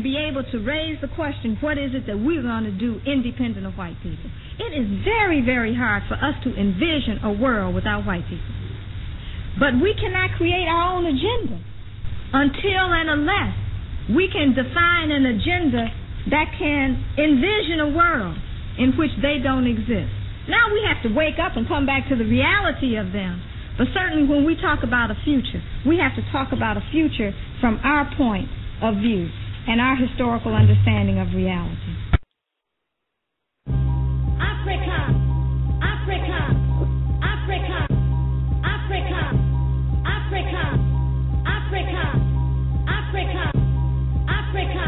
and be able to raise the question, what is it that we're going to do independent of white people? It is very, very hard for us to envision a world without white people. But we cannot create our own agenda until and unless we can define an agenda that can envision a world in which they don't exist. Now we have to wake up and come back to the reality of them. But certainly when we talk about a future, we have to talk about a future from our point of view and our historical understanding of reality. Africa, Africa, Africa, Africa, Africa, Africa, Africa, Africa.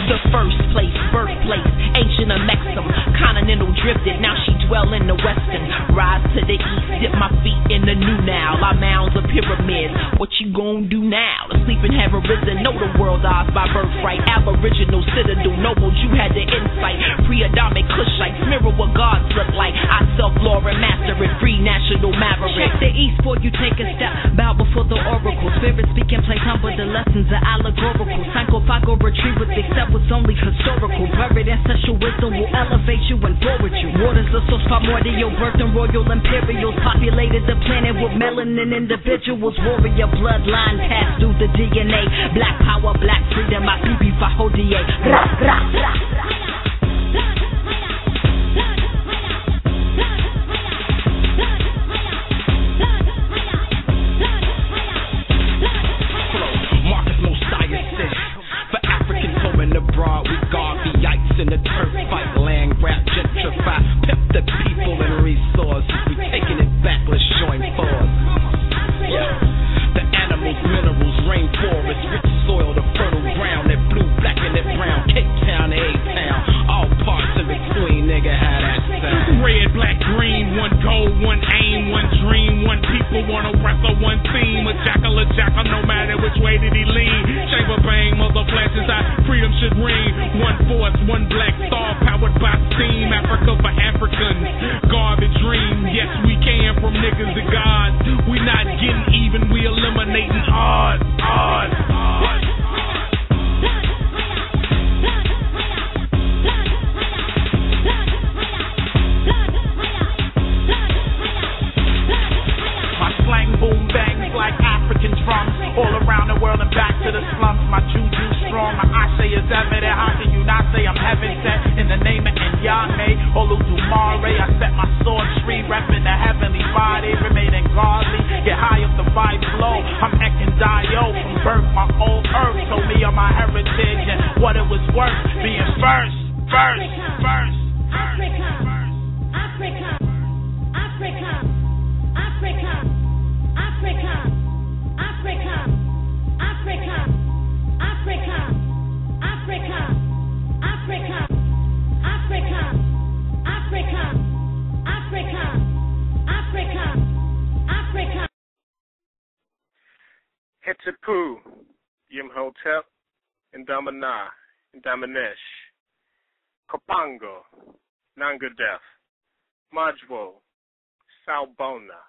The first place, birthplace, ancient Amexem, Continental drifted, now she dwell in the western. Rise to the east, dip my feet in the new now. Our mounds are pyramids, what you gon' do now? The sleeping have arisen, know the world's ours by birthright. Aboriginal citadel, noble Jew had the insight. Pre-Adamic Kushites, mirror what gods look like. I self-law and master it, free national maverick. Check the east before you take a step, bow before the oracle. Spirit speaking, play humble, the lessons are allegorical. Psychophago retreat with accept what's only historical. Buried ancestral wisdom will elevate you and forward you. Waters of source primordial, birth and royal imperials populated the planet with melanin individuals. Warrior bloodline passed through the DNA. Black power, black freedom, my BB Fahodie. Abroad, we guard the yikes in the turf fight, land grab, gentrify, pimp the people and resources. We taking it back, let's join force. Yeah, the animals, minerals, rainforest, rich soil, the fertile ground, that blue, black, and that brown, Cape Town to A-Town, all parts in between, nigga, how that sound. Red, black, green, one goal, one aim, one dream, one people, one oppressor, one theme. A jackal, no matter which way did he lean. Chamber bang, mother flashes out, freedom should ring. One force, one black star, powered by steam. Africa for Africans, garbage dream. Yes, we can, from niggas to gods. We not getting even, we eliminating odds. My slang boom bangs like African drums, all around the world and back to the slums. My juju strong, my ashe is evident. How can you not say I'm heaven sent? In the name of Nyame, Oludumare, I set my sword tree, repping the heavenly body, remaining godly, get high up the vibe flow. I'm Ekin Dio from birth, my old earth told me of my heritage and what it was worth being first. Africa, Africa, Africa, Africa, Africa, Africa, Africa, Africa, Africa, Africa, Africa, Africa, Africa, Africa, Africa. Hettepu, Yimhotep, Indamana, Indamanesh, Kapango, Nangadef, Majwo, Salbona,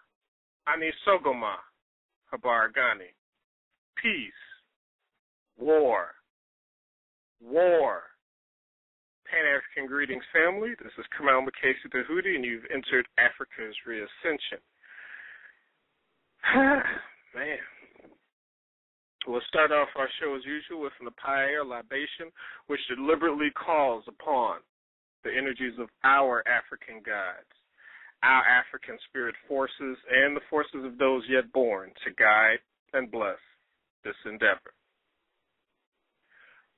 Anisogoma, Habargani. Peace, war. Pan-African greetings, family. This is Kamal Makesi Tahuti, and you've entered Africa's Reascension. Man. We'll start off our show as usual with an Apaya libation, which deliberately calls upon the energies of our African gods, our African spirit forces, and the forces of those yet born to guide and bless this endeavor.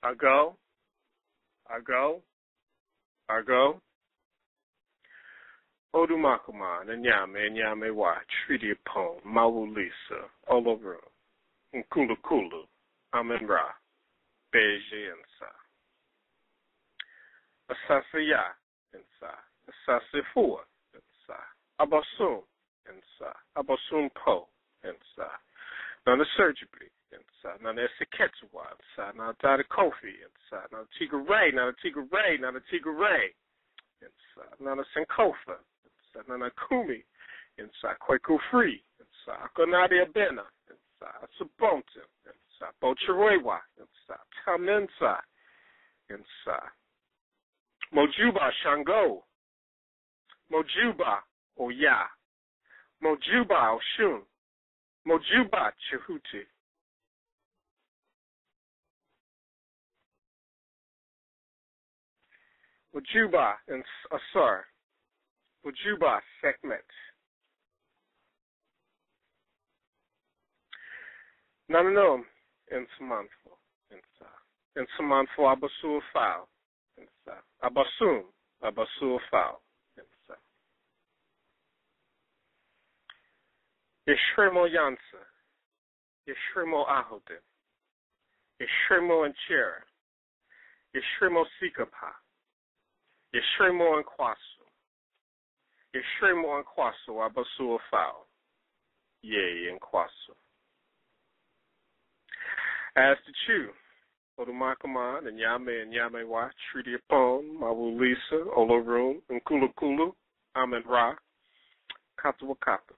I go. Odumakuma, Nyame Wa, Treaty Pone, Mawulisa, Oloro, Nkulu, Amen Ra, Beje Insa, Asasaya Insa, Asasifua Insa, Abasum Insa, Abasum Po Insa, Nana Surgery Insa, Nana Seketwa Insa, Nana Dada Kofi Insa, Nana Tigray, Nana Sankofa, Nana Kumi, Kweku Free, Akonadia Bena, Sabonta, Bocherewa, Tamensa, Mojuba Shango, Mojuba Oya, Mojuba Oshun, Mojuba Chehuti. Mojuba and Asar, Mojuba Sekmet. Nanano in Samanfo, in Samanfo Abasul Fao, Abasum, Abasul Fao, Yeshremo Yansa, Yeshremo Ahodim, Yeshremo and Cher, Yeshremo Sikapa, Yeshremo and Kwasu, Yeshremo and Kwasu, Abasul Fao, Yea and Kwasu. As to Chu, Odumakama, and Yame Wa, Treaty Upon, Mawu Lisa, Olorum, and Kulu Kulu, Amen Ra, Katawakata.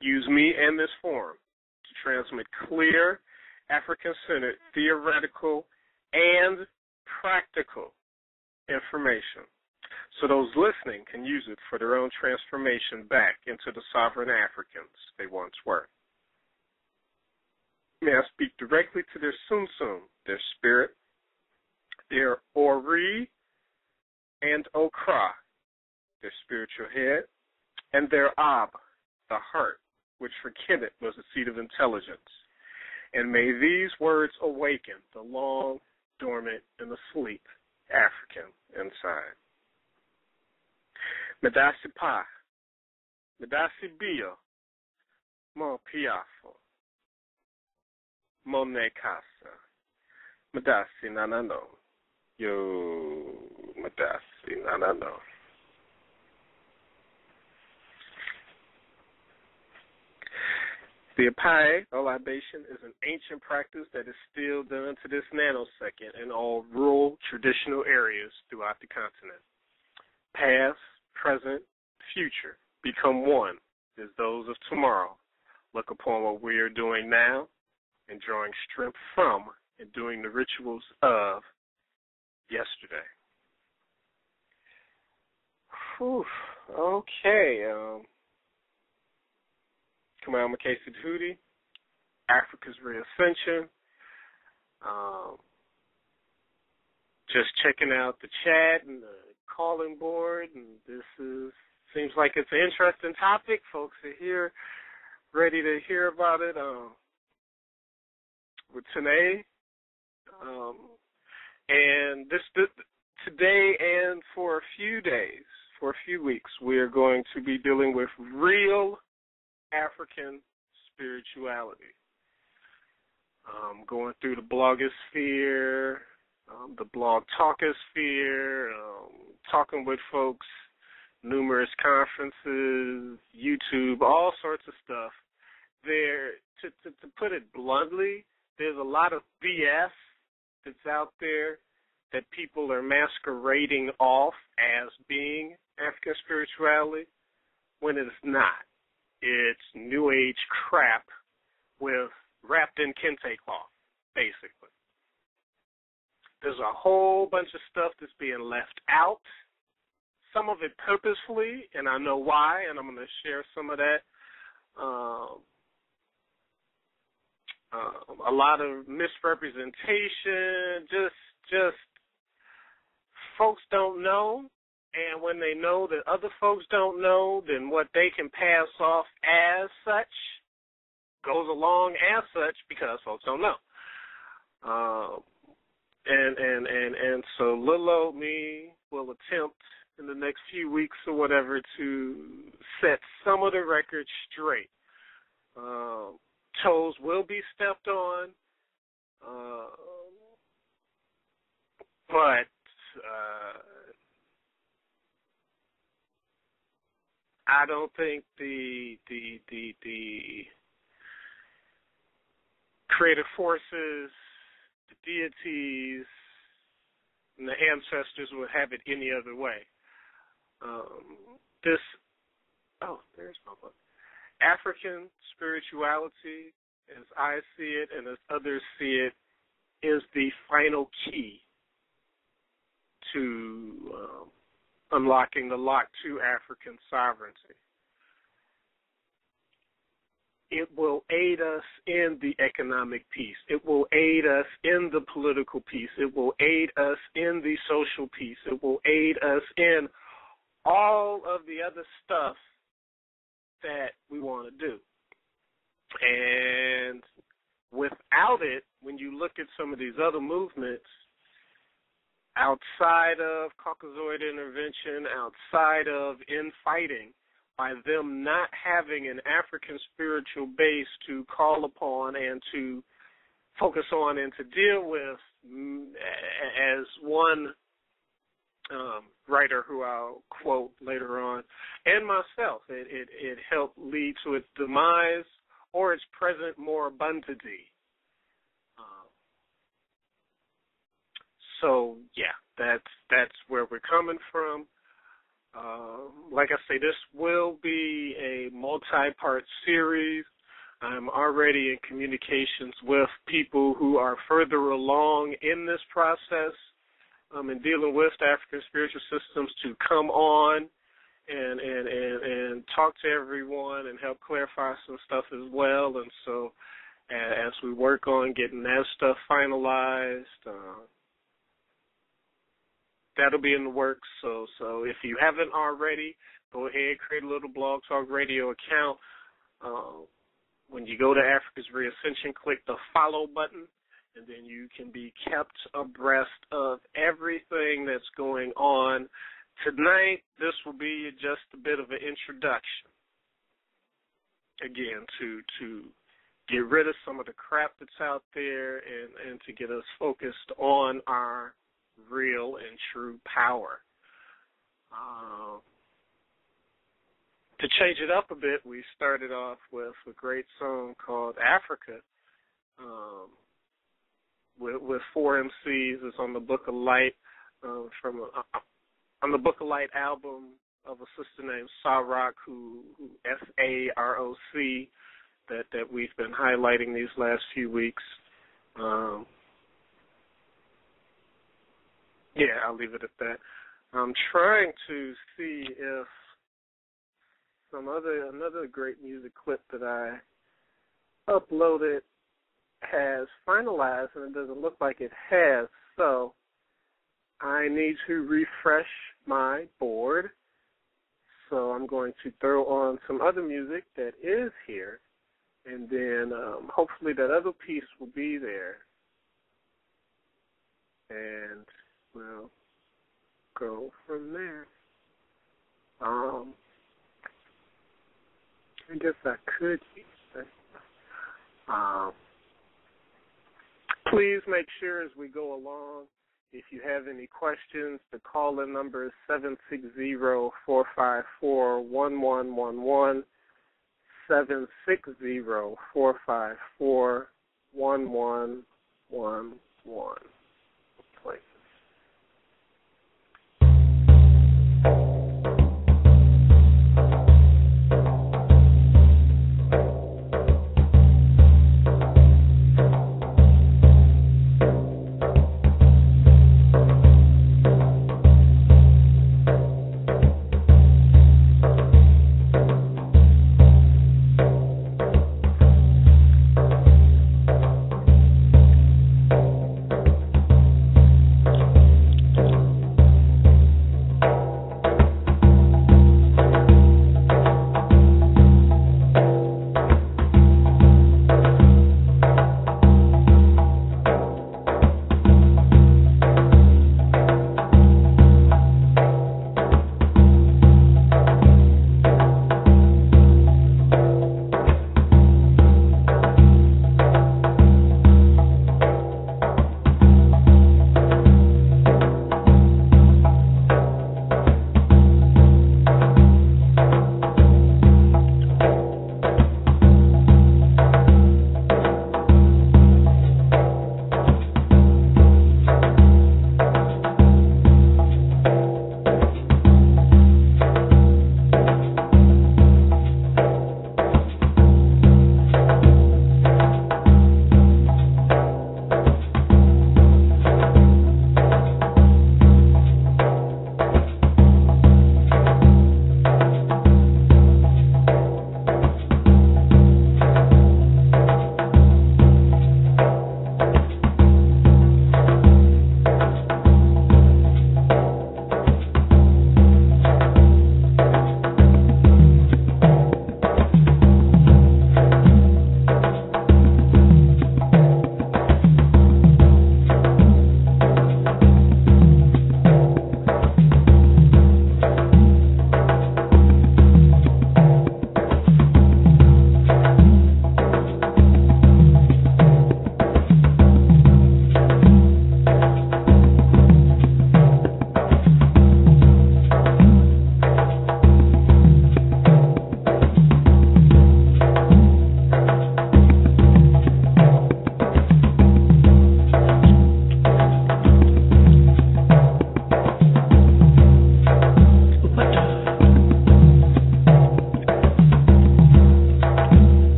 Use me and this forum to transmit clear, African-centered, theoretical, and practical information so those listening can use it for their own transformation back into the sovereign Africans they once were. May I speak directly to their Sumsum, their spirit, their Ori and Okra, their spiritual head, and their Ab, the heart, which for Kemet was the seat of intelligence. And may these words awaken the long, dormant, and asleep African inside. Medasi Pa, Medasi Bio, Mo Piafo, Mone Casa, Medasi Nanano, Yo Medasi Nanano. The Apai, or libation, is an ancient practice that is still done to this nanosecond in all rural, traditional areas throughout the continent. Past, present, future become one as those of tomorrow. Look upon what we are doing now and drawing strength from and doing the rituals of yesterday. Whew. Okay. Kamal Makasi Hootie, Africa's Reascension. Just checking out the chat and the calling board, and seems like it's an interesting topic. Folks are here, ready to hear about it. With Tanae, and today and for a few days, for a few weeks, we are going to be dealing with real African spirituality. Going through the blogosphere, the blog talkosphere, talking with folks, numerous conferences, YouTube, all sorts of stuff. To put it bluntly, there's a lot of BS that's out there that people are masquerading off as being African spirituality when it's not. It's New Age crap wrapped in kente cloth, basically. There's a whole bunch of stuff that's being left out, some of it purposefully, and I know why, and I'm going to share some of that. A lot of misrepresentation, just folks don't know. And when they know that other folks don't know, then what they can pass off as such goes along as such because folks don't know. And so little old me will attempt in the next few weeks or whatever to set some of the records straight. Toes will be stepped on, but I don't think the creative forces, the deities, and the ancestors would have it any other way. There's my book. African Spirituality, as I see it and as others see it, is the final key to unlocking the lock to African sovereignty. It will aid us in the economic peace. It will aid us in the political peace. It will aid us in the social peace. It will aid us in all of the other stuff that we want to do. And without it, when you look at some of these other movements, outside of Caucasoid intervention, outside of infighting, by them not having an African spiritual base to call upon and to focus on and to deal with, as one writer who I'll quote later on, and myself, it helped lead to its demise or its present more abundantly. So yeah, that's where we're coming from. Like I say, this will be a multi-part series. I'm already in communications with people who are further along in this process in dealing with African spiritual systems to come on and talk to everyone and help clarify some stuff as well. And so as we work on getting that stuff finalized, that'll be in the works. So if you haven't already, go ahead, create a little Blog Talk Radio account. When you go to Africa's REASCENSION, click the follow button, and then you can be kept abreast of everything that's going on. Tonight, this will be just a bit of an introduction, again, to get rid of some of the crap that's out there and to get us focused on our real and true power. To change it up a bit, we started off with a great song called Africa with 4 MCs. It's on the Book of Light on the Book of Light album of a sister named Saroc, who S-A-R-O-C, that we've been highlighting these last few weeks. Yeah, I'll leave it at that. I'm trying to see if another great music clip that I uploaded has finalized, and it doesn't look like it has. So I need to refresh my board. So I'm going to throw on some other music that is here, and then hopefully that other piece will be there. And we'll go from there. I guess I could use that. Please make sure as we go along, if you have any questions, the call-in number is 760-454-1111, 760-454-1111. Please.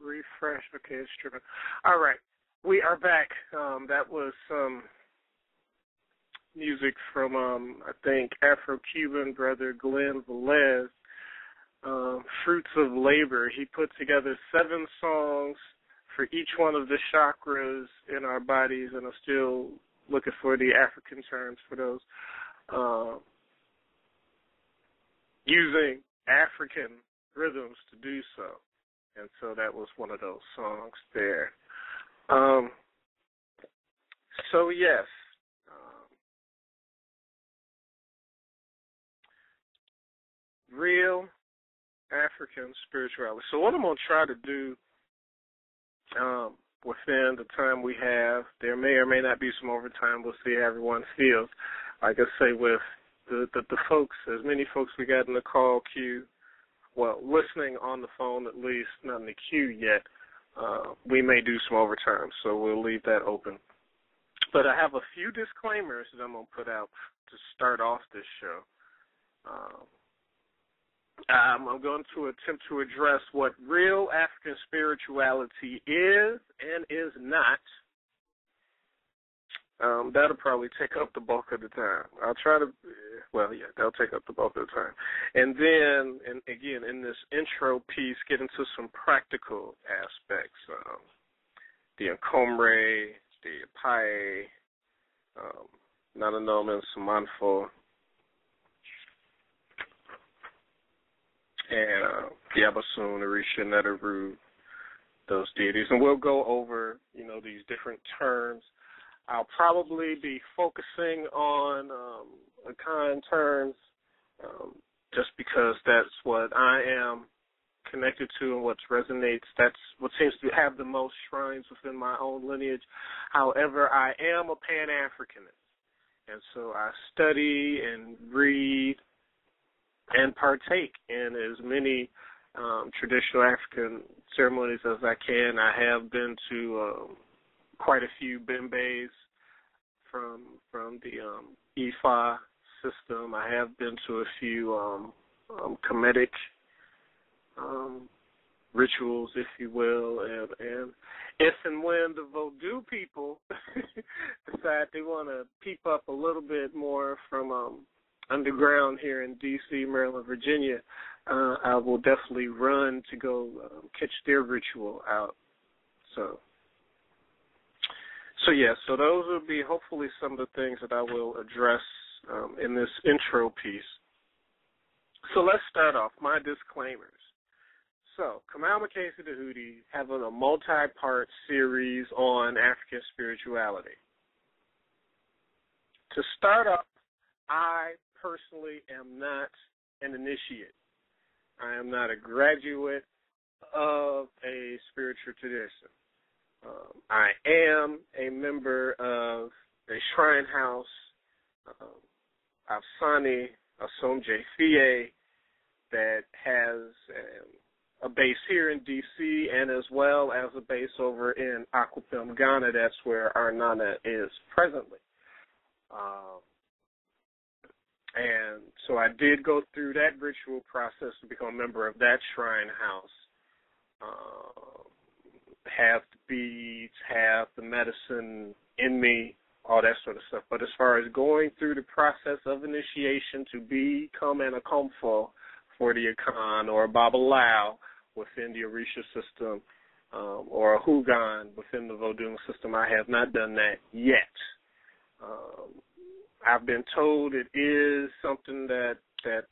refresh. Okay, it's tripping. All right, we are back. That was some music from, I think, Afro-Cuban brother Glenn Velez, Fruits of Labor. He put together 7 songs for each one of the chakras in our bodies, and I'm still looking for the African terms for those, using African rhythms to do so. And so that was one of those songs there. So yes, real African spirituality. So what I'm going to try to do within the time we have, there may or may not be some overtime. We'll see how everyone feels. Like I say, with the folks, as many folks we got in the call queue, well, listening on the phone at least, not in the queue yet, we may do some overtime, so we'll leave that open. But I have a few disclaimers that I'm going to put out to start off this show. I'm going to attempt to address what real African spirituality is and is not. That'll probably take up the bulk of the time. I'll try to, that'll take up the bulk of the time. And then, and again, in this intro piece, get into some practical aspects. The Nkomre, the Pae, Nanonomen, Samanfo, and Yabasun, Orisha, Neteru, those deities. And we'll go over, these different terms. I'll probably be focusing on Akan terms just because that's what I am connected to and what resonates. That's what seems to have the most shrines within my own lineage. However, I am a Pan-Africanist, and so I study and read and partake in as many traditional African ceremonies as I can. I have been to quite a few Bembes from the Ifa system. I have been to a few Kemetic rituals, if you will, and if and when the Vodou people decide they want to peep up a little bit more from underground here in D.C., Maryland, Virginia, I will definitely run to go catch their ritual out. So those will be hopefully some of the things that I will address in this intro piece. So let's start off, my disclaimers. So, Kamal Makesi Dahudi having a multi-part series on African spirituality. To start off, I personally am not an initiate. I am not a graduate of a spiritual tradition. I am a member of a shrine house, Afsani Asomje Fie, that has a base here in D.C. and as well as a base over in Aquapem, Ghana. That's where our Nana is presently. And so I did go through that ritual process to become a member of that shrine house. Have the beads, have the medicine in me, all that sort of stuff. But as far as going through the process of initiation to become an Akomfo for the Akan or a Babalao within the Orisha system or a Hugan within the Vodou system, I have not done that yet. I've been told it is something that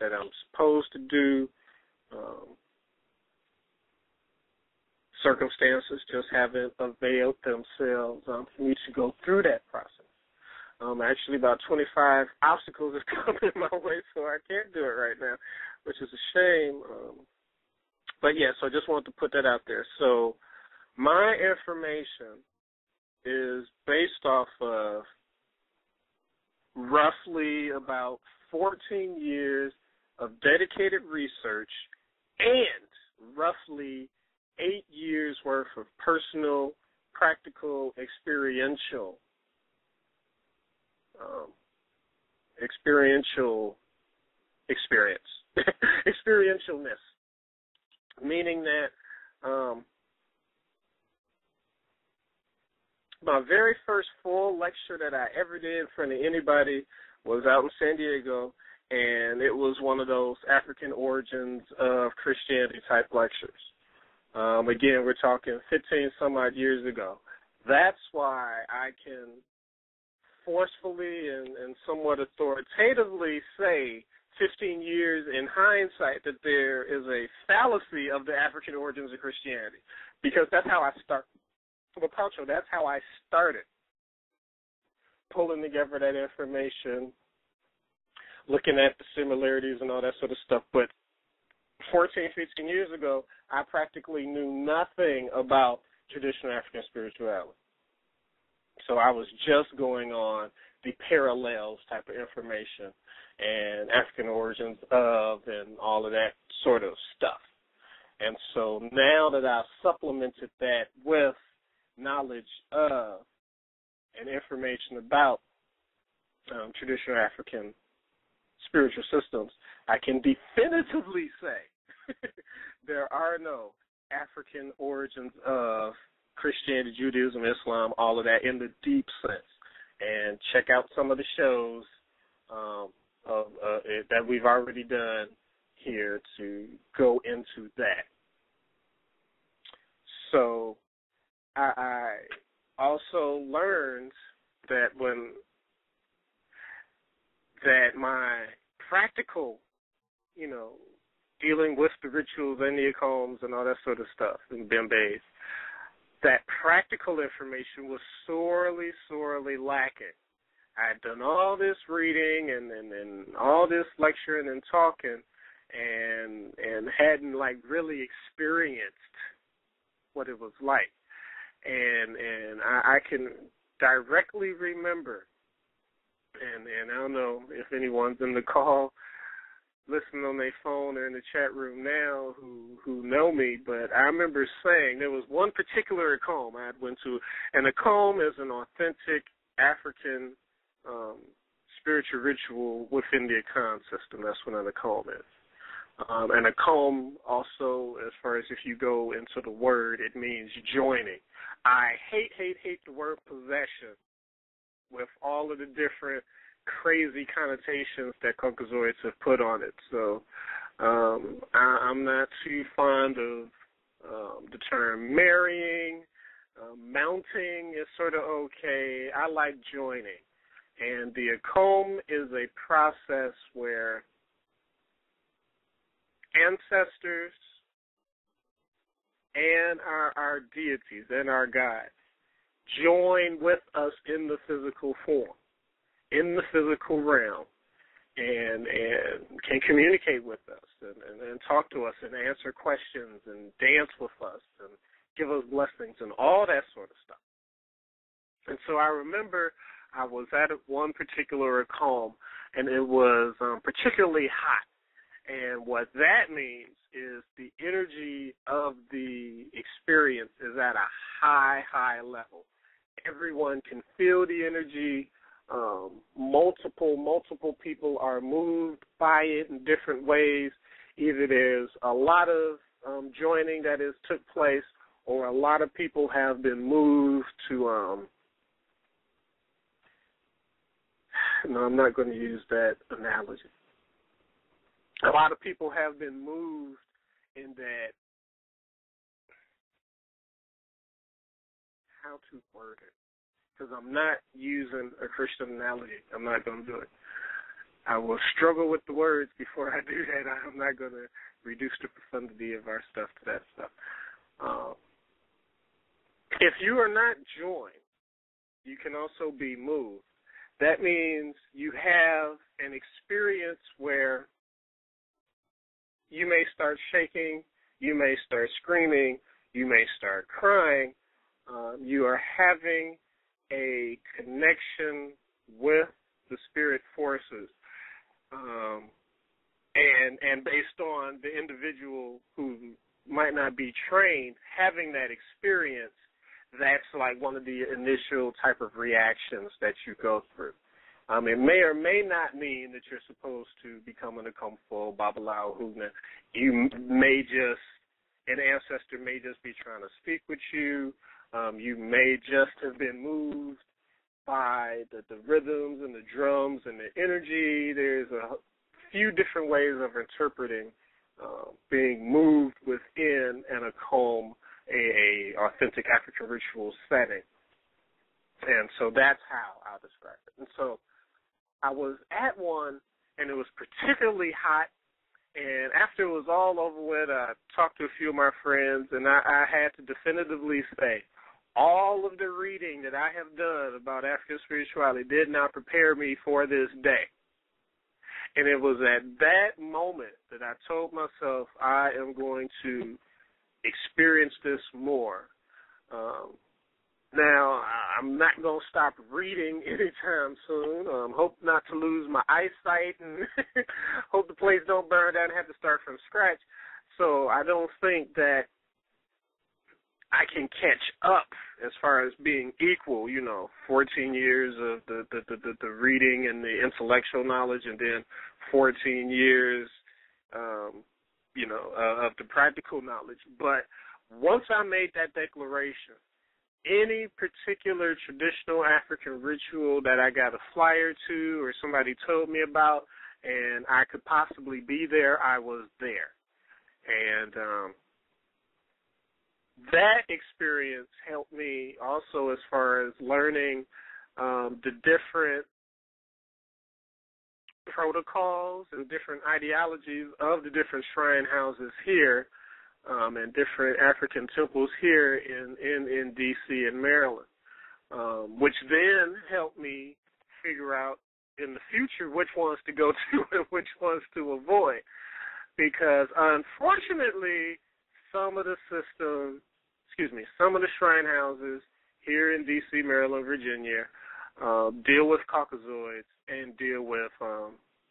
I'm supposed to do. Circumstances just haven't availed themselves for me to go through that process. Actually, about 25 obstacles have come in my way, so I can't do it right now, which is a shame. But yeah, so I just wanted to put that out there. So my information is based off of roughly about 14 years of dedicated research and roughly 8 years worth of personal, practical, experiential experience, experientialness, meaning that my very first full lecture that I ever did in front of anybody was out in San Diego, and it was one of those African Origins of Christianity type lectures. Again, we're talking 15 some odd years ago. That's why I can forcefully and somewhat authoritatively say 15 years in hindsight that there is a fallacy of the African origins of Christianity, because that's how I started. Well, Pancho, that's how I started pulling together that information, looking at the similarities and all that sort of stuff. But 14, 15 years ago, I practically knew nothing about traditional African spirituality. So I was just going on the parallels type of information and African origins of and all of that sort of stuff. And so now that I've supplemented that with knowledge of and information about traditional African spiritual systems, I can definitively say there are no African origins of Christianity, Judaism, Islam, all of that in the deep sense. And check out some of the shows that we've already done here to go into that. So I also learned that my practical, dealing with the rituals and the acombs and all that sort of stuff and bembe's, that practical information was sorely, sorely lacking. I had done all this reading and all this lecturing and talking and hadn't really experienced what it was like. And I can directly remember, and I don't know if anyone's in the call listening on their phone or in the chat room now who know me, but I remember saying there was one particular acomb I went to, and a acomb is an authentic African spiritual ritual within the Akan system. That's what an acomb is. And a acomb also, as far as if you go into the word, it means joining. I hate the word possession with all of the different crazy connotations that Caucasoids have put on it. So I'm not too fond of the term marrying. Mounting is sort of okay. I like joining. And the acomb is a process where ancestors and our deities and our gods join with us in the physical form, in the physical realm, and can communicate with us and talk to us and answer questions and dance with us and give us blessings and all that sort of stuff. And so I remember I was at one particular acomb, and it was particularly hot. And what that means is the energy of the experience is at a high level. Everyone can feel the energy. Multiple people are moved by it in different ways. Either there's a lot of joining that has took place, or a lot of people have been moved to no, I'm not going to use that analogy. A lot of people have been moved in that, how to word it, because I'm not using a Christian analogy. I'm not going to do it. I will struggle with the words before I do that. I'm not going to reduce the profundity of our stuff to that stuff. If you are not joined, you can also be moved. That means you have an experience where you may start shaking, you may start screaming, you may start crying. You are having a connection with the spirit forces. And based on the individual who might not be trained, having that experience, that's like one of the initial type of reactions that you go through. It may or may not mean that you're supposed to become an Akomfo, Babalao, Hugna. You may just an ancestor may just be trying to speak with you. You may just have been moved by the rhythms and the drums and the energy. There's a few different ways of interpreting being moved within an occult, a authentic African ritual setting. And so that's how I'll describe it. And so I was at one, and it was particularly hot. And after it was all over with, I talked to a few of my friends, and I had to definitively say, all of the reading that I have done about African spirituality did not prepare me for this day. And it was at that moment that I told myself I am going to experience this more. Now, I'm not going to stop reading anytime soon. Hope not to lose my eyesight and hope the place don't burn down and have to start from scratch. So I don't think that I can catch up as far as being equal, 14 years of the reading and the intellectual knowledge, and then 14 years, of the practical knowledge. But once I made that declaration, any particular traditional African ritual that I got a flyer to or somebody told me about and I could possibly be there, I was there. And that experience helped me also as far as learning the different protocols and different ideologies of the different shrine houses here and different African temples here in D.C. and Maryland, which then helped me figure out in the future which ones to go to and which ones to avoid. Because unfortunately, some of the shrine houses here in D.C., Maryland, Virginia deal with Caucasoids and deal with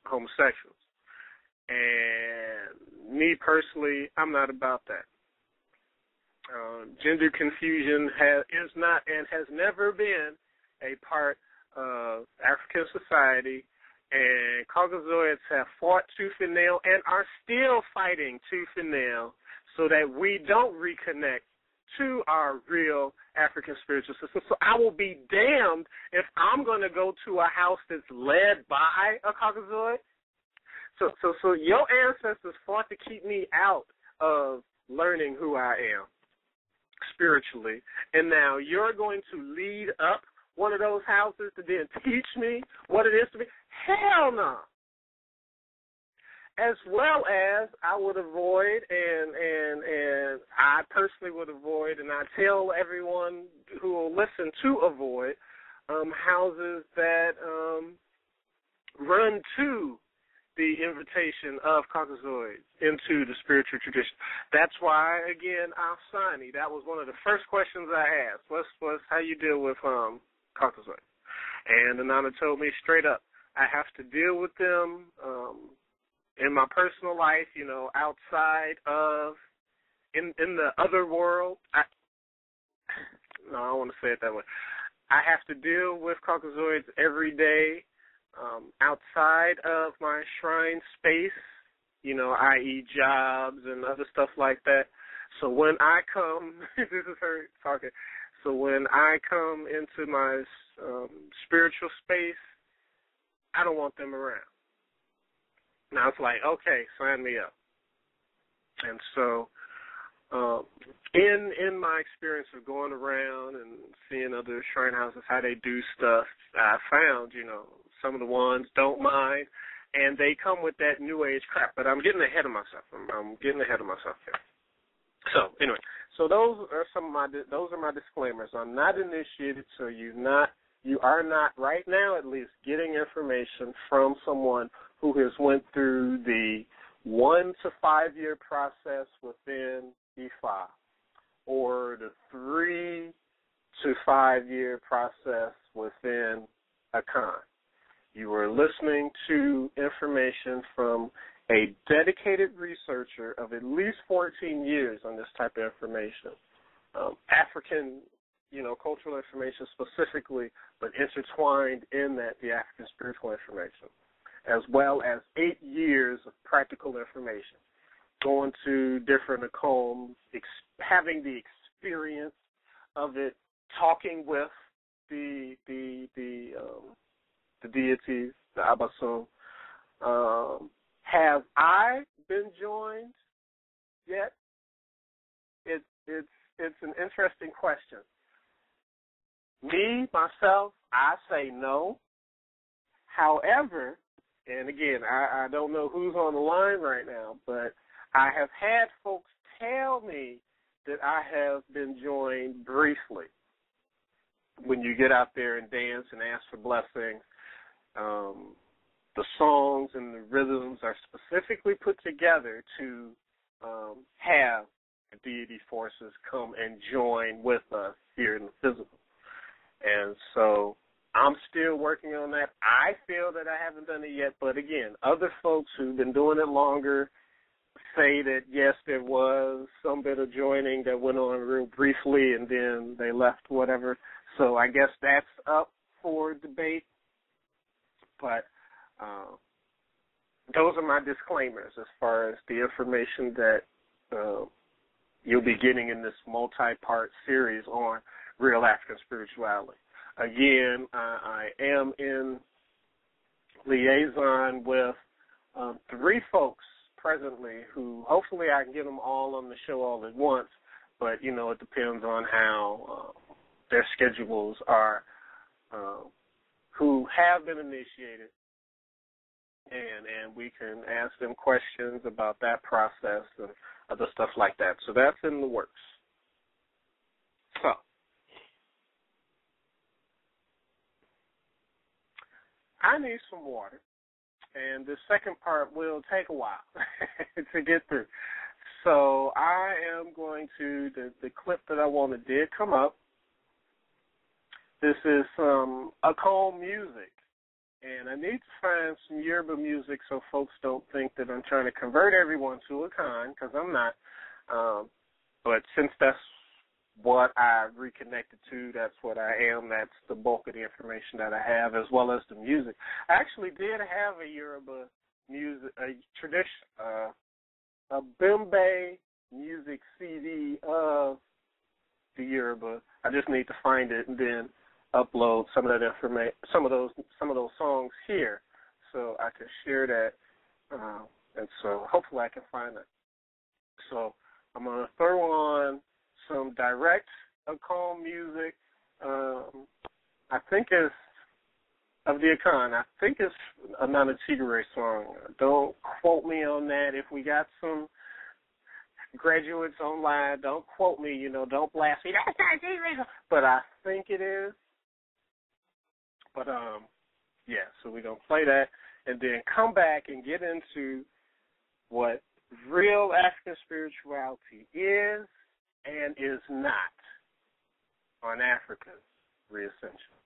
homosexuals. And me personally, I'm not about that. Gender confusion is not and has never been a part of African society, and Caucasoids have fought tooth and nail and are still fighting tooth and nail so that we don't reconnect to our real African spiritual system. So I will be damned if I'm going to go to a house that's led by a Caucasoid. So your ancestors fought to keep me out of learning who I am spiritually, and now you're going to lead up one of those houses to then teach me what it is to be? Hell no. As well as I would avoid, and I personally would avoid, and I tell everyone who will listen to avoid, houses that run to the invitation of Caucasoids into the spiritual tradition. That's why, again, Al-Sani, that was one of the first questions I asked. What's how you deal with Caucasoids? And the Nana told me straight up, I have to deal with them in my personal life, outside of, in the other world. I don't want to say it that way. I have to deal with Caucasoids every day outside of my shrine space, i.e. jobs and other stuff like that. So when I come, this is her talking, so when I come into my spiritual space, I don't want them around. Now it's like, okay, sign me up. And so in my experience of going around and seeing other shrine houses, how they do stuff, I found, some of the ones don't mind, and they come with that new age crap. But I'm getting ahead of myself. I'm getting ahead of myself here. So anyway, those are my disclaimers. I'm not initiated, so you are not right now at least getting information from someone who has went through the 1 to 5 year process within Ifa, or the 3 to 5 year process within Akan. You are listening to information from a dedicated researcher of at least 14 years on this type of information. African, cultural information specifically, but intertwined in that, the African spiritual information, as well as 8 years of practical information. going to different Akoms, having the experience of it, talking with the deities, the Abasum. Have I been joined yet? It's an interesting question. Me, myself, I say no. However, and again, I don't know who's on the line right now, but I have had folks tell me that I have been joined briefly. When you get out there and dance and ask for blessings, the songs and the rhythms are specifically put together to have deity forces come and join with us here in the physical. And so I'm still working on that. I feel that I haven't done it yet, but again, other folks who've been doing it longer say that, yes, there was some bit of joining that went on real briefly and then they left, whatever. So I guess that's up for debate. But those are my disclaimers as far as the information that you'll be getting in this multi-part series on Real African Spirituality. Again, I am in liaison with 3 folks presently who hopefully I can get them all on the show all at once, but, you know, it depends on how their schedules are, who have been initiated, and we can ask them questions about that process and other stuff like that. So that's in the works. So, I need some water, and this second part will take a while to get through. So I am going to, the clip that I wanted did come up. This is some Akom music, and I need to find some Yoruba music so folks don't think that I'm trying to convert everyone to Akan, because I'm not. But since that's what I reconnected to, that's what I am, that's the bulk of the information that I have, as well as the music. I actually did have a Yoruba music, a tradition, a Bembe music CD of the Yoruba. I just need to find it and then upload some of that information, some of those songs here, so I can share that. And so hopefully I can find it. So I'm gonna throw on some direct Akom music. I think it's of the Akan. I think it's a Nana Tigre song. Don't quote me on that. If we got some graduates online, don't quote me. You know, don't blast me. That's not Tigre. But I think it is. But yeah. So we're gonna play that and then come back and get into what real African spirituality is and is not on Africa's REASCENSION.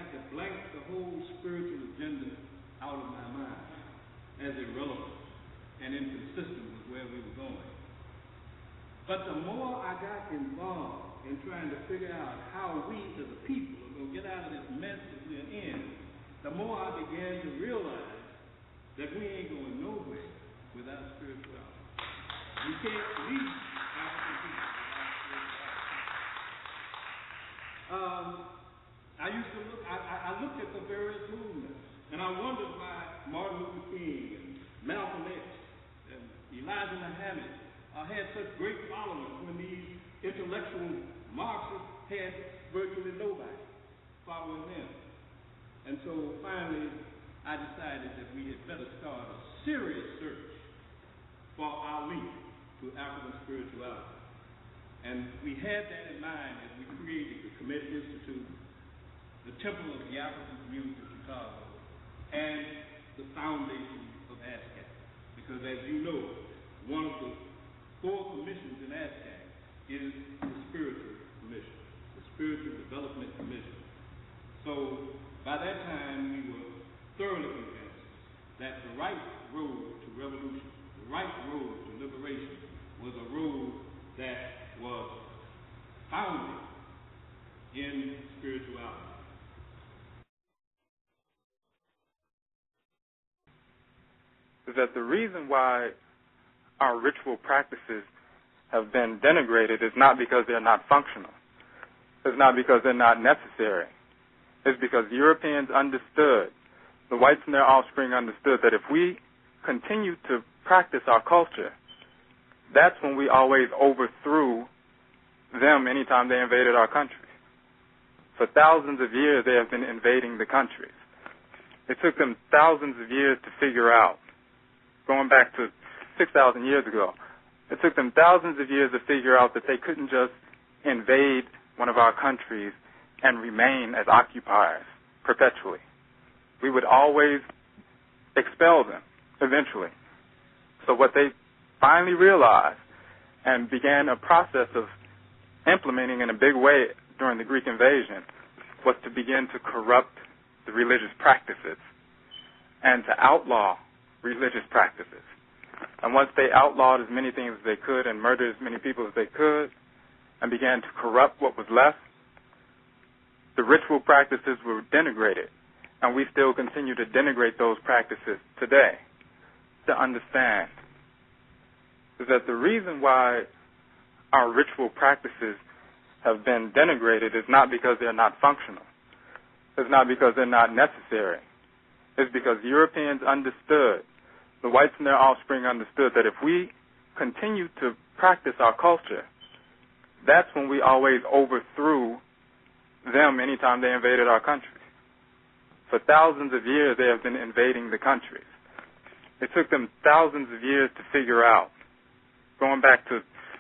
had to blank the whole spiritual agenda out of my mind as irrelevant and inconsistent with where we were going. But the more I got involved in trying to figure out how we as a people are going to get out of this mess that we're in, the more I began to realize that we ain't going nowhere without spirituality. We can't leave African people without spirituality. I looked at the various movements, and I wondered why Martin Luther King and Malcolm X and Elijah Muhammad had such great followers when these intellectual Marxists had virtually nobody following them. And so finally, I decided that we had better start a serious search for our link to African spirituality. And we had that in mind as we created the Committee Institute, the Temple of the African Community of Chicago, and the Foundation of ASCAP. Because as you know, one of the 4 commissions in ASCAP is the Spiritual Commission, the Spiritual Development Commission. So by that time, we were thoroughly convinced that the right road to revolution, the right road to liberation, was a road that was founded in spirituality. Is that the reason why our ritual practices have been denigrated is not because they're not functional. It's not because they're not necessary. It's because Europeans understood, the whites and their offspring understood, that if we continue to practice our culture, that's when we always overthrew them anytime they invaded our countries. For thousands of years, they have been invading the countries. It took them thousands of years to figure out, going back to 6,000 years ago, it took them thousands of years to figure out that they couldn't just invade one of our countries and remain as occupiers perpetually. We would always expel them eventually. So what they finally realized and began a process of implementing in a big way during the Greek invasion was to begin to corrupt the religious practices and to outlaw religious practices. And once they outlawed as many things as they could and murdered as many people as they could and began to corrupt what was left, the ritual practices were denigrated. And we still continue to denigrate those practices today. To understand is that the reason why our ritual practices have been denigrated is not because they're not functional. It's not because they're not necessary. It's because Europeans understood, the whites and their offspring understood, that if we continue to practice our culture, that's when we always overthrew them anytime they invaded our countries. For thousands of years, they have been invading the countries. It took them thousands of years to figure out, going back to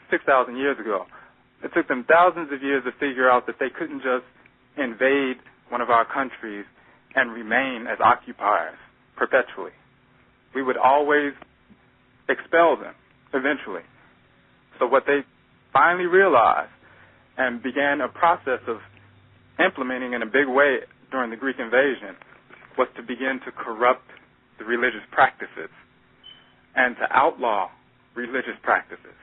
6,000 years ago, it took them thousands of years to figure out that they couldn't just invade one of our countries and remain as occupiers perpetually. We would always expel them eventually. So what they finally realized and began a process of implementing in a big way during the Greek invasion was to begin to corrupt the religious practices and to outlaw religious practices.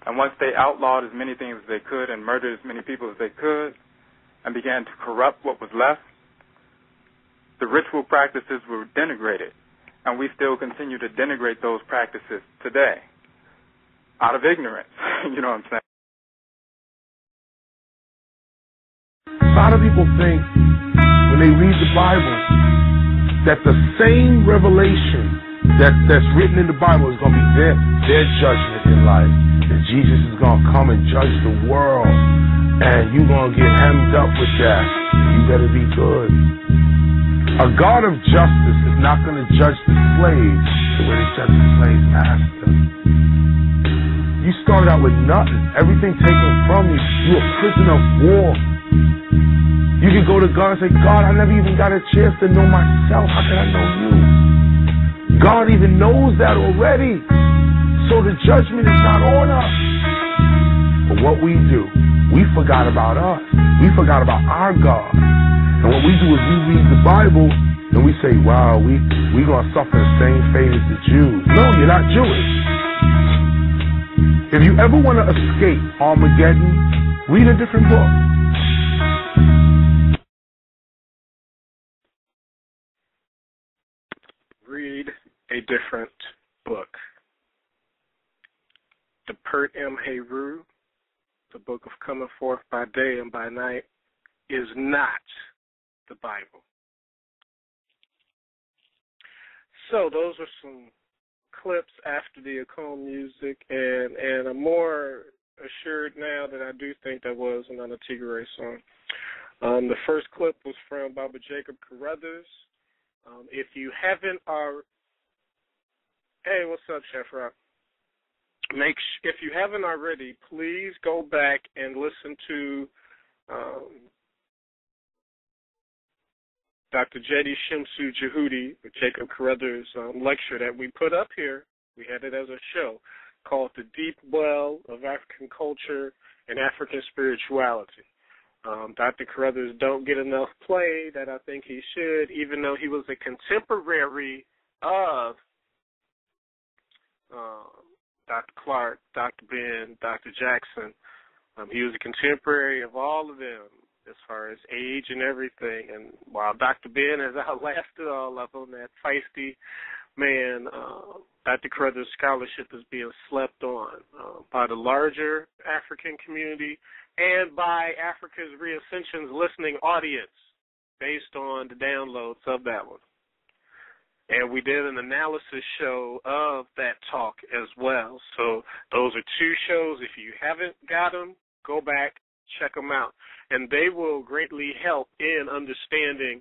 And once they outlawed as many things as they could and murdered as many people as they could and began to corrupt what was left, the ritual practices were denigrated. And we still continue to denigrate those practices today out of ignorance. You know what I'm saying? A lot of people think when they read the Bible that the same revelation that's written in the Bible is going to be their judgment in life. And Jesus is going to come and judge the world. And you're going to get hemmed up with that. You better be good. A God of justice is not going to judge the slave the way they judge the slave master. You started out with nothing. Everything taken from you. You're a prisoner of war. You can go to God and say, God, I never even got a chance to know myself. How can I know you? God even knows that already. So the judgment is not on us. But what we do, we forgot about us. We forgot about our God. And what we do is we read the Bible and we say, wow, we're going to suffer the same fate as the Jews. No, you're not Jewish. If you ever want to escape Armageddon, read a different book. Read a different book. The PART1, the book of coming forth by day and by night, is not the Bible. So those are some clips after the Akon music, and I'm more assured now that I do think that was an Tigray song. The first clip was from Baba Jacob Carruthers. If you haven't hey, what's up, Chef Rock? If you haven't already, please go back and listen to Dr. J.D. Shimsu Jehudi, Jacob Carruthers' lecture that we put up here. We had it as a show called The Deep Well of African Culture and African Spirituality. Dr. Carruthers don't get enough play that I think he should, even though he was a contemporary of Dr. Clark, Dr. Ben, Dr. Jackson. He was a contemporary of all of them as far as age and everything. And while Dr. Ben has outlasted all of them, that feisty man, Dr. Carruthers' scholarship is being slept on by the larger African community and by Africa's REASCENSION's listening audience based on the downloads of that one. And we did an analysis show of that talk as well. So those are two shows. If you haven't got them, go back, check them out. And they will greatly help in understanding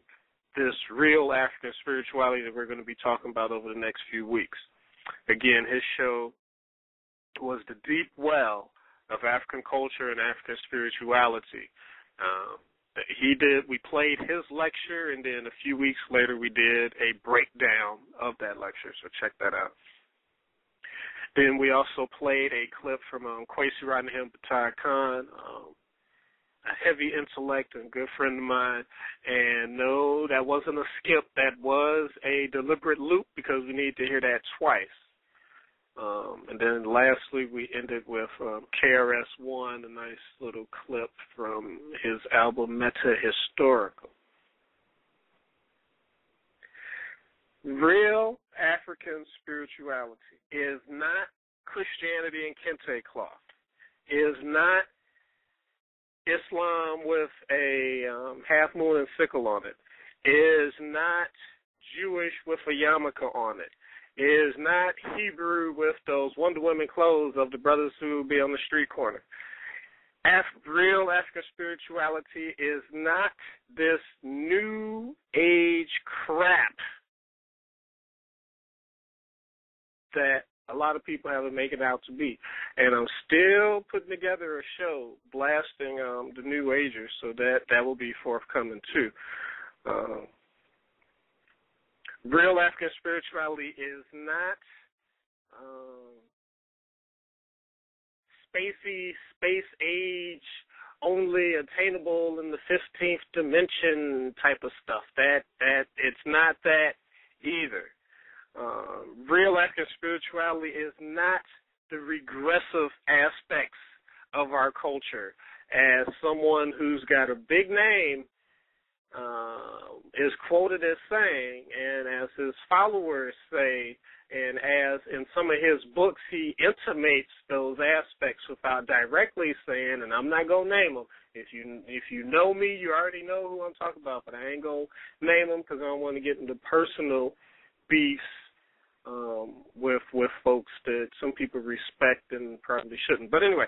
this real African spirituality that we're going to be talking about over the next few weeks. Again, his show was The Deep Well of African Culture and African Spirituality. We played his lecture, and then a few weeks later we did a breakdown of that lecture, so check that out. Then we also played a clip from Kwesi Rottenham Batai Khan, a heavy intellect and good friend of mine. And no, that wasn't a skip. That was a deliberate loop because we need to hear that twice. And then lastly, we ended with KRS-One, a nice little clip from his album Meta Historical. Real African spirituality is not Christianity and kente cloth, is not Islam with a half moon and sickle on it, is not Jewish with a yarmulke on it, is not Hebrew with those Wonder Woman clothes of the brothers who be on the street corner. Real African spirituality is not this new age crap that a lot of people have it make it out to be. And I'm still putting together a show blasting the New Agers, so that will be forthcoming too. Real African spirituality is not spacey, space age, only attainable in the 15th dimension type of stuff. That it's not that either. Real African spirituality is not the regressive aspects of our culture. As someone who's got a big name is quoted as saying, and as his followers say, and as in some of his books he intimates those aspects without directly saying, and I'm not going to name them. If you know me, you already know who I'm talking about, but I ain't going to name them because I don't want to get into personal beefs with folks that some people respect and probably shouldn't. But anyway,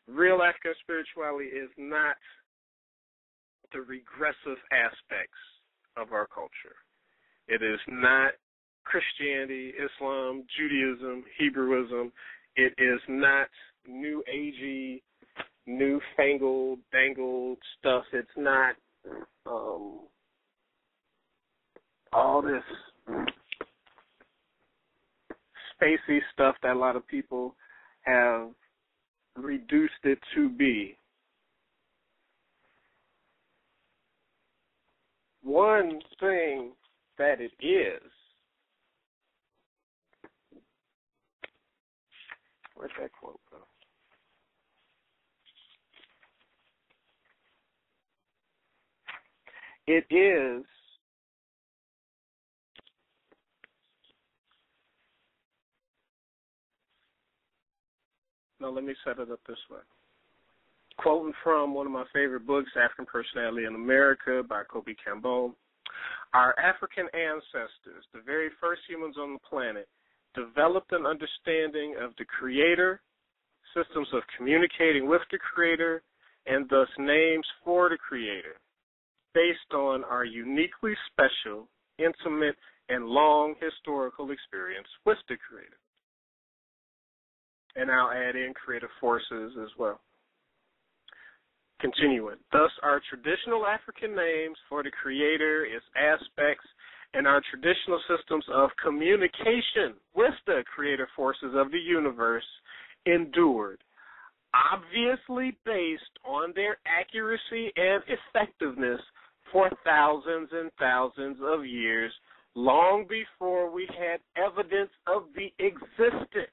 real African spirituality is not the regressive aspects of our culture. It is not Christianity, Islam, Judaism, Hebrewism. It is not new agey, newfangled, dangled stuff. It's not all this spacey stuff that a lot of people have reduced it to be. one thing that it is, where'd that quote go? It is let me set it up this way. Quoting from one of my favorite books, African Personality in America by Kobe Campbell, our African ancestors, the very first humans on the planet, developed an understanding of the Creator, systems of communicating with the Creator, and thus names for the Creator, based on our uniquely special, intimate, and long historical experience with the Creator. And I'll add in creative forces as well. Continuing. Thus, our traditional African names for the Creator, its aspects, and our traditional systems of communication with the creative forces of the universe endured, obviously based on their accuracy and effectiveness for thousands and thousands of years, long before we had evidence of the existence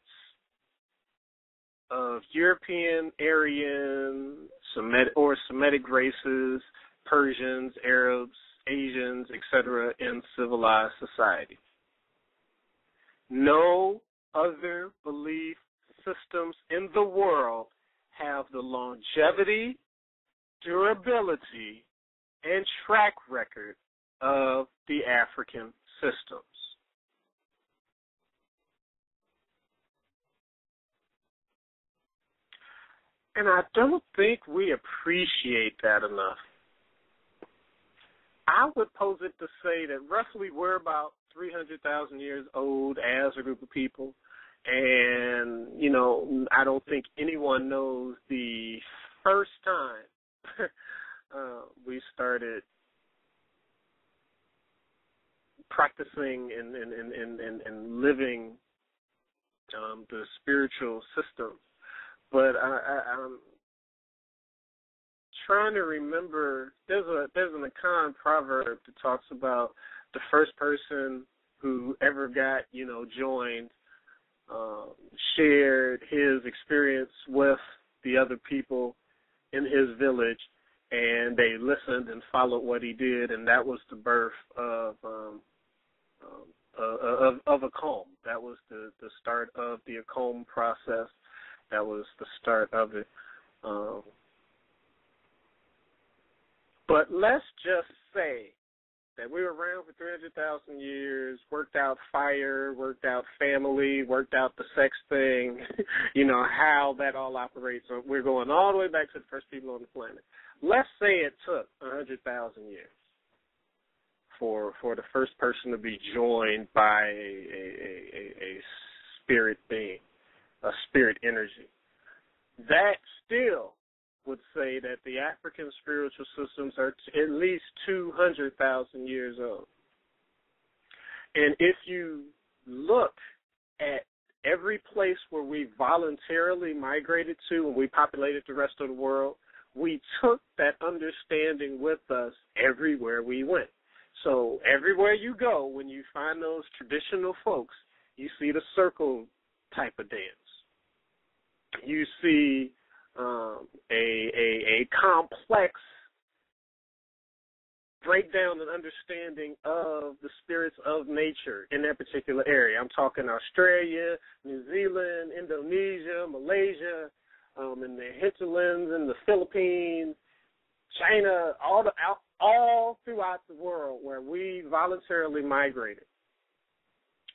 of European, Aryan, Semitic races, Persians, Arabs, Asians, etc., in civilized society. No other belief systems in the world have the longevity, durability, and track record of the African systems. And I don't think we appreciate that enough. I would pose it to say that roughly we're about 300,000 years old as a group of people. And, I don't think anyone knows the first time we started practicing and living the spiritual system. But I'm trying to remember, there's an Akan proverb that talks about the first person who ever got, joined, shared his experience with the other people in his village, and they listened and followed what he did, and that was the birth of a comb. That was the start of the comb process. That was the start of it. But let's just say that we were around for 300,000 years, worked out fire, worked out family, worked out the sex thing, how that all operates. So we're going all the way back to the first people on the planet. Let's say it took 100,000 years for the first person to be joined by a spirit being, a spirit energy. That still would say that the African spiritual systems are at least 200,000 years old. And if you look at every place where we voluntarily migrated to and we populated the rest of the world, we took that understanding with us everywhere we went. So everywhere you go, when you find those traditional folks, you see the circle type of dance. You see a complex breakdown and understanding of the spirits of nature in that particular area. I'm talking Australia, New Zealand, Indonesia, Malaysia, in the hinterlands, in the Philippines, China, all throughout the world where we voluntarily migrated.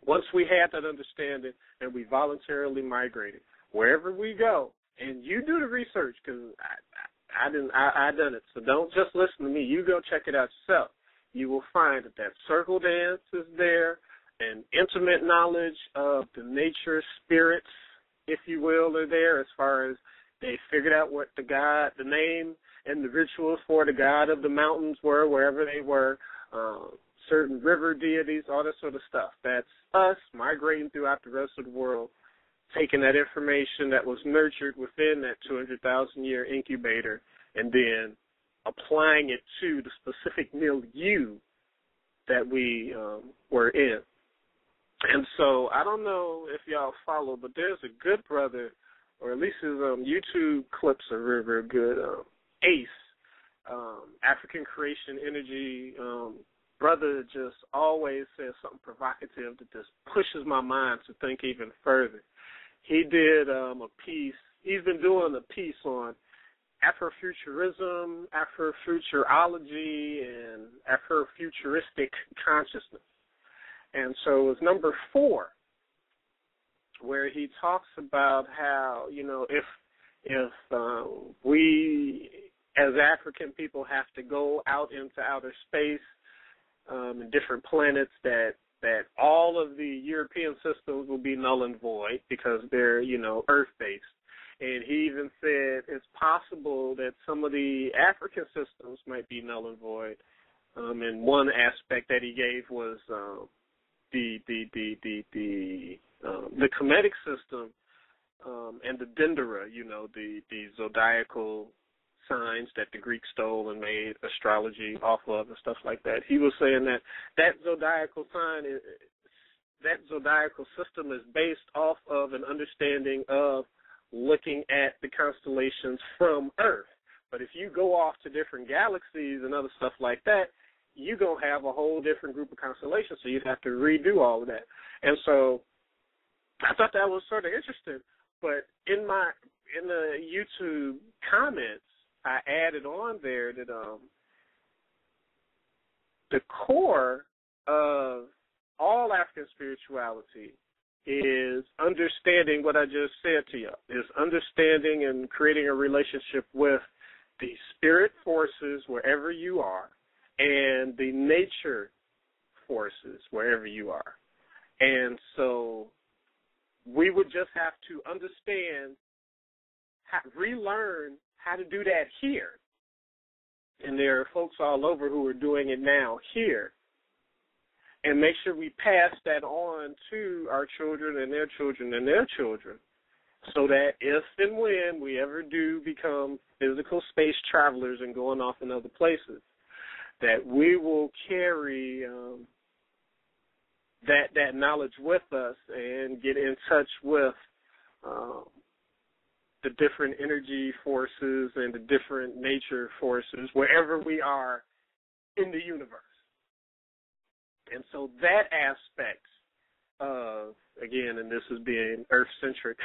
Once we had that understanding and we voluntarily migrated, wherever we go, and you do the research because I done it. So don't just listen to me. You go check it out yourself. You will find that circle dance is there, and intimate knowledge of the nature spirits, if you will, are there as far as they figured out what the name and the rituals for the god of the mountains were, wherever they were, certain river deities, all that sort of stuff. That's us migrating throughout the rest of the world, taking that information that was nurtured within that 200,000-year incubator and then applying it to the specific milieu that we were in. And so I don't know if y'all follow, but there's a good brother, or at least his YouTube clips are very, very good, Ace, African Creation Energy brother, just always says something provocative that just pushes my mind to think even further. He did a piece, he's been doing a piece on Afrofuturism, Afrofuturology, and Afrofuturistic consciousness. And so it was number 4, where he talks about how, you know, if we as African people have to go out into outer space and different planets, that all of the European systems will be null and void because they're, you know, Earth-based. And he even said it's possible that some of the African systems might be null and void. And one aspect that he gave was the Kemetic system and the Dendera, you know, the zodiacal signs that the Greeks stole and made astrology off of and stuff like that. He was saying that zodiacal sign, that zodiacal system is based off of an understanding of looking at the constellations from Earth. But if you go off to different galaxies and other stuff like that, you're going to have a whole different group of constellations, so you'd have to redo all of that. And so I thought that was sort of interesting. But in the YouTube comments, I added on there that the core of all African spirituality is understanding what I just said to you, is understanding and creating a relationship with the spirit forces wherever you are and the nature forces wherever you are. And so we would just have to understand, relearn how to do that here. And there are folks all over who are doing it now here. And make sure we pass that on to our children and their children and their children, so that if and when we ever do become physical space travelers and going off in other places, that we will carry that knowledge with us and get in touch with the different energy forces and the different nature forces wherever we are in the universe. And so that aspect of, again, and this is being Earth-centric,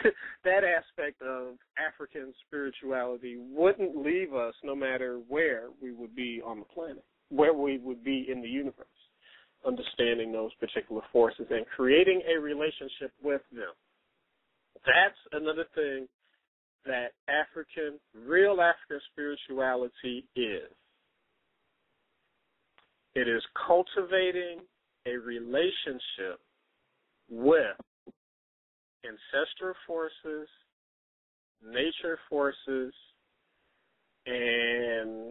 that aspect of African spirituality wouldn't leave us no matter where we would be on the planet, where we would be in the universe, understanding those particular forces and creating a relationship with them. That's another thing that real African spirituality is. It is cultivating a relationship with ancestral forces, nature forces, and,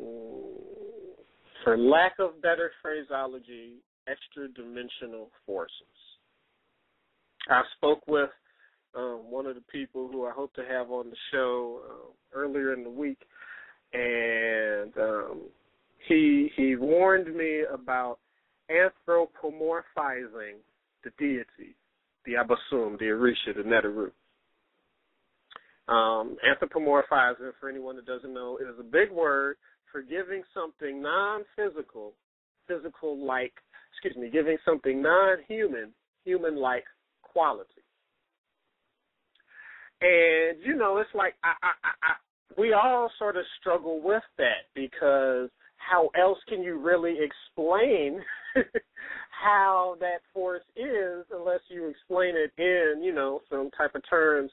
for lack of better phraseology, extra-dimensional forces. I spoke with one of the people who I hope to have on the show earlier in the week, and he warned me about anthropomorphizing the deity, the Abasum, the Orisha, the Neteru. Anthropomorphizing, for anyone that doesn't know, is a big word for giving something non-physical, giving something non-human, human-like quality. And, you know, it's like we all sort of struggle with that, because how else can you really explain how that force is unless you explain it in, you know, some type of terms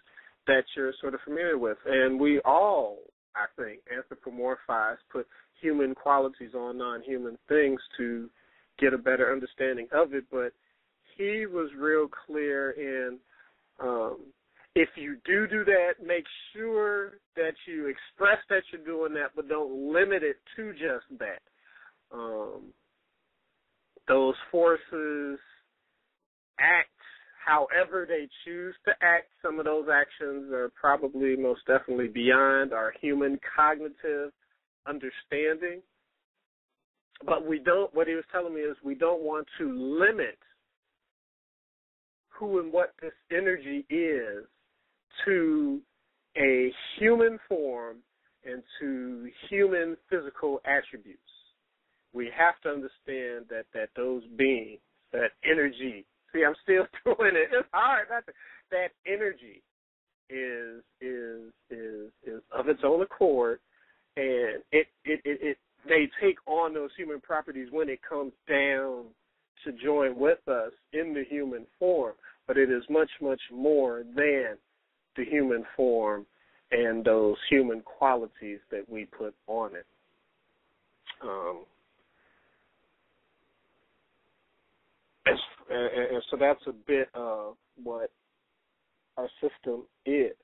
that you're sort of familiar with. And we all, I think, anthropomorphize, put human qualities on non-human things to get a better understanding of it. But he was real clear in, if you do that, make sure that you express that you're doing that, but don't limit it to just that. Those forces act however they choose to act. Some of those actions are probably most definitely beyond our human cognitive understanding. but we don't. What he was telling me is we don't want to limit who and what this energy is to a human form and to human physical attributes. We have to understand that those beings, that energy. See, I'm still doing it. It's hard. That energy is of its own accord, and it may take on those human properties when it comes down to join with us in the human form, but it is much, much more than the human form and those human qualities that we put on it. And so that's a bit of what our system is.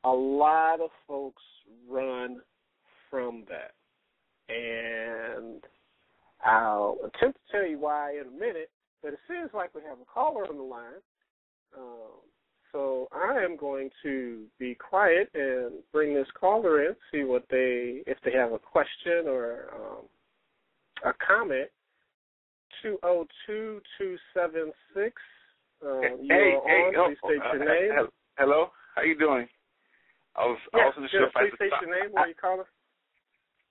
A lot of folks run from that. And I'll attempt to tell you why in a minute, but it seems like we have a caller on the line. So I am going to be quiet and bring this caller in, see if they have a question or a comment. 202-276. Please state your name. Hello, how you doing? I wasn't sure if I please state your name. Where are you calling?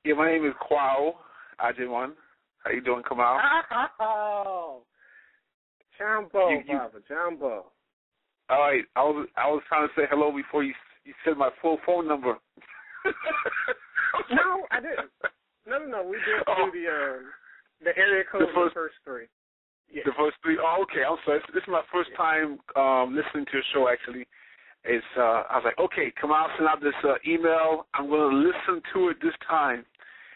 Yeah, my name is Kwao Ajiwan. How you doing, Kamal? Oh, Jumbo, Baba, Jumbo. All right, I was trying to say hello before you said my full phone number. No, I didn't. No. We did do the area code, the first three. Yeah. The first three. Oh, okay. I'm sorry. This is my first time listening to your show. Actually, I was like, okay, Kamal sent out this email. I'm going to listen to it this time,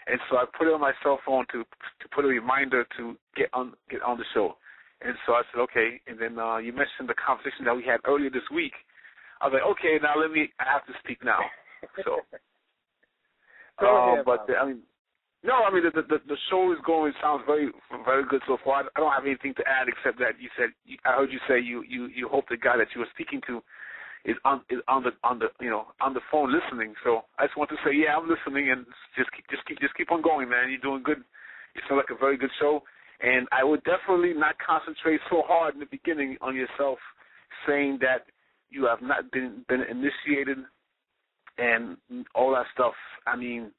and so I put it on my cell phone to put a reminder to get on the show. And so I said, okay. And then you mentioned the conversation that we had earlier this week. I was like, okay, now I have to speak now. So, Go ahead, the show is going. Sounds very, very good so far. I don't have anything to add except that you said I heard you say you hope the guy that you were speaking to is on the phone listening. So I just want to say, yeah, I'm listening, and just keep on going, man. You're doing good. You sound like a very good show. And I would definitely not concentrate so hard in the beginning on yourself saying that you have not been initiated and all that stuff. I mean,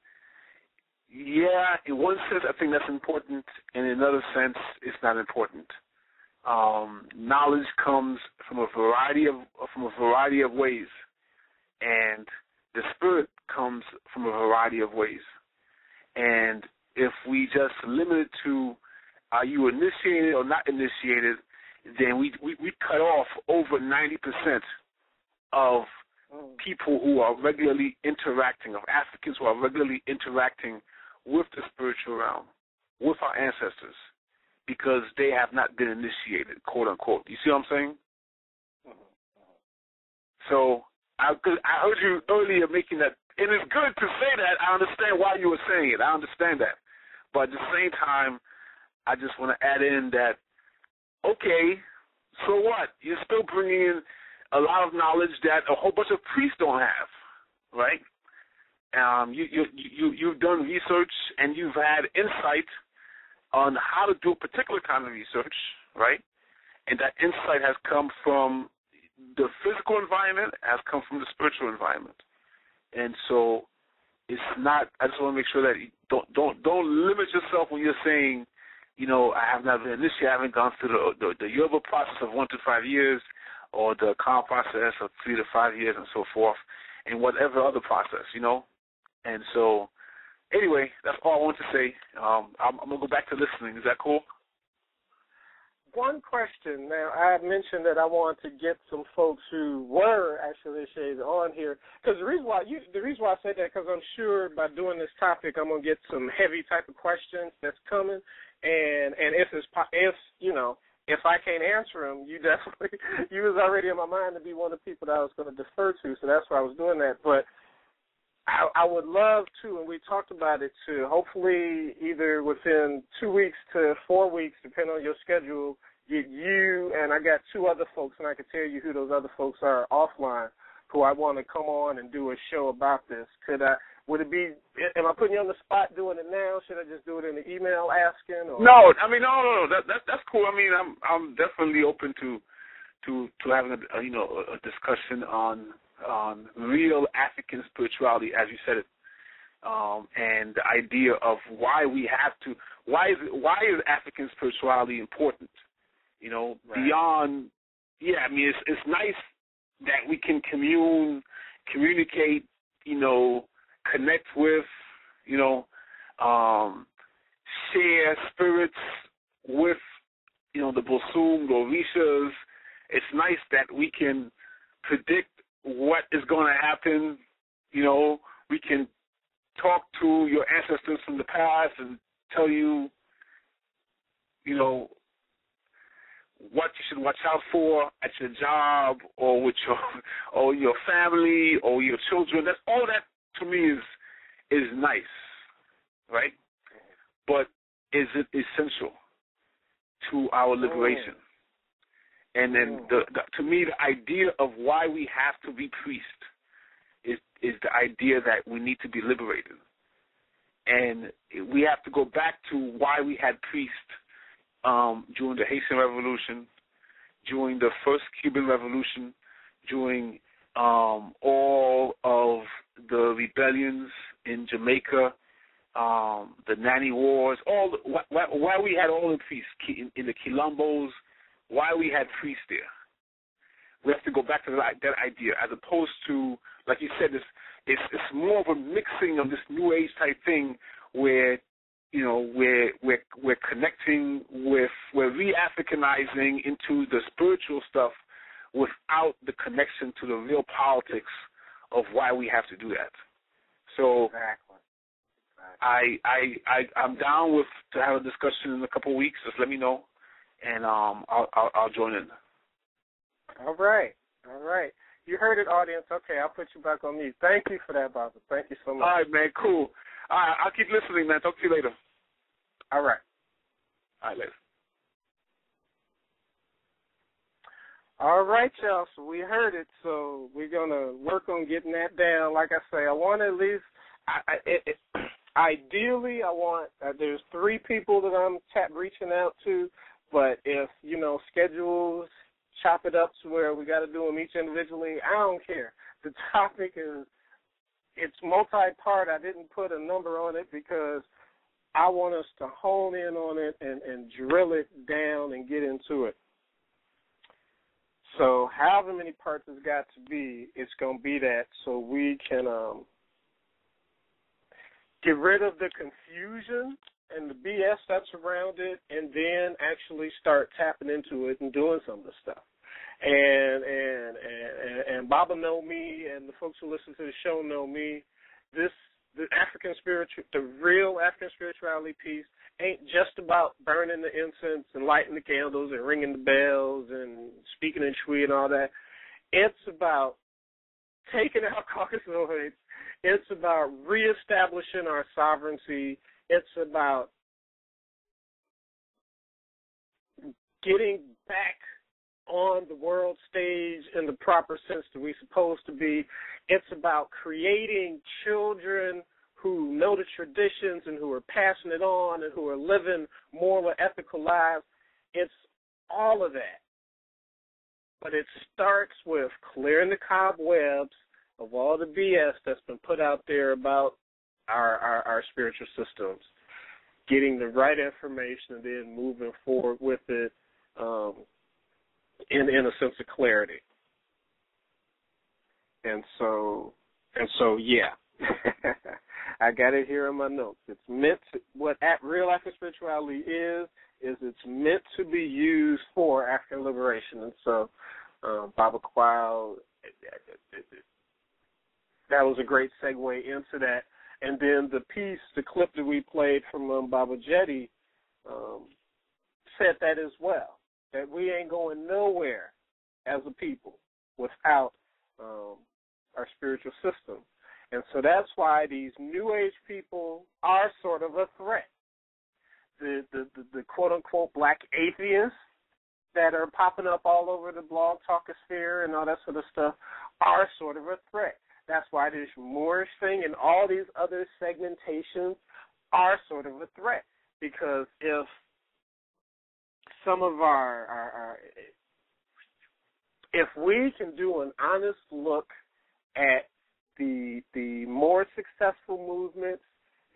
yeah, in one sense I think that's important, and in another sense it's not important. Knowledge comes from a variety of ways, and the spirit comes from a variety of ways. And if we just limit it to are you initiated or not initiated, then we cut off over 90% of people who are regularly interacting, of Africans who are regularly interacting with the spiritual realm, with our ancestors, because they have not been initiated, quote unquote. You see what I'm saying? So I heard you earlier making that, and it's good to say that. I understand why you were saying it. I understand that. But at the same time, I just want to add in that, okay, so what? You're still bringing in a lot of knowledge that a whole bunch of priests don't have, right? You've done research and you've had insight on how to do a particular kind of research, right? And that insight has come from the physical environment, has come from the spiritual environment. And so it's not, I just want to make sure that you don't limit yourself when you're saying, I have not been initiated, I haven't gone through the Yoruba process of 1 to 5 years, or the Khan process of 3 to 5 years, and so forth, and whatever other process, And so, anyway, that's all I want to say. I'm going to go back to listening. Is that cool? One question. Now, I had mentioned that I wanted to get some folks who were actually initiated on here, because the reason why I said that, because I'm sure by doing this topic, I'm going to get some heavy type of questions that's coming. And if I can't answer them, you was already in my mind to be one of the people that I was going to defer to, so that's why I was doing that. But I would love to, and we talked about it too, hopefully either within 2 weeks to 4 weeks, depending on your schedule, get you, and I got 2 other folks, and I can tell you who those other folks are offline, who I want to come on and do a show about this. Would it be? Am I putting you on the spot doing it now? Should I just do it in the email asking? Or? No, I mean no. That's cool. I mean I'm definitely open to having a discussion on real African spirituality, as you said it, and the idea of why is African spirituality important? Right. Beyond. Yeah, I mean it's nice that we can communicate, connect with, share spirits with, the Bosum, the Orishas. It's nice that we can predict what is going to happen. We can talk to your ancestors from the past and tell you, what you should watch out for at your job or with your family or your children. That's all that to me is nice, right? But is it essential to our liberation? And then to me, the idea of why we have to be priests is the idea that we need to be liberated. And we have to go back to why we had priests during the Haitian Revolution, during the first Cuban Revolution, during all of the rebellions in Jamaica, the Nanny Wars, why we had all the priests in the Quilombos, why we had priests there. We have to go back to that idea, as opposed to, like you said, it's more of a mixing of this New Age type thing where we're connecting with, we're re-Africanizing into the spiritual stuff without the connection to the real politics of why we have to do that. So exactly. I'm down to have a discussion in a couple of weeks. Just let me know, and I'll join in. All right. You heard it, audience. Okay, I'll put you back on mute. Thank you for that, Baba. Thank you so much. All right, man. Cool. All right, I'll keep listening, man. Talk to you later. All right. All right, later. All right, y'all. So we heard it. So we're going to work on getting that down. Like I say, I want at least, ideally, I want, there's 3 people that I'm reaching out to. But if, schedules chop it up to where we got to do them each individually, I don't care. The topic is, it's multi-part. I didn't put a number on it because I want us to hone in on it and drill it down and get into it. So however many parts it's got to be, it's going to be that, so we can get rid of the confusion and the BS that's around it, and then actually start tapping into it and doing some of the stuff. And Baba know me, and the folks who listen to the show know me. The real African spirituality piece ain't just about burning the incense and lighting the candles and ringing the bells and speaking in Shwi and all that. It's about taking out Caucasoids. It's about reestablishing our sovereignty. It's about getting back on the world stage in the proper sense that we're supposed to be. It's about creating children who know the traditions and who are passing it on and who are living moral, ethical lives. It's all of that. But it starts with clearing the cobwebs of all the BS that's been put out there about our spiritual systems, getting the right information and then moving forward with it in a sense of clarity. And so yeah. I got it here in my notes. It's meant to, what real African spirituality is it's meant to be used for African liberation. And so Baba Quao, that was a great segue into that. And then the clip that we played from Baba Jetty said that as well, that we ain't going nowhere as a people without our spiritual system. And so that's why these New Age people are sort of a threat. The quote-unquote black atheists that are popping up all over the blog talkosphere and all that sort of stuff are sort of a threat. That's why this Moorish thing and all these other segmentations are sort of a threat. Because if some of if we can do an honest look at the more successful movements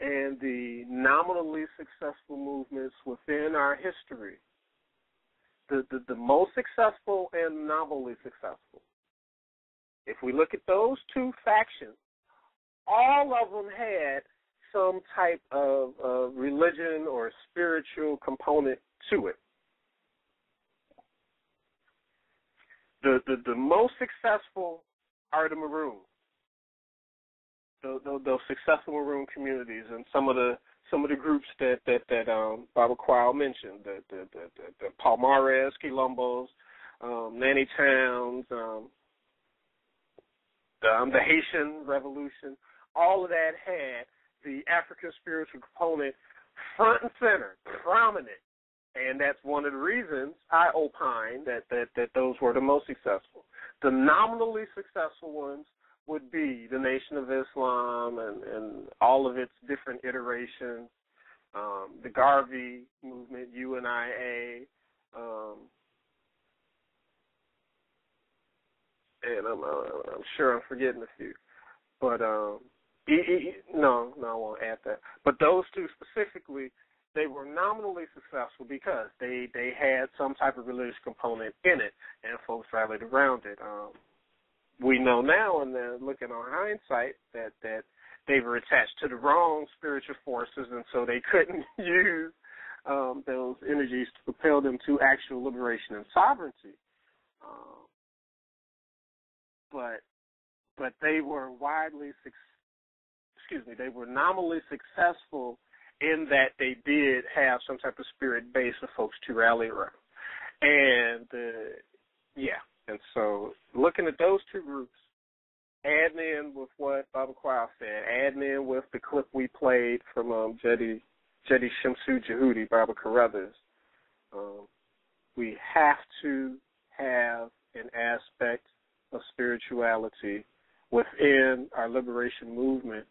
and the nominally successful movements within our history, the most successful and nominally successful, if we look at those two factions, all of them had some type of religion or spiritual component to it. The most successful are the Maroons, those successful Maroon communities, and some of the groups that Baba Quao mentioned, the Palmares, Quilombos, Nanny Towns, the Haitian Revolution, all of that had the African spiritual component front and center, prominent. And that's one of the reasons I opine that those were the most successful. The nominally successful ones would be the Nation of Islam and all of its different iterations, the Garvey movement, UNIA, and I'm sure I'm forgetting a few. But no, I won't add that. But those two specifically, they were nominally successful because they had some type of religious component in it, and folks rallied around it. We know now, and looking on hindsight, that they were attached to the wrong spiritual forces, and so they couldn't use those energies to propel them to actual liberation and sovereignty. But they were they were nominally successful in that they did have some type of spirit base of folks to rally around. And, and so looking at those two groups, adding in with what Baba Quao said, adding in with the clip we played from Jedi Shamsu Jehudi, Baba Carruthers, we have to have an aspect of spirituality within our liberation movement.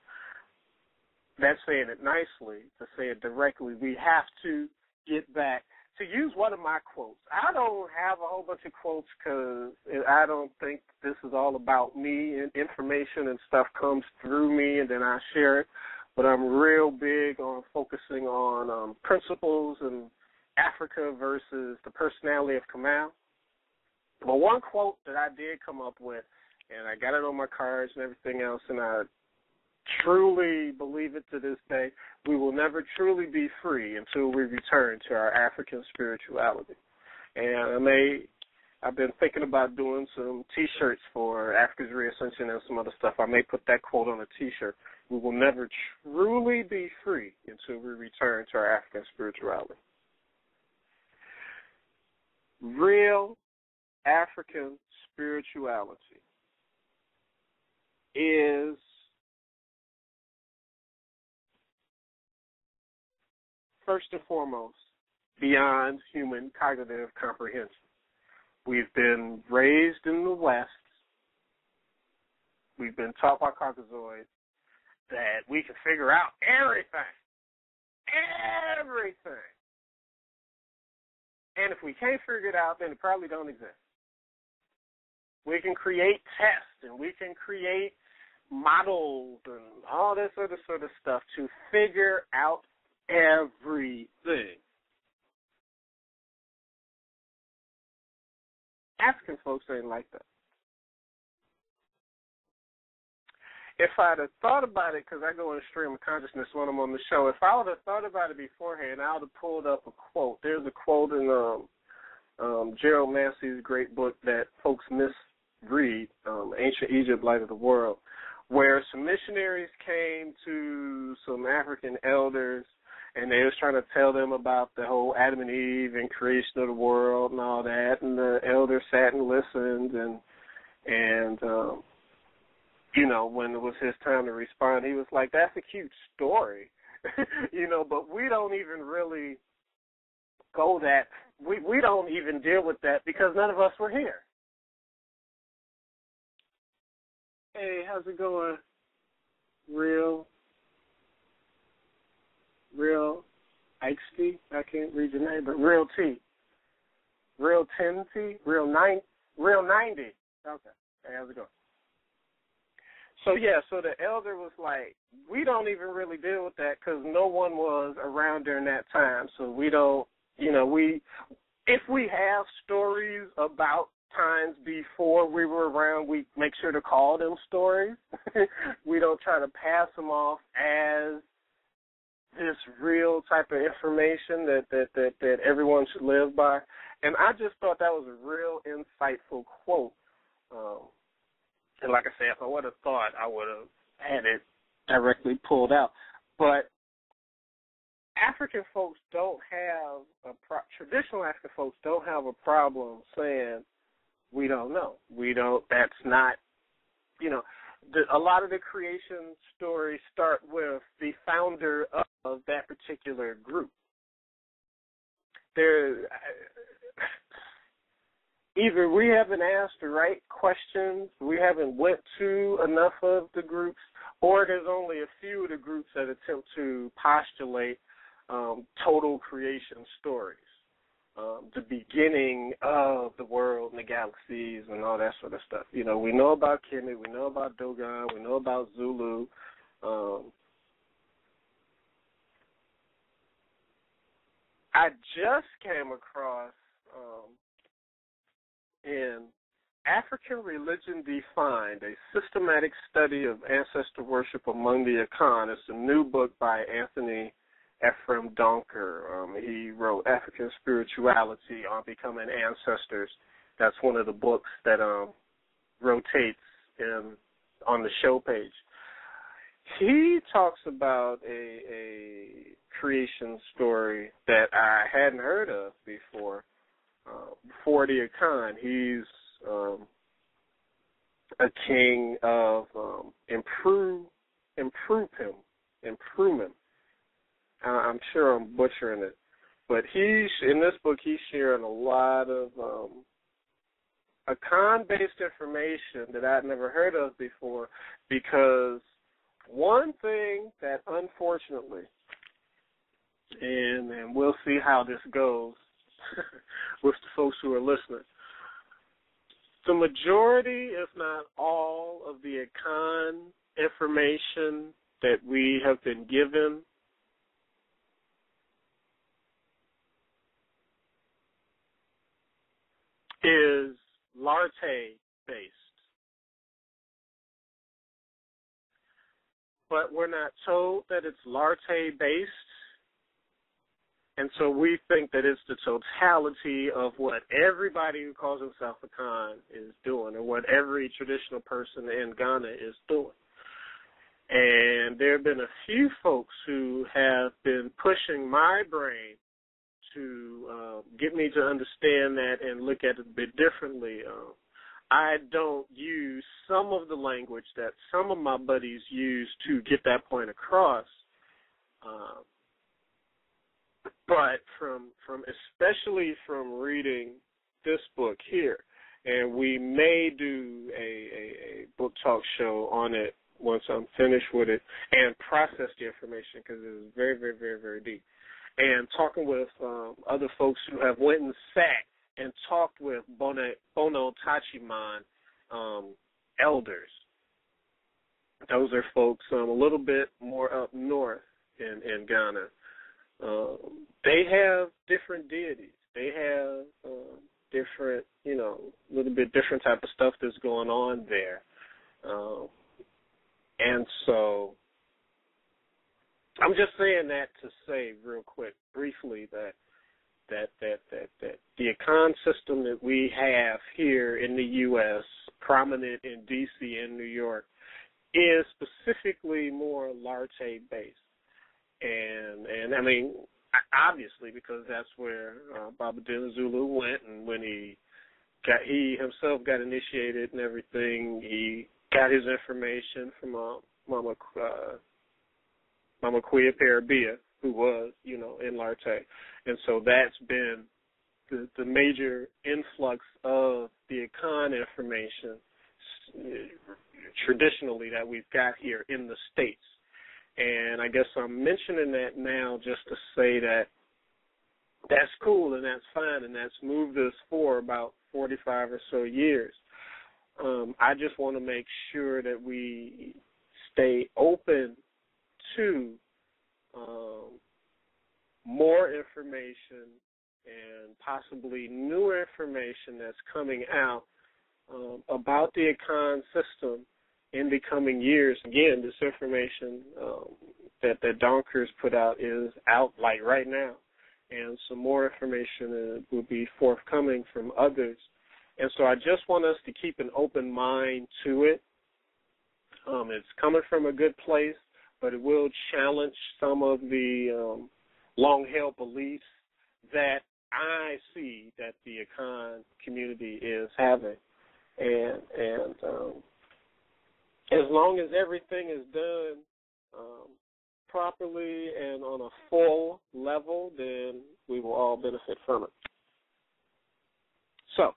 That's saying it nicely. To say it directly, we have to get back. To use one of my quotes, I don't have a whole bunch of quotes because I don't think this is all about me, and information and stuff comes through me and then I share it. But I'm real big on focusing on principles and Africa versus the personality of Kamal. But one quote that I did come up with, and I got it on my cards and everything else, and I truly believe it to this day, we will never truly be free until we return to our African spirituality. And I've been thinking about doing some T-shirts for Africa's REASCENSION and some other stuff. I may put that quote on a T-shirt. We will never truly be free until we return to our African spirituality. Real African spirituality is first and foremost beyond human cognitive comprehension. We've been raised in the West. We've been taught by Caucasoids that we can figure out everything. Everything. And if we can't figure it out, then it probably don't exist. We can create tests and we can create models and all this other sort of stuff to figure out everything. African folks ain't like that. If I'd have thought about it, because I go in a stream of consciousness when I'm on the show, if I would have thought about it beforehand, I would have pulled up a quote. There's a quote in Gerald Massey's great book that folks misread, Ancient Egypt, Light of the World, where some missionaries came to some African elders and they was trying to tell them about the whole Adam and Eve and creation of the world and all that, and the elder sat and listened, and you know, when it was his time to respond, he was like, that's a cute story, you know, but we don't even really go that, we don't even deal with that because none of us were here. Hey, how's it going? Real Ixty? I can't read your name, but Real T. Real 10T? Real 90? Okay. Hey, how's it going? So, so the elder was like, we don't even really deal with that because no one was around during that time. So we don't, if we have stories about times before we were around, we make sure to call them stories. We don't try to pass them off as this real type of information that everyone should live by. And I just thought that was a real insightful quote. And like I said, if I would have thought, I would have had it directly pulled out. But African folks don't have traditional African folks don't have a problem saying we don't know. That's not, a lot of the creation stories start with the founder of that particular group. Either we haven't asked the right questions, we haven't went to enough of the groups, or there's only a few of the groups that attempt to postulate total creation stories, the beginning of the world and the galaxies and all that sort of stuff. We know about Kemet, we know about Dogon, we know about Zulu. I just came across in African Religion Defined, a systematic study of ancestor worship among the Akan. It's a new book by Anthony Ephraim Donker. He wrote Afrikan Spirituality on Becoming Ancestors. That's one of the books that rotates on the show page. He talks about a creation story that I hadn't heard of before. For the Akan, he's a king of improvement. I'm sure I'm butchering it, but in this book he's sharing a lot of Akan-based information that I'd never heard of before, because one thing that unfortunately, and we'll see how this goes with the folks who are listening, the majority, if not all, of the Akan information that we have been given is Larte-based. But we're not told that it's Larte-based, and so we think that it's the totality of what everybody who calls himself Akan is doing, or what every traditional person in Ghana is doing. And there have been a few folks who have been pushing my brain to get me to understand that and look at it a bit differently. I don't use some of the language that some of my buddies use to get that point across. But especially from reading this book here, and we may do a book talk show on it once I'm finished with it and process the information, because it is very, very, very, very deep. And talking with other folks who have went and sat and talked with Bono Tachiman elders. Those are folks a little bit more up north in Ghana. They have different deities. They have different, little bit different type of stuff that's going on there. And so I'm just saying that to say real quick, briefly, that the Akan system that we have here in the U.S., prominent in D.C. and New York, is specifically more Larte-based. And I mean, obviously, because that's where Baba Dila Zulu went, and when he himself got initiated and everything, he got his information from Mama Quia Parabia, who was, in Larte. And so that's been the major influx of the Akan information traditionally that we've got here in the States. And I guess I'm mentioning that now just to say that that's cool and that's fine and that's moved us for about 45 or so years. I just want to make sure that we stay open to more information and possibly new information that's coming out about the Akan system in the coming years. Again, this information that Donker's put out is out like right now, and some more information will be forthcoming from others. And so I just want us to keep an open mind to it. It's coming from a good place, but it will challenge some of the long-held beliefs that I see that the Akan community is having. And as long as everything is done properly and on a full level, then we will all benefit from it. So,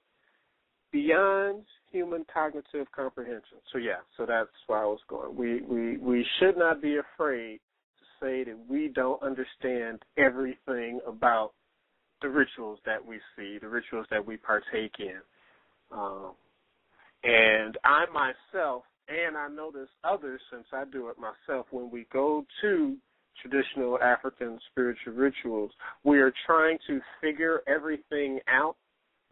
beyond human cognitive comprehension. So that's where I was going. We should not be afraid to say that we don't understand everything about the rituals that we see, the rituals that we partake in. And I myself, and I notice others since I do it myself, when we go to traditional African spiritual rituals, we are trying to figure everything out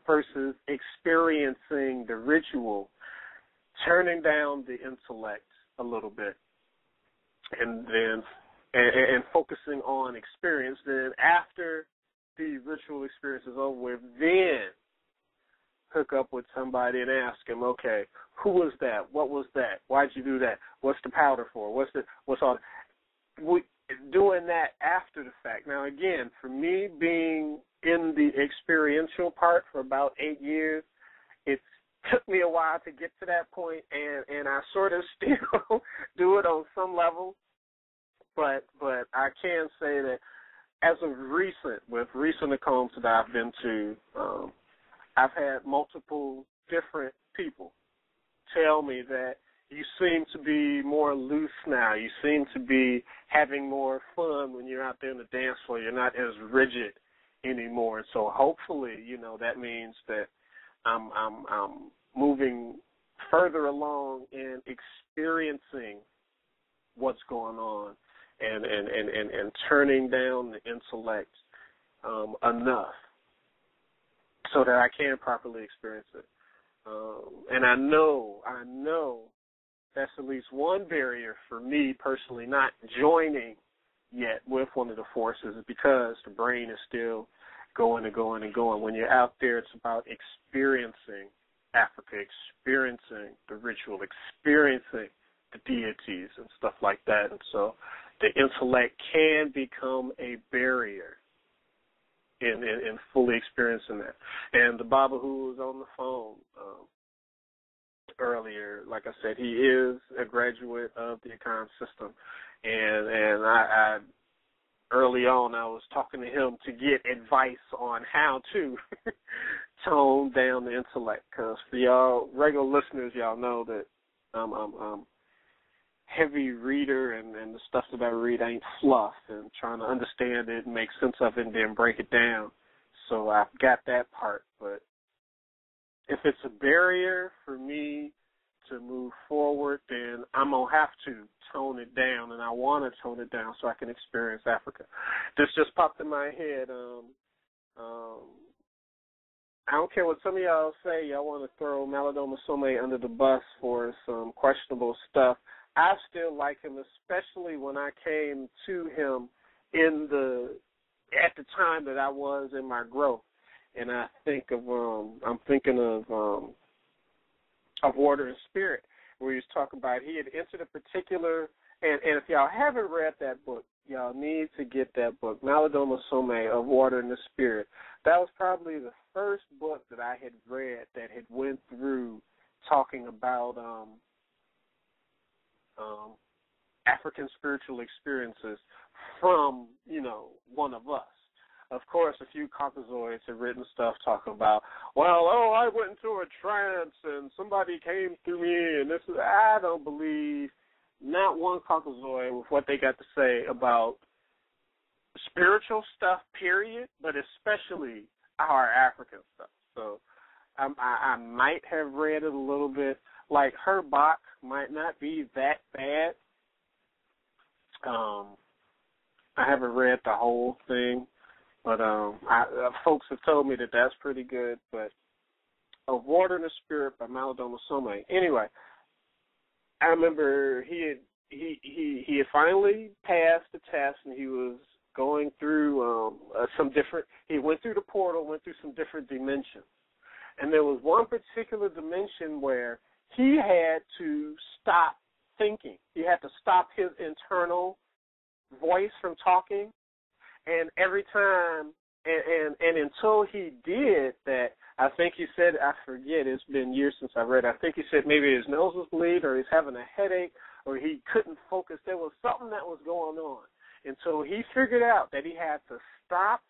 versus experiencing the ritual, turning down the intellect a little bit, and then and focusing on experience. Then after the ritual experience is over with, then hook up with somebody and ask him, okay, who was that? What was that? Why'd you do that? What's the powder for? What's all? Doing that after the fact. Now, again, for me being in the experiential part for about 8 years, it took me a while to get to that point, and I sort of still do it on some level. But I can say that as of recent, with recent Acoms that I've been to, I've had multiple different people tell me that you seem to be more loose now. You seem to be having more fun when you're out there in the dance floor. You're not as rigid anymore. And so hopefully, that means that I'm moving further along in experiencing what's going on and turning down the intellect enough so that I can properly experience it. And I know that's at least one barrier for me personally not joining yet with one of the forces, is because the brain is still going and going and going. When you're out there, it's about experiencing Africa, experiencing the ritual, experiencing the deities and stuff like that. And so the intellect can become a barrier in fully experiencing that. And the Baba who was on the phone earlier, like I said, he is a graduate of the Akan system. And I early on, I was talking to him to get advice on how to tone down the intellect. Because for y'all regular listeners, y'all know that I'm heavy reader, and the stuff that I read ain't fluff, and trying to understand it and make sense of it and then break it down. So I've got that part. But if it's a barrier for me to move forward, then I'm going to have to tone it down, and I want to tone it down so I can experience Africa. This just popped in my head. I don't care what some of y'all say. Y'all want to throw Malidoma Some under the bus for some questionable stuff. I still like him, especially when I came to him at the time that I was in my growth. And I think I'm thinking of Water and Spirit, where he was talking about he had entered a particular, and if y'all haven't read that book, y'all need to get that book, Malidoma Some of Water and the Spirit. That was probably the first book that I had read that had went through talking about African spiritual experiences from, one of us. of course, a few Caucasoids have written stuff talking about, well, I went into a trance and somebody came through me and this is, I don't believe not one Caucasoid with what they got to say about spiritual stuff, period, but especially our African stuff. So I might have read it a little bit. Like, her Bach might not be that bad. I haven't read the whole thing, but folks have told me that that's pretty good. But Of Water and the Spirit by Malidoma Somé. Anyway, I remember he had finally passed the test, and he was going through he went through the portal, went through some different dimensions. And there was one particular dimension where he had to stop thinking. He had to stop his internal voice from talking. And every time, and until he did that, I think he said, I forget, it's been years since I read it. I think he said maybe his nose was bleeding or he's having a headache or he couldn't focus. There was something that was going on. And so he figured out that he had to stop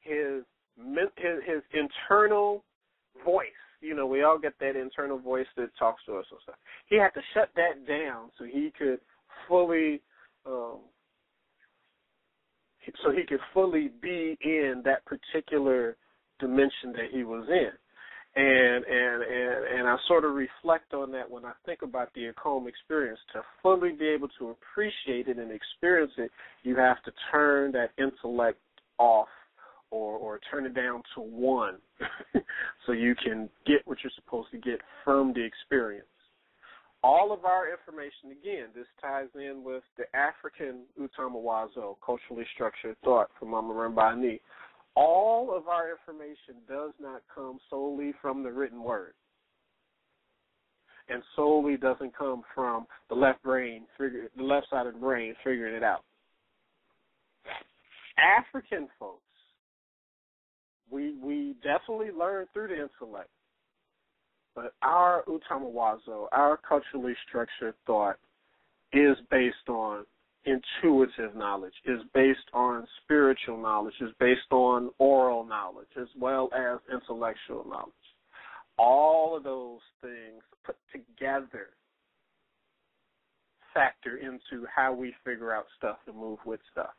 his internal voice. You know, we all get that internal voice that talks to us and stuff. He had to shut that down so he could fully be in that particular dimension that he was in. And I sort of reflect on that when I think about the Acom experience. To fully be able to appreciate it and experience it, you have to turn that intellect off or turn it down to 1 so you can get what you're supposed to get from the experience. All of our information, again, this ties in with the African Utamawazo, culturally structured thought from Mama Rembani. All of our information does not come solely from the written word, and solely doesn't come from the left side of the brain figuring it out. African folks, we definitely learn through the intellect, but our Utamawazo, our culturally structured thought, is based on intuitive knowledge, is based on spiritual knowledge, is based on oral knowledge, as well as intellectual knowledge. All of those things put together factor into how we figure out stuff and move with stuff.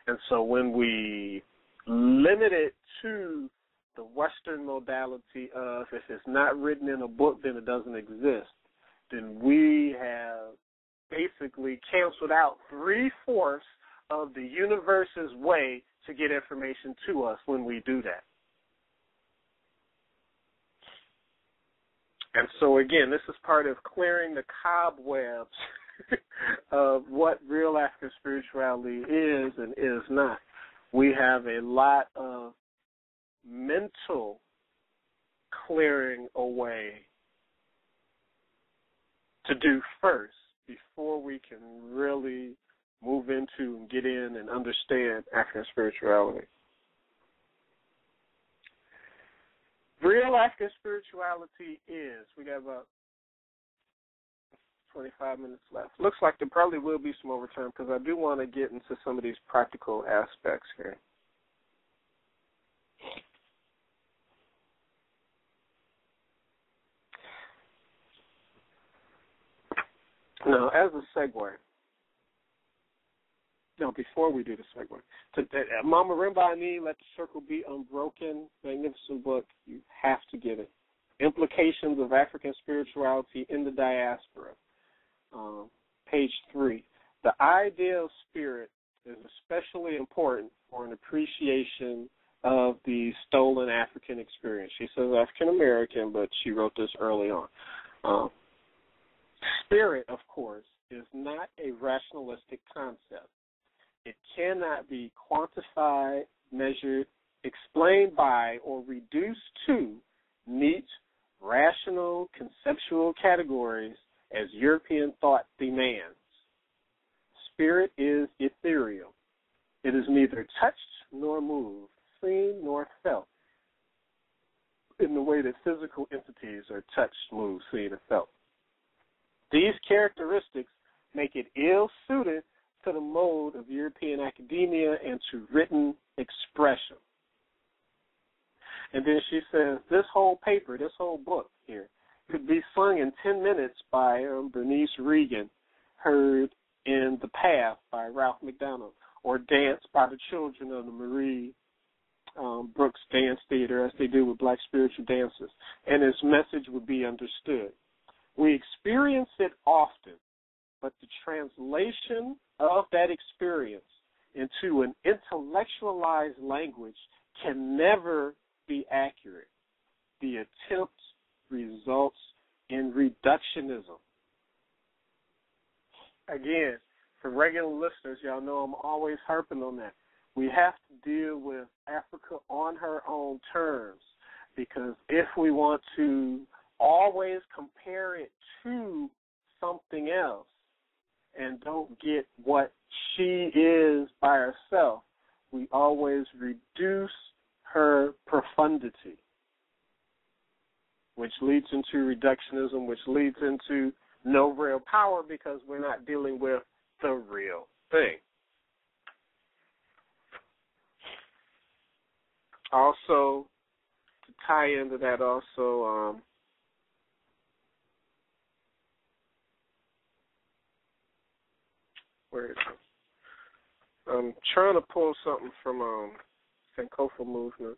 And so when we limit it to the Western modality of if it's not written in a book, then it doesn't exist, then we have basically canceled out 3/4 of the universe's way to get information to us when we do that. And so, again, this is part of clearing the cobwebs of what real African spirituality is and is not. We have a lot of mental clearing away to do first before we can really move into and get in and understand African spirituality. Real African spirituality is, we got about 25 minutes left. Looks like there probably will be some overtime because I do want to get into some of these practical aspects here. Now, as a segue, before we do the segue, Mama Rembani, Let the Circle Be Unbroken, magnificent book. You have to get it. Implications of African Spirituality in the Diaspora, page 3. The idea of spirit is especially important for an appreciation of the stolen African experience. She says African American, but she wrote this early on. Spirit, of course, is not a rationalistic concept. It cannot be quantified, measured, explained by, or reduced to neat, rational, conceptual categories as European thought demands. Spirit is ethereal. It is neither touched nor moved, seen nor felt in the way that physical entities are touched, moved, seen, and felt. These characteristics make it ill-suited to the mode of European academia and to written expression. And then she says, this whole paper, this whole book here, could be sung in 10 minutes by Bernice Regan, heard in The Path by Ralph McDonald, or danced by the children of the Marie Brooks Dance Theater as they do with black spiritual dancers, and its message would be understood. We experience it often, but the translation of that experience into an intellectualized language can never be accurate. The attempt results in reductionism. Again, for regular listeners, y'all know I'm always harping on that. We have to deal with Africa on her own terms, because if we want to always compare it to something else and don't get what she is by herself, we always reduce her profundity, which leads into reductionism, which leads into no real power, because we're not dealing with the real thing. Also, to tie into that also, where is it? I'm trying to pull something from Sankofa movement.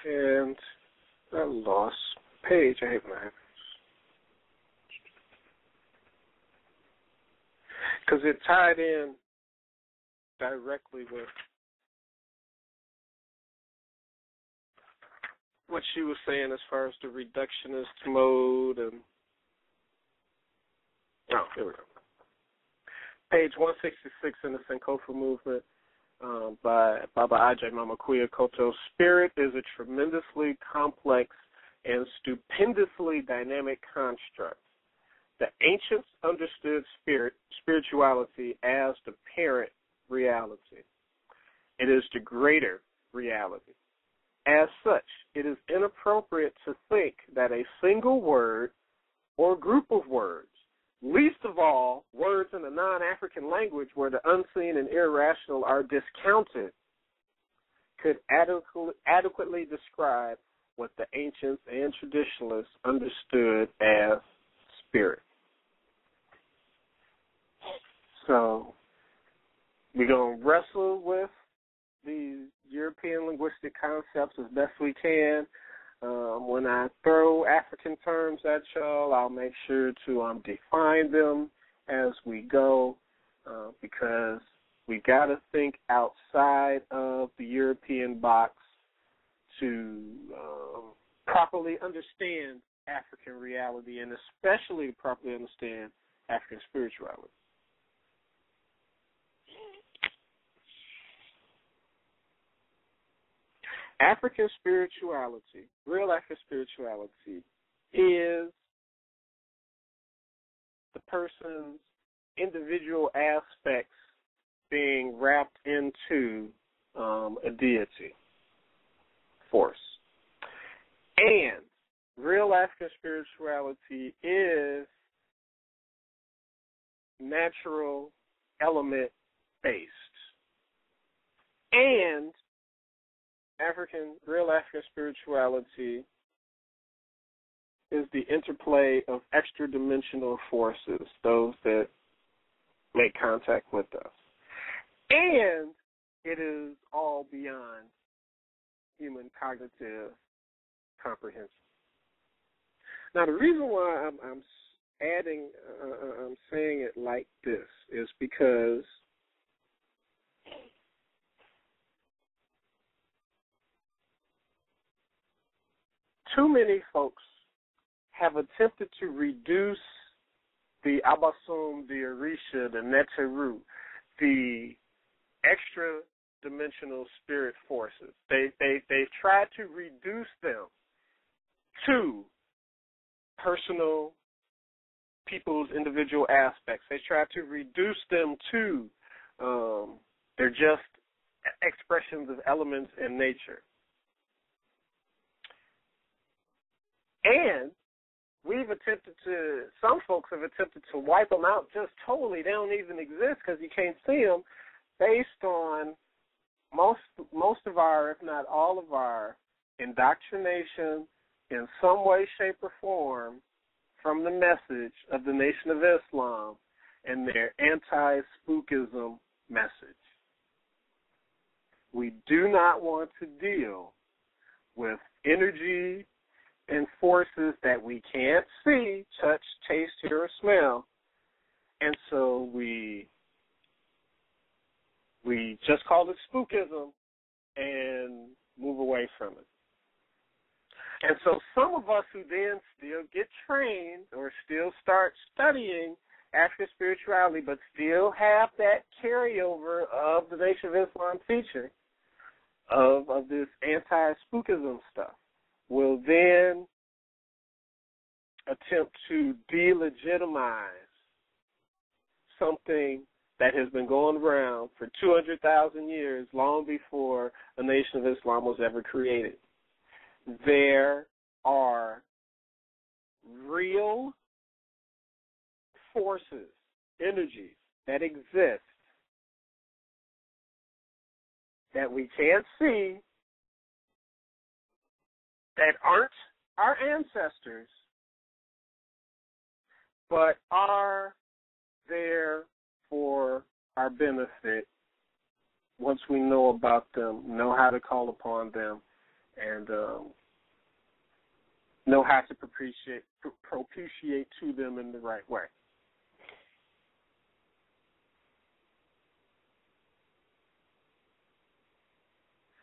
And I lost page. I hate my habits. Because it tied in directly with what she was saying as far as the reductionist mode. And oh, here we go. Page 166 in the Sankofa movement. By Baba Ajay Mamakuya Koto. Spirit is a tremendously complex and stupendously dynamic construct. The ancients understood spirituality as the parent reality. It is the greater reality. As such, it is inappropriate to think that a single word or group of words, least of all words in a non-African language where the unseen and irrational are discounted, could adequately describe what the ancients and traditionalists understood as spirit. So we're going to wrestle with these European linguistic concepts as best we can. When I throw African terms at y'all, I'll make sure to define them as we go, because we got to think outside of the European box to properly understand African reality, and especially to properly understand African spirituality. African spirituality, real African spirituality, is the person's individual aspects being wrapped into a deity force. And real African spirituality is natural element based. And real African spirituality is the interplay of extra-dimensional forces, those that make contact with us. And it is all beyond human cognitive comprehension. Now, the reason why I'm saying it like this is because too many folks have attempted to reduce the Abasum, the Orisha, the Neteru, the extra-dimensional spirit forces. They've tried to reduce them to personal, people's individual aspects. They try to reduce them to they're just expressions of elements in nature. And some folks have attempted to wipe them out just totally. They don't even exist because you can't see them, based on most of our, if not all of our, indoctrination in some way, shape, or form from the message of the Nation of Islam and their anti-spookism message. We do not want to deal with energy and forces that we can't see, touch, taste, hear, or smell, and so we just call it spookism and move away from it. And so some of us who then still get trained or still start studying African spirituality but still have that carryover of the Nation of Islam teaching of this anti-spookism stuff will then attempt to delegitimize something that has been going around for 200,000 years, long before the Nation of Islam was ever created. There are real forces, energies that exist that we can't see, that aren't our ancestors, but are there for our benefit once we know about them, know how to call upon them, and know how to propitiate to them in the right way.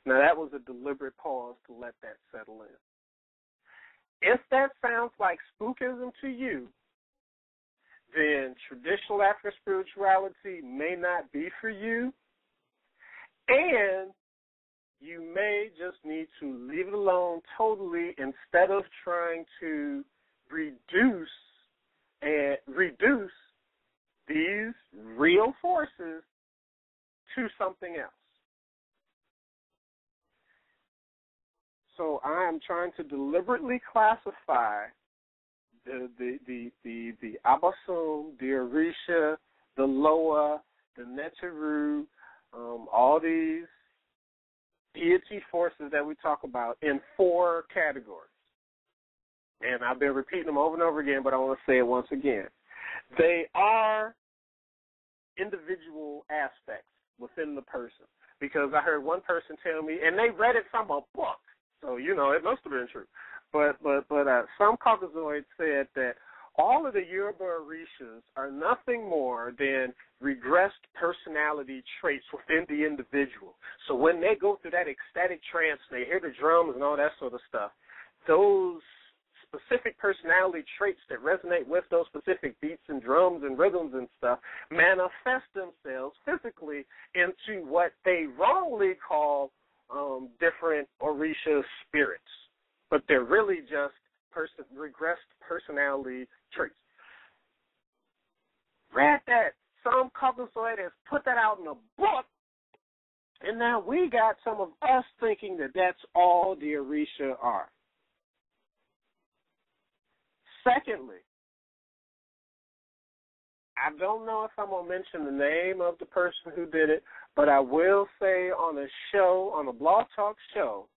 Now, that was a deliberate pause to let that settle in. If that sounds like spookism to you, then traditional African spirituality may not be for you, and you may just need to leave it alone totally instead of trying to reduce these real forces to something else. So I am trying to deliberately classify the Abasum, the Orisha, the Loa, the Neteru, all these deity forces that we talk about in 4 categories. And I've been repeating them over and over again, but I want to say it once again. They are individual aspects within the person. Because I heard one person tell me, and they read it from a book, so, you know, it must have been true. But some Caucasoids said that all of the Yoruba Orishas are nothing more than regressed personality traits within the individual. So when they go through that ecstatic trance, they hear the drums and all that sort of stuff, those specific personality traits that resonate with those specific beats and drums and rhythms and stuff manifest themselves physically into what they wrongly call different Orisha spirits. But they're really just regressed personality traits. Read that. Some Caucasoid has put that out in a book, and now we got some of us thinking that that's all the Orisha are. Secondly, I don't know if I'm going to mention the name of the person who did it, but I will say on a show, on a Blog Talk show,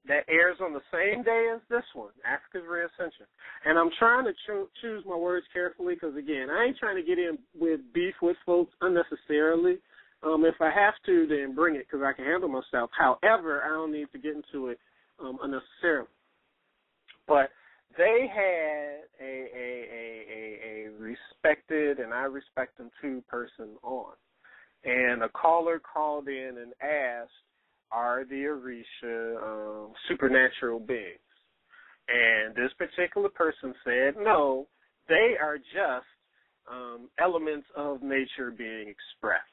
that airs on the same day as this one, Africa's REASCENSION. And I'm trying to choose my words carefully because, again, I ain't trying to get in with beef with folks unnecessarily. If I have to, then bring it because I can handle myself. However, I don't need to get into it unnecessarily. But they had a respected, and I respect them too, person on. And a caller called in and asked, are the Orisha supernatural beings? And this particular person said, no, they are just elements of nature being expressed.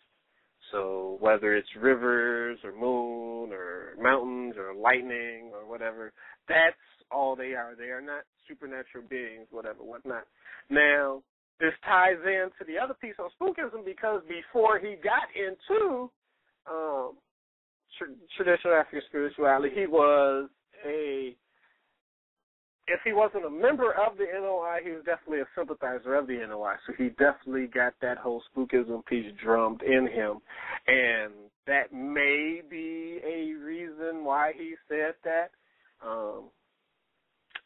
So whether it's rivers or moon or mountains or lightning or whatever, that's all they are. They are not supernatural beings, whatnot. Now, this ties into the other piece on spookism because before he got into traditional African spirituality, he was a if he wasn't a member of the NOI, he was definitely a sympathizer of the NOI. So he definitely got that whole spookism piece drummed in him. And that may be a reason why he said that. I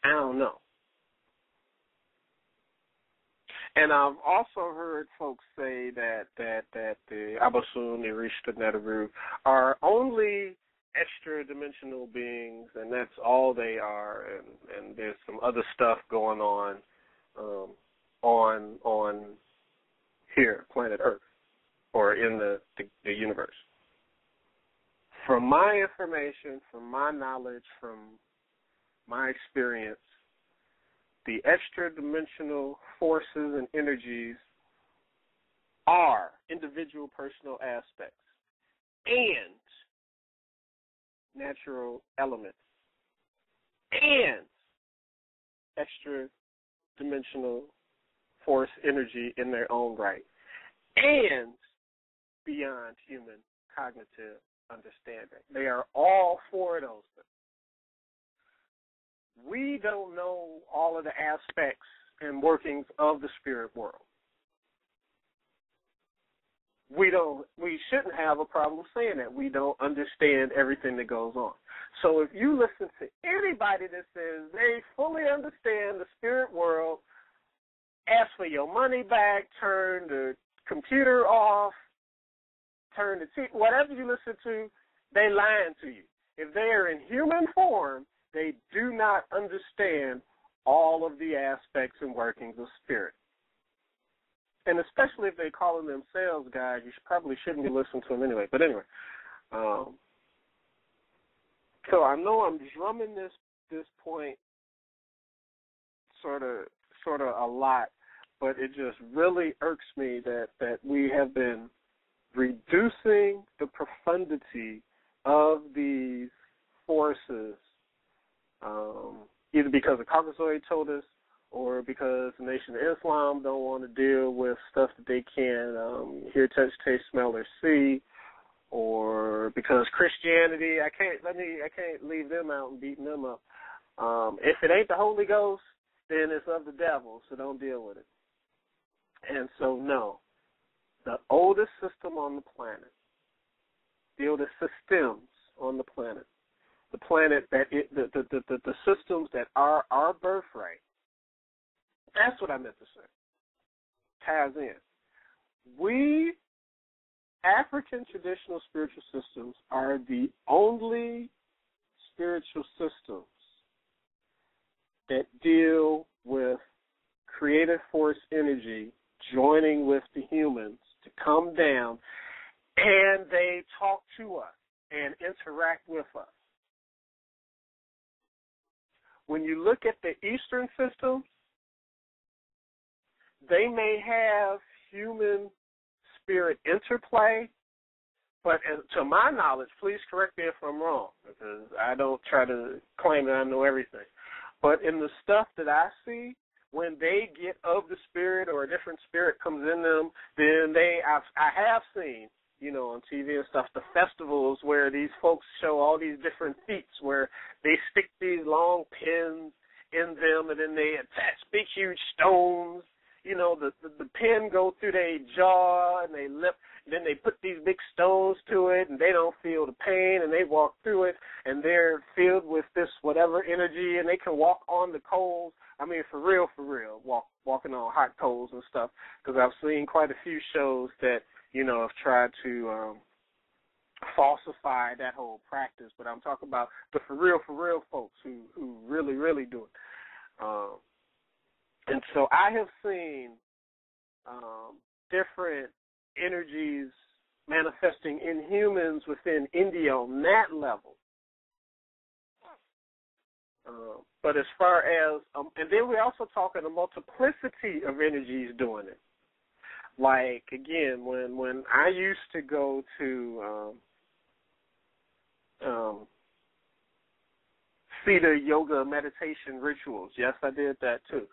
don't know. And I've also heard folks say that the Abosun, the Rishta Netaru, are only extra-dimensional beings, and that's all they are, and there's some other stuff going on here, planet Earth, or in the universe. From my information, from my knowledge, from my experience, the extra-dimensional forces and energies are individual personal aspects and natural elements and extra-dimensional force energy in their own right and beyond human cognitive understanding. They are all four of those things. We don't know all of the aspects and workings of the spirit world. We shouldn't have a problem saying that. We don't understand everything that goes on. So if you listen to anybody that says they fully understand the spirit world, ask for your money back, turn the computer off, turn the TV, whatever you listen to, they lying to you. If they are in human form, they do not understand all of the aspects and workings of spirit. And especially if they're calling themselves God, you probably shouldn't be listening to them anyway. But anyway, so I know I'm drumming this point sort of a lot, but it just really irks me that we have been reducing the profundity of these forces, either because the Caucasoid told us or because the Nation of Islam don't want to deal with stuff that they can't hear, touch, taste, smell, or see, or because Christianity, I can't leave them out and beating them up. If it ain't the Holy Ghost, then it's of the devil, so don't deal with it. And so, no, the oldest system on the planet, the oldest systems on the planet that the systems that are our birthright, that's what I meant to say, ties in. We, African traditional spiritual systems, are the only spiritual systems that deal with creative force energy joining with the humans to come down, and they talk to us and interact with us. When you look at the Eastern systems, they may have human spirit interplay, but to my knowledge, please correct me if I'm wrong, because I don't try to claim that I know everything. But in the stuff that I see, when they get of the spirit or a different spirit comes in them, then I have seen, on TV and stuff, the festivals where these folks show all these different feats where they stick these long pins in them and then they attach big, huge stones. The pin go through their jaw and their lip, and then they put these big stones to it, and they don't feel the pain, and they walk through it, and they're filled with this whatever energy, and they can walk on the coals. I mean, for real, walking on hot coals and stuff, because I've seen quite a few shows that, have tried to falsify that whole practice, but I'm talking about the for real folks who really, really do it. And so I have seen different energies manifesting in humans within India on that level. But as far as, and then we're also talking a multiplicity of energies doing it. Like, again, when I used to go to Theta yoga meditation rituals, yes, I did that too.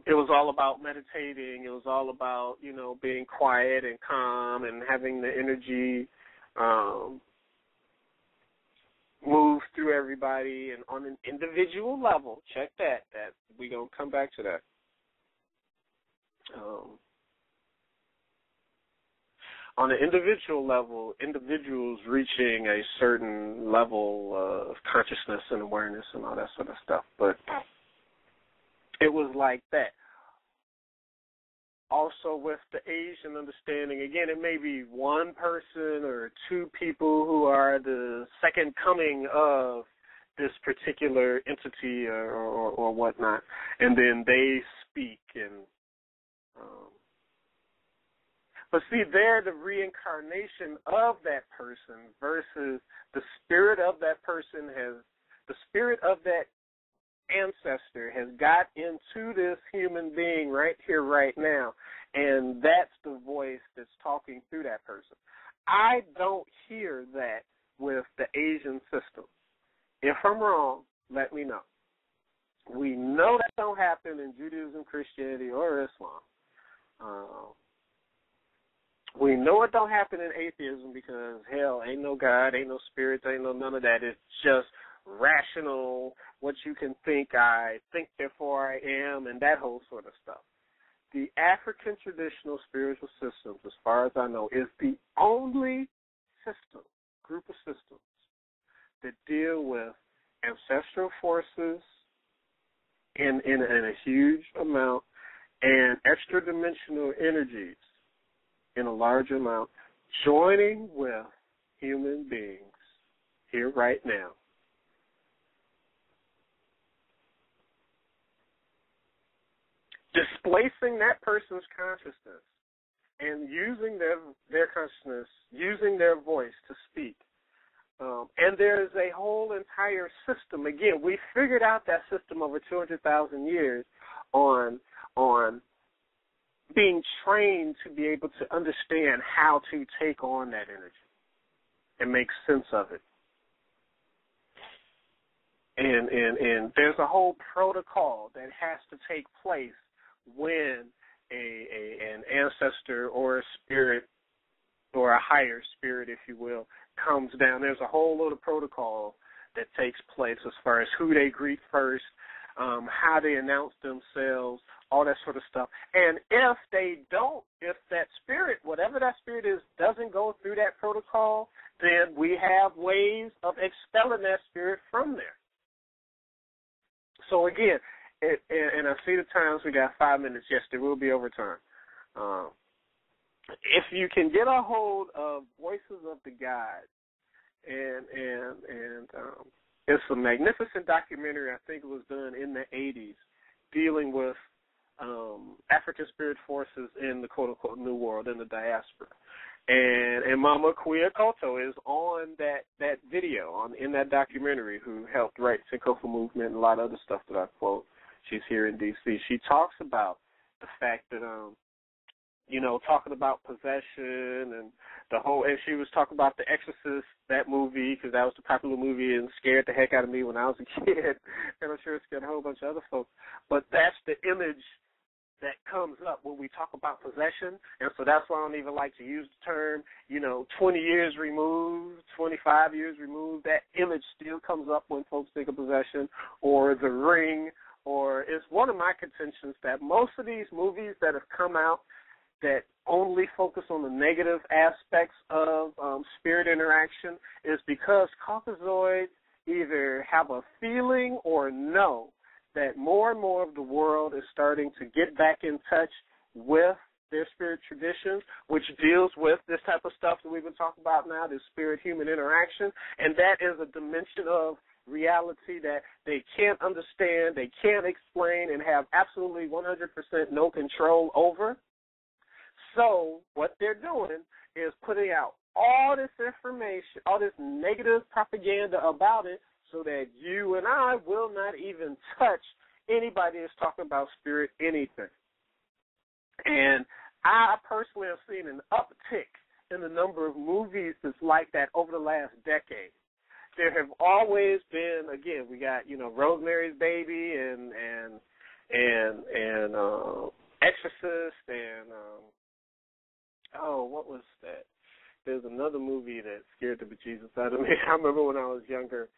It was all about meditating. It was all about, being quiet and calm and having the energy moves through everybody, and on an individual level, check that we're going to come back to that. On an individual level, individuals reaching a certain level of consciousness and awareness and all that sort of stuff, but it was like that. Also with the Asian understanding, again, it may be one person or two people who are the second coming of this particular entity or whatnot, and then they speak. But see, they're the reincarnation of that person versus the spirit of that person the spirit of that ancestor has got into this human being right here, right now, and that's the voice that's talking through that person. I don't hear that with the Asian system. If I'm wrong, let me know. We know that don't happen in Judaism, Christianity, or Islam. We know it don't happen in atheism because, hell, ain't no God, ain't no spirits, ain't no none of that. It's just rational, what you can think, I think, therefore I am, and that whole sort of stuff. The African traditional spiritual systems, as far as I know, is the only group of systems that deal with ancestral forces in a huge amount and extra-dimensional energies in a large amount, joining with human beings here right now. Displacing that person's consciousness and using their consciousness, using their voice to speak. And there's a whole entire system. Again, we figured out that system over 200,000 years on being trained to be able to understand how to take on that energy and make sense of it. And there's a whole protocol that has to take place when an ancestor or a spirit or a higher spirit, if you will, comes down. There's a whole load of protocol that takes place as far as who they greet first, how they announce themselves, all that sort of stuff. And if that spirit, whatever that spirit is, doesn't go through that protocol, then we have ways of expelling that spirit from there. So again, and I see the times, we got 5 minutes. Yes, there will be overtime. If you can get a hold of Voices of the Gods, and it's a magnificent documentary, I think it was done in the 80s, dealing with African spirit forces in the quote-unquote New World, in the diaspora. And Mama Kuya Koto is on that video, in that documentary, who helped write the Sankofa movement and a lot of other stuff that I quote. She's here in D.C. She talks about the fact that, talking about possession and and she was talking about The Exorcist, that movie, because that was the popular movie and scared the heck out of me when I was a kid, and I'm sure it scared a whole bunch of other folks. But that's the image that comes up when we talk about possession, and so that's why I don't even like to use the term, 20 years removed, 25 years removed. That image still comes up when folks think of possession, or The Ring, or it's one of my contentions that most of these movies that have come out that only focus on the negative aspects of spirit interaction is because Caucasoids either have a feeling or know that more and more of the world is starting to get back in touch with their spirit traditions, which deals with this type of stuff that we've been talking about now, this spirit-human interaction, and that is a dimension of reality that they can't understand, they can't explain, and have absolutely 100% no control over. So what they're doing is putting out all this information, all this negative propaganda about it, so that you and I will not even touch anybody that's talking about spirit anything. And I personally have seen an uptick in the number of movies that's like that over the last decade. There have always been, again, we got, Rosemary's Baby and Exorcist and what was that? there's another movie that scared the bejesus out of me. I remember when I was younger,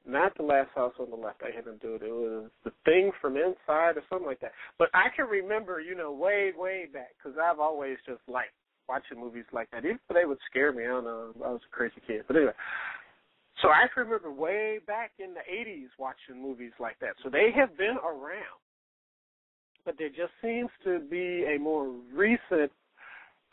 not The Last House on the Left. I had to do it. It was The Thing from Inside or something like that. But I can remember, way, way back, because I've always just liked watching movies like that. Even though they would scare me. I don't know. I was a crazy kid. But anyway. So I can remember way back in the 80s watching movies like that. So they have been around. But there just seems to be a more recent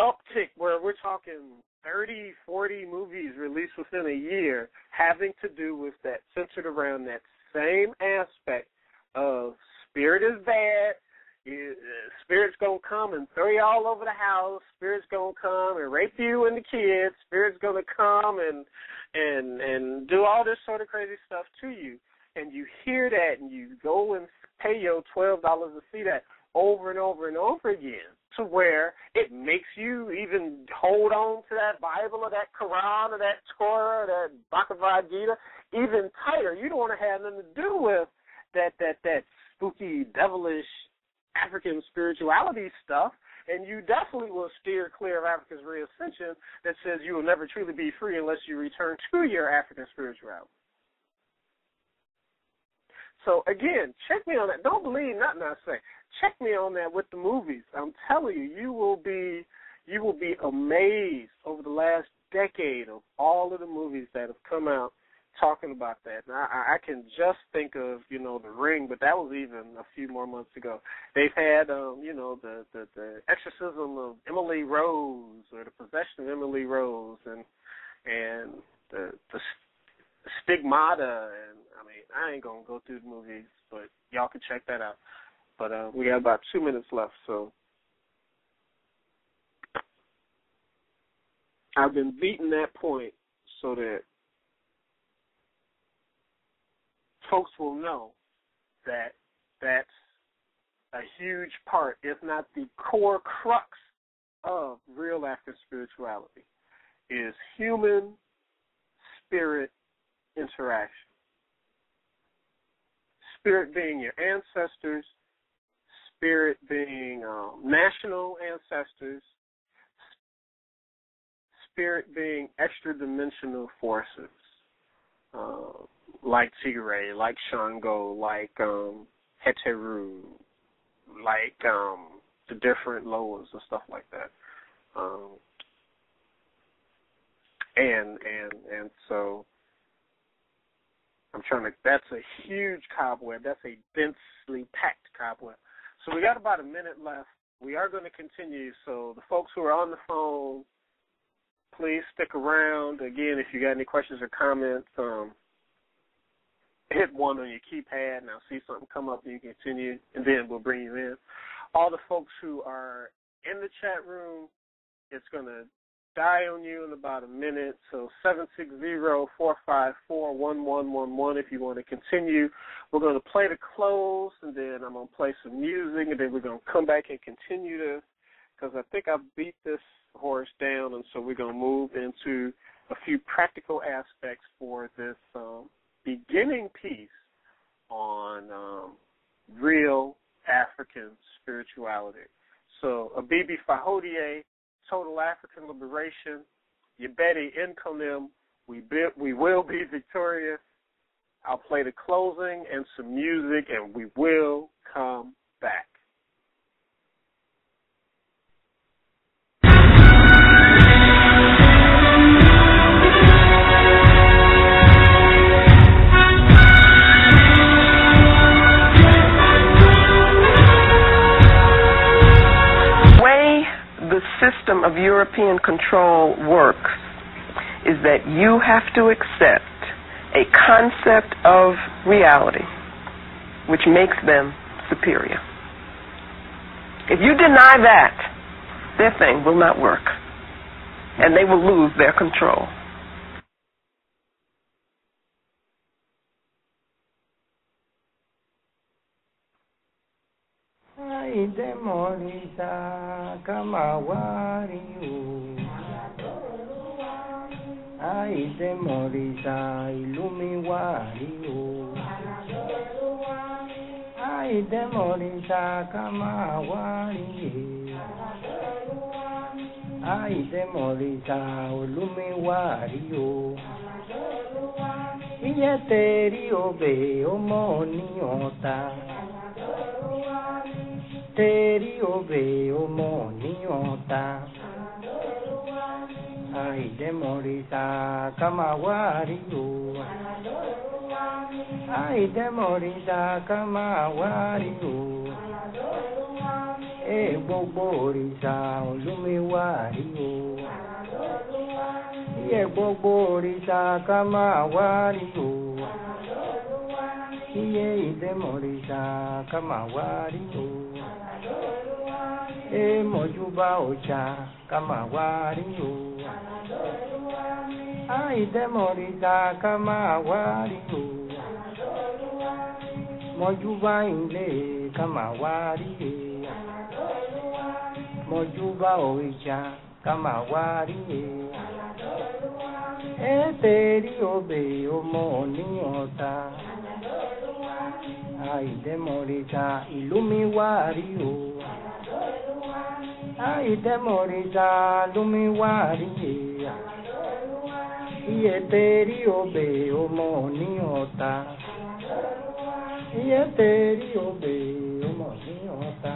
uptick where we're talking 30, 40 movies released within a year having to do with that, centered around that same aspect of spirit is bad, spirit's going to come and throw you all over the house, spirit's going to come and rape you and the kids, spirit's going to come and do all this sort of crazy stuff to you. And you hear that and you go and pay your $12 to see that over and over and over again, to where it makes you even hold on to that Bible or that Quran or that Torah or that Bhagavad Gita even tighter. You don't want to have nothing to do with that spooky, devilish African spirituality stuff, and you definitely will steer clear of Africa's Reascension that says you will never truly be free unless you return to your African spirituality. So, again, check me on that. Don't believe nothing I say. Check me on that with the movies. I'm telling you, you will be amazed over the last decade of all of the movies that have come out talking about that. Now, I can just think of, The Ring, but that was even a few more months ago. They've had, the exorcism of Emily Rose, or the possession of Emily Rose, and the Stigmata, and I ain't gonna go through the movies, but y'all can check that out. But we got about 2 minutes left, so I've been beating that point so that folks will know that that's a huge part, if not the core crux of real African spirituality, is human spirit interaction. Spirit being your ancestors, spirit being national ancestors, spirit being extra-dimensional forces, like Tigray, like Shango, like Heteru, like the different Loas and stuff like that. And so that's a huge cobweb. That's a densely packed cobweb. So we got about a minute left. We are going to continue. So the folks who are on the phone, please stick around. Again, if you got any questions or comments, hit 1 on your keypad, and I'll see something come up, and you can continue, and then we'll bring you in. All the folks who are in the chat room, it's going to die on you in about a minute. So 760-454-1111 if you want to continue. We're going to play the close, and then I'm going to play some music, and then we're going to come back and continue this, because I think I've beat this horse down, and so we're going to move into a few practical aspects for this beginning piece on real African spirituality. So Abibi Fahodie, Total African Liberation, Yabedi Inkonim, we will be victorious. I'll play the closing and some music, and we will come back. System of European control works is that you have to accept a concept of reality which makes them superior. If you deny that, their thing will not work, and they will lose their control. Ai demorisa kamawariu, ai demorisa ilumiwariu, ai demorisa kamawariu, Aide morisa olumi wario. Iye teri obe omo ni ota. Teri obe omo ni ota. Aide morisa kama wario. Aide morisa kama wario. Gbogbo òrìṣà olúmi wárí o. Iye gbogbo òrìṣà ká máa wárí o. Iye ìdẹ́mọ̀rìṣà ká máa wárí o. Mọ̀júbà òòṣà ká máa wárí o. Ìdẹ́mọ̀rìṣà ká máa wárí o. Mọ̀júbà ilé ká máa wárí o. Mọ̀júbà òrìṣà ká máa wárí e. Tẹ̀rí obè ọmọ ní ọ̀tá. Àìdẹ́mọ̀rìṣà ìlú mi wárí o. Àìdẹ́mọ̀rìṣà ìlú mi wárí e. Iye tẹ̀rí obè ọmọ ní ọ̀tá. Iye tẹ̀rí obè ọmọ ní ọ̀tá.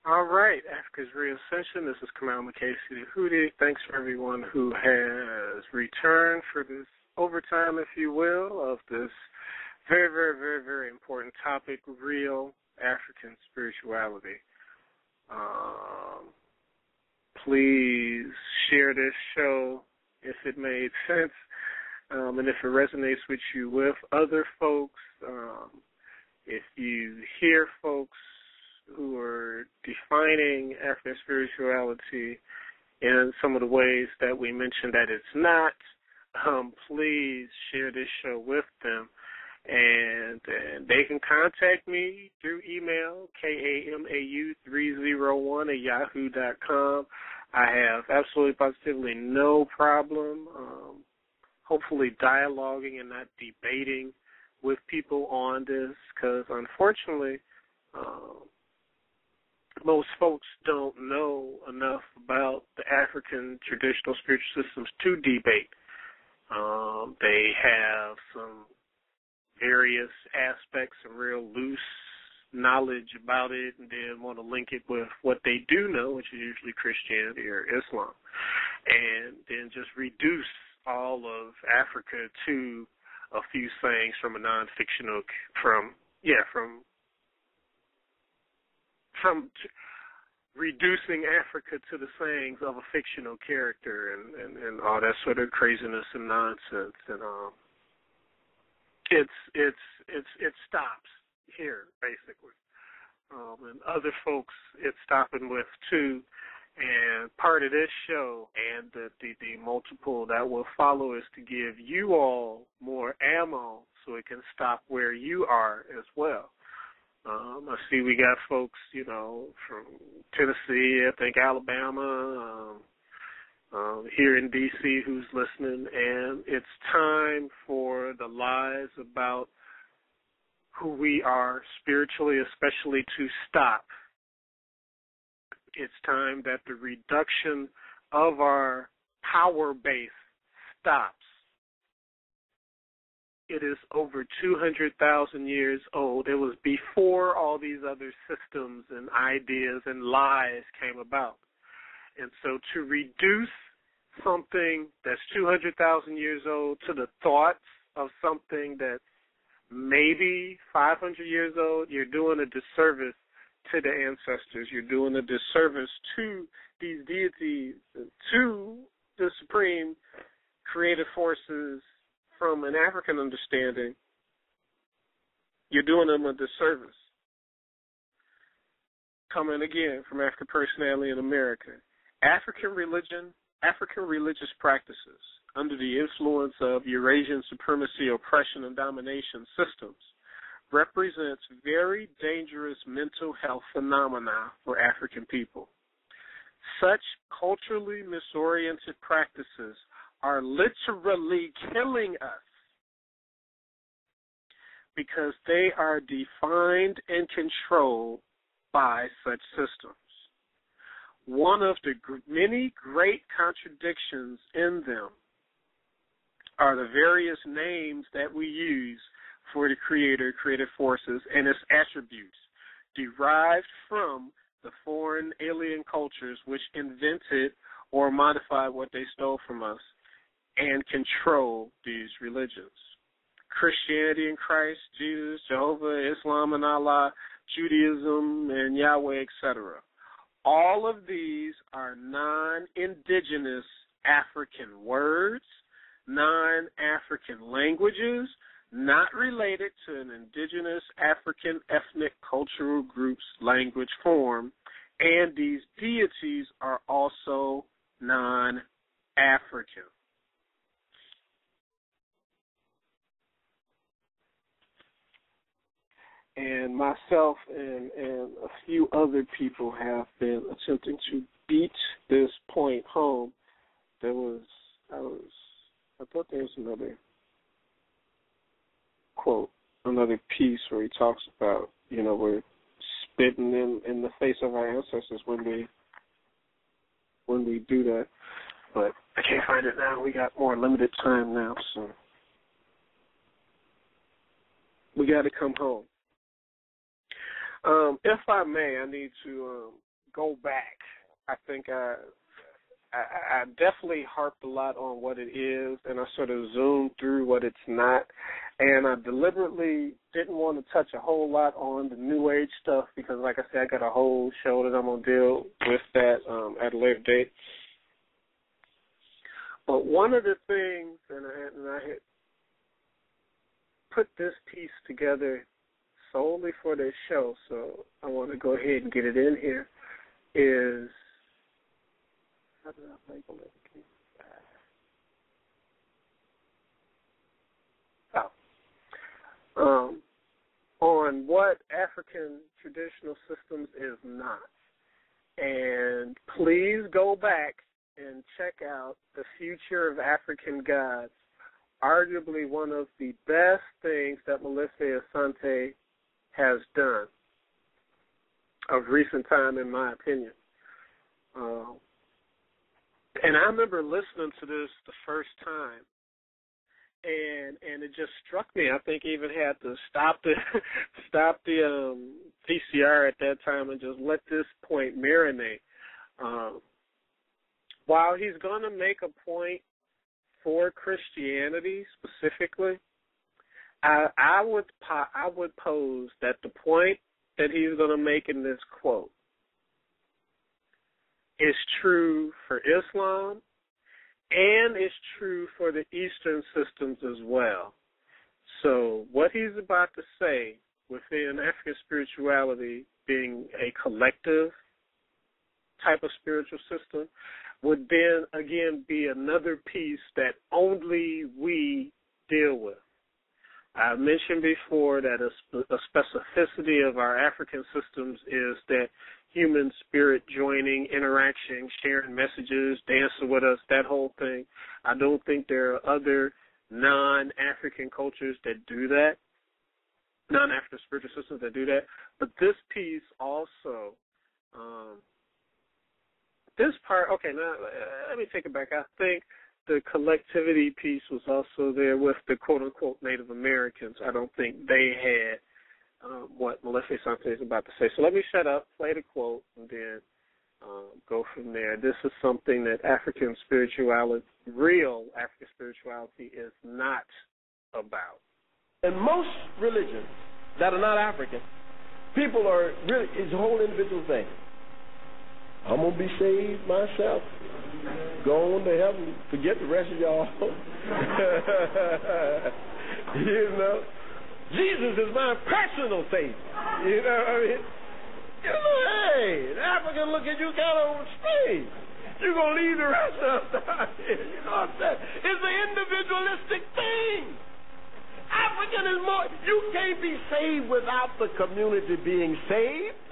All right, Africa's REASCENSION. This is Kamal McCasey the Hootie. Thanks for everyone who has returned for this overtime, if you will, of this very, very, very, very important topic, real African spirituality. Please share this show if it made sense, and if it resonates with you with other folks. If you hear folks who are defining African spirituality in some of the ways that we mentioned that it's not, please share this show with them. And they can contact me through email, kamau301@yahoo.com. I have absolutely positively no problem, hopefully dialoguing and not debating with people on this, because unfortunately, most folks don't know enough about the African traditional spiritual systems to debate. They have some various aspects of real loose knowledge about it and then want to link it with what they do know, which is usually Christianity or Islam, and then just reduce all of Africa to a few sayings from a non-fictional, from reducing Africa to the sayings of a fictional character and all that sort of craziness and nonsense. And it stops here, basically. And other folks it's stopping with too. And part of this show and the multiple that will follow is to give you all more ammo so it can stop where you are as well. I see we got folks, from Tennessee, I think Alabama, here in D.C. who's listening, and it's time for the lies about who we are spiritually, especially, to stop. It's time that the reduction of our power base stops. It is over 200,000 years old. It was before all these other systems and ideas and lies came about. And so to reduce something that's 200,000 years old to the thoughts of something that's maybe 500 years old, you're doing a disservice to the ancestors. You're doing a disservice to these deities, to the supreme creative forces from an African understanding. You're doing them a disservice. Coming again from African Personality in America. African religious practices under the influence of Eurasian supremacy, oppression, and domination systems represents very dangerous mental health phenomena for African people. Such culturally misoriented practices are literally killing us because they are defined and controlled by such systems. One of the many great contradictions in them are the various names that we use for the Creator, creative forces, and its attributes derived from the foreign alien cultures which invented or modified what they stole from us and control these religions. Christianity and Christ, Jesus, Jehovah, Islam and Allah, Judaism and Yahweh, etc. All of these are non-indigenous African words, non-African languages, not related to an indigenous African ethnic cultural group's language form, and these deities are also non-African. And myself and a few other people have been attempting to beat this point home. I thought there was another quote, another piece where he talks about, we're spitting in the face of our ancestors when we do that. But I can't find it now. We got more limited time now, so we got to come home. If I may, I need to go back. I think I definitely harped a lot on what it is, and I sort of zoomed through what it's not. And I deliberately didn't want to touch a whole lot on the New Age stuff because, like I said, I got a whole show that I'm going to deal with that at a later date. But one of the things, and I had put this piece together solely for this show, so I want to go ahead and get it in here, is, how did I label it? On what African traditional systems is not. And please go back and check out The Future of African Gods, arguably one of the best things that Malefi Asante has done of recent time, in my opinion. And I remember listening to this the first time, and it just struck me. I think even had to stop the VCR at that time and just let this point marinate. While he's going to make a point for Christianity specifically, I would pose that the point that he's going to make in this quote is true for Islam and is true for the Eastern systems as well. So what he's about to say within African spirituality being a collective type of spiritual system would then again be another piece that only we deal with. I mentioned before that a specificity of our African systems is that human spirit joining, interaction, sharing messages, dancing with us, that whole thing. I don't think there are other non-African cultures that do that, non-African spiritual systems that do that. But this piece also, this part, okay, now let me take it back. I think the collectivity piece was also there with the quote-unquote Native Americans. I don't think they had what Malefi Asante is about to say. So let me shut up, play the quote, and then go from there. This is something that African spirituality, real African spirituality, is not about. In most religions that are not African, people are really, it's a whole individual thing. I'm going to be saved myself. Go on to heaven. Forget the rest of y'all. You know? Jesus is my personal savior. You know what I mean? You know, hey, the African look at you kind of strange. You're going to leave the rest of us down here. You know what I'm saying? It's an individualistic thing. African is more, you can't be saved without the community being saved.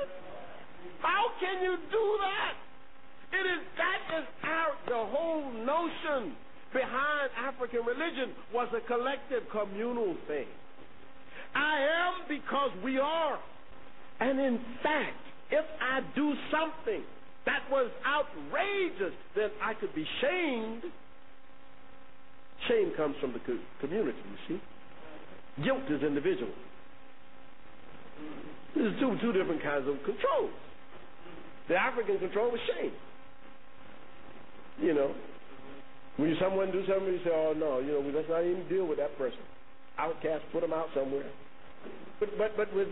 How can you do that? The whole notion behind African religion was a collective communal thing. I am because we are. And in fact, if I do something that was outrageous, then I could be shamed. Shame comes from the community, you see. Guilt is individual. There's two different kinds of controls. The African control is shame. You know, when someone do something, you say, oh, no, you know, let's not even deal with that person. Outcast, put them out somewhere. But with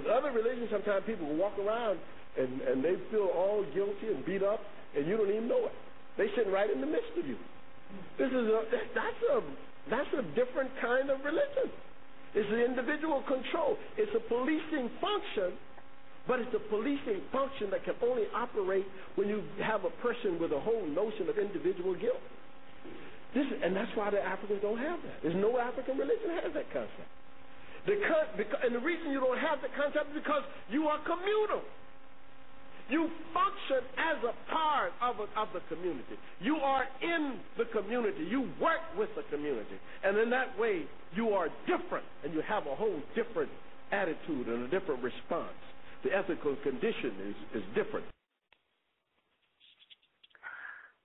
other religions, sometimes people will walk around and they feel all guilty and beat up, and you don't even know it. They're sitting right in the midst of you. That's a different kind of religion. It's an individual control. It's a policing function. But it's a policing function that can only operate when you have a person with a whole notion of individual guilt. And that's why the Africans don't have that. There's no African religion that has that concept. And the reason you don't have that concept is because you are communal. You function as a part of the community. You are in the community. You work with the community. And in that way, you are different, and you have a whole different attitude and a different response. The ethical condition is different.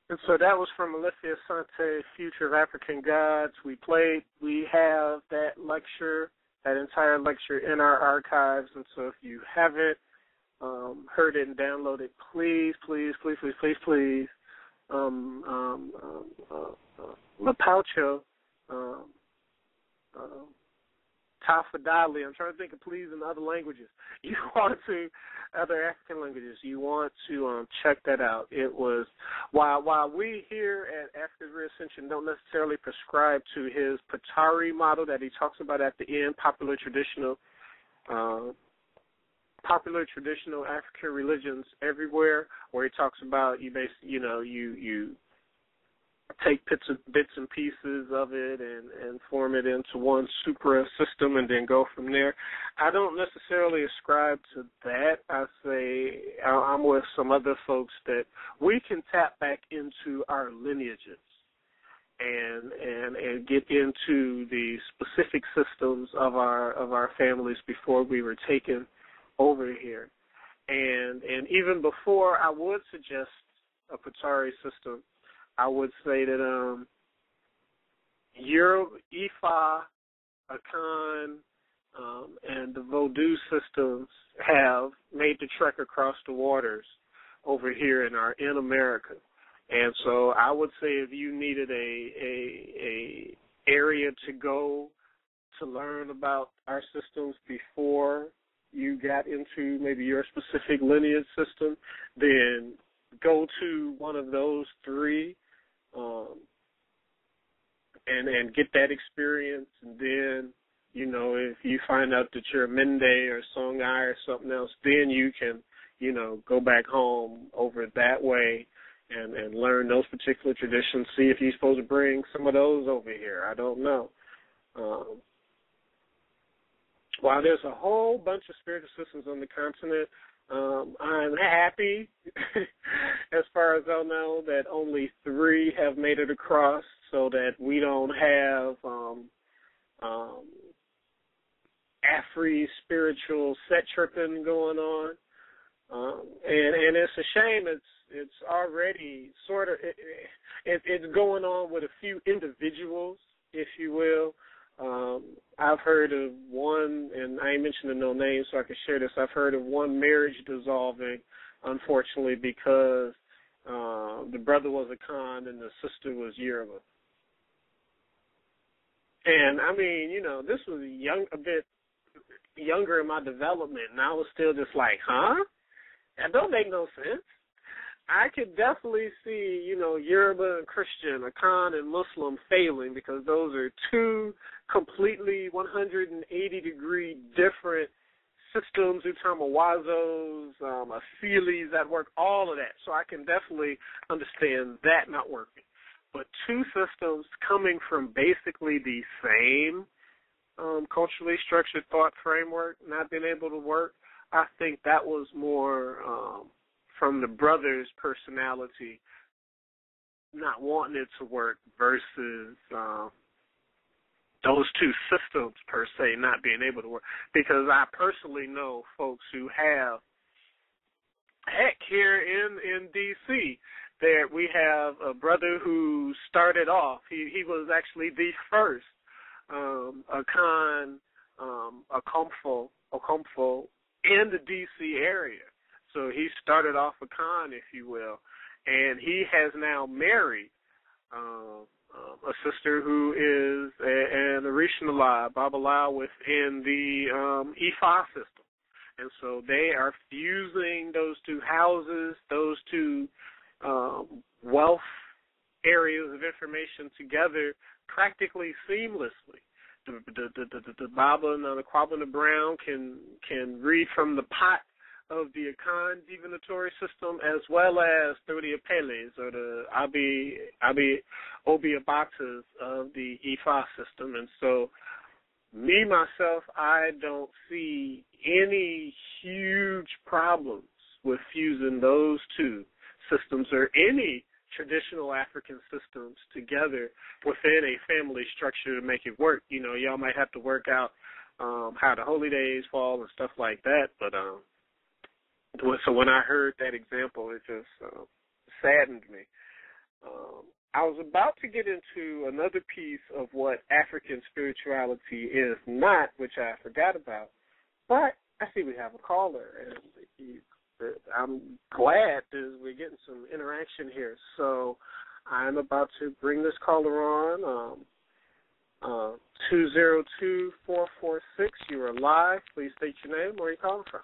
And so that was from Malefi Asante, Future of African Gods. We have that lecture, that entire lecture in our archives. And so if you haven't heard it and downloaded it, please, Lapaucho, Tafadali. I'm trying to think of please in other languages. You want to, other African languages, you want to check that out. It was, while we here at Afrika's REASCENSION don't necessarily prescribe to his Patari model that he talks about at the end, popular traditional African religions everywhere, where he talks about you take bits and pieces of it and form it into one supra system and then go from there. I don't necessarily ascribe to that. I say I'm with some other folks that we can tap back into our lineages and get into the specific systems of our families before we were taken over here. And even before I would suggest a Patari system, I would say that Europe, Ifa, Akan, and the Vodou systems have made the trek across the waters over here in America. And so I would say if you needed a area to go to learn about our systems before you got into maybe your specific lineage system, then go to one of those three and get that experience. And then, if you find out that you're a Mende or Songhai or something else, then you can, go back home over that way and learn those particular traditions, see if you're supposed to bring some of those over here. I don't know. While there's a whole bunch of spiritual systems on the continent, I'm happy, as far as I know, that only 3 have made it across, so that we don't have Afri spiritual set tripping going on. And it's a shame. It's already sort of it's going on with a few individuals, if you will. I've heard of one, and I ain't mentioning no names so I can share this. I've heard of one marriage dissolving, unfortunately, because the brother was a Khan and the sister was Yoruba. And, I mean, this was a bit younger in my development, and I was still just like, huh? That don't make no sense. I could definitely see, Yoruba and Christian, a Khan and Muslim failing, because those are 2 completely 180-degree different systems, Utamawazos, Asilis that work, all of that. So I can definitely understand that not working. But 2 systems coming from basically the same culturally structured thought framework not being able to work, I think that was more from the brother's personality not wanting it to work versus those 2 systems per se not being able to work. Because I personally know folks who have, heck, here in D.C., that we have a brother who started off, he was actually the first Akan Okomfo in the D.C. area. So he started off a Khan, if you will, and he has now married a sister who is an Orishinala, Babalawo within the Ifa system. And so they are fusing those 2 houses, those 2 wealth areas of information together practically seamlessly. The Baba and the Kwaba and the Brown can read from the pot of the Akan divinatory system, as well as through the Apeles or the Obiabatas of the Ifa system. And so, me, myself, I don't see any huge problems with fusing those 2 systems or any traditional African systems together within a family structure to make it work. Y'all might have to work out how the holy days fall and stuff like that, but so when I heard that example, it just saddened me. I was about to get into another piece of what African spirituality is not, which I forgot about, but I see we have a caller, and he's I'm glad that we're getting some interaction here. So I'm about to bring this caller on. 202-446. You are live. Please state your name. Where are you calling from?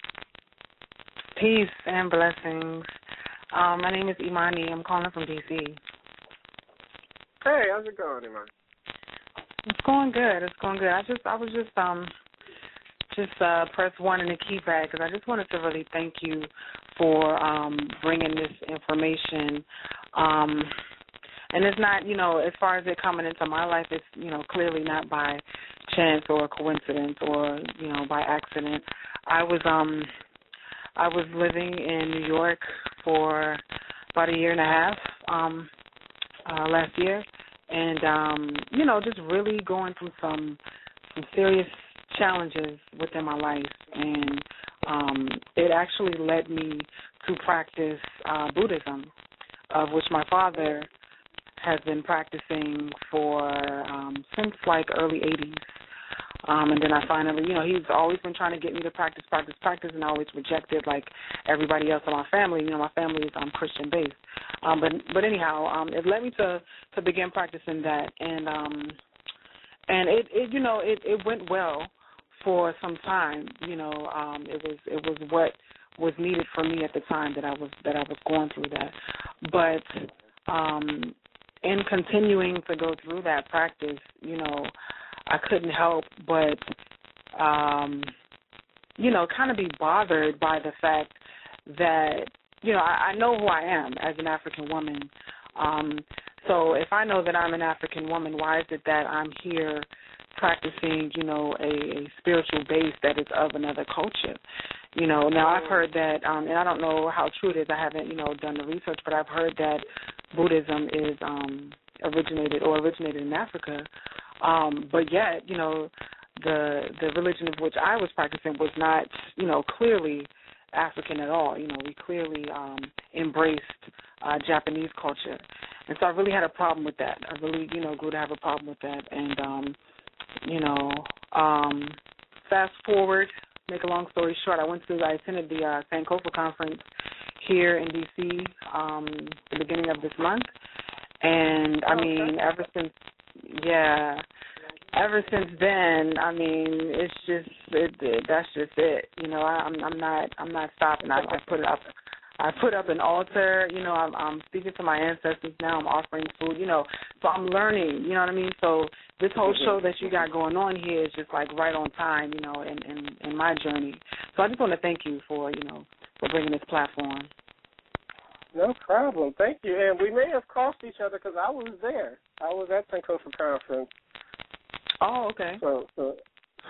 Peace and blessings. My name is Imani. I'm calling from D.C. Hey, how's it going, Imani? It's going good. It's going good. I was just press 1 in the keypad because I just wanted to really thank you for bringing this information. And it's not, as far as it coming into my life, it's, clearly not by chance or coincidence or, by accident. I was living in New York for about a year and a half last year, and just really going through some serious challenges within my life, and it actually led me to practice Buddhism, of which my father has been practicing for since like early 80s. And then I finally, he's always been trying to get me to practice, and I always rejected like everybody else in my family. My family is Christian based. But anyhow, it led me to begin practicing that, and it went well for some time. It was what was needed for me at the time that I was going through that. But in continuing to go through that practice, I couldn't help but, kind of be bothered by the fact that, I know who I am as an African woman. So if I know that I'm an African woman, why is it that I'm here practicing, a spiritual base that is of another culture? Now I've heard that, and I don't know how true it is. I haven't, done the research, but I've heard that Buddhism is originated in Africa. But yet, the religion of which I was practicing was not, clearly African at all. We clearly embraced Japanese culture. And so I really had a problem with that. I really, grew to have a problem with that. And, fast forward, make a long story short, I attended the Sankofa conference here in D.C. The beginning of this month. And, ever since then, it's just that's just it. I'm not stopping. I put up an altar. I'm speaking to my ancestors now. I'm offering food. So I'm learning. You know what I mean? So this whole show that you got going on here is just like right on time. In my journey. So I just want to thank you for bringing this platform. No problem. Thank you. And we may have crossed each other because I was there. I was at Sankofa conference. Oh, okay. So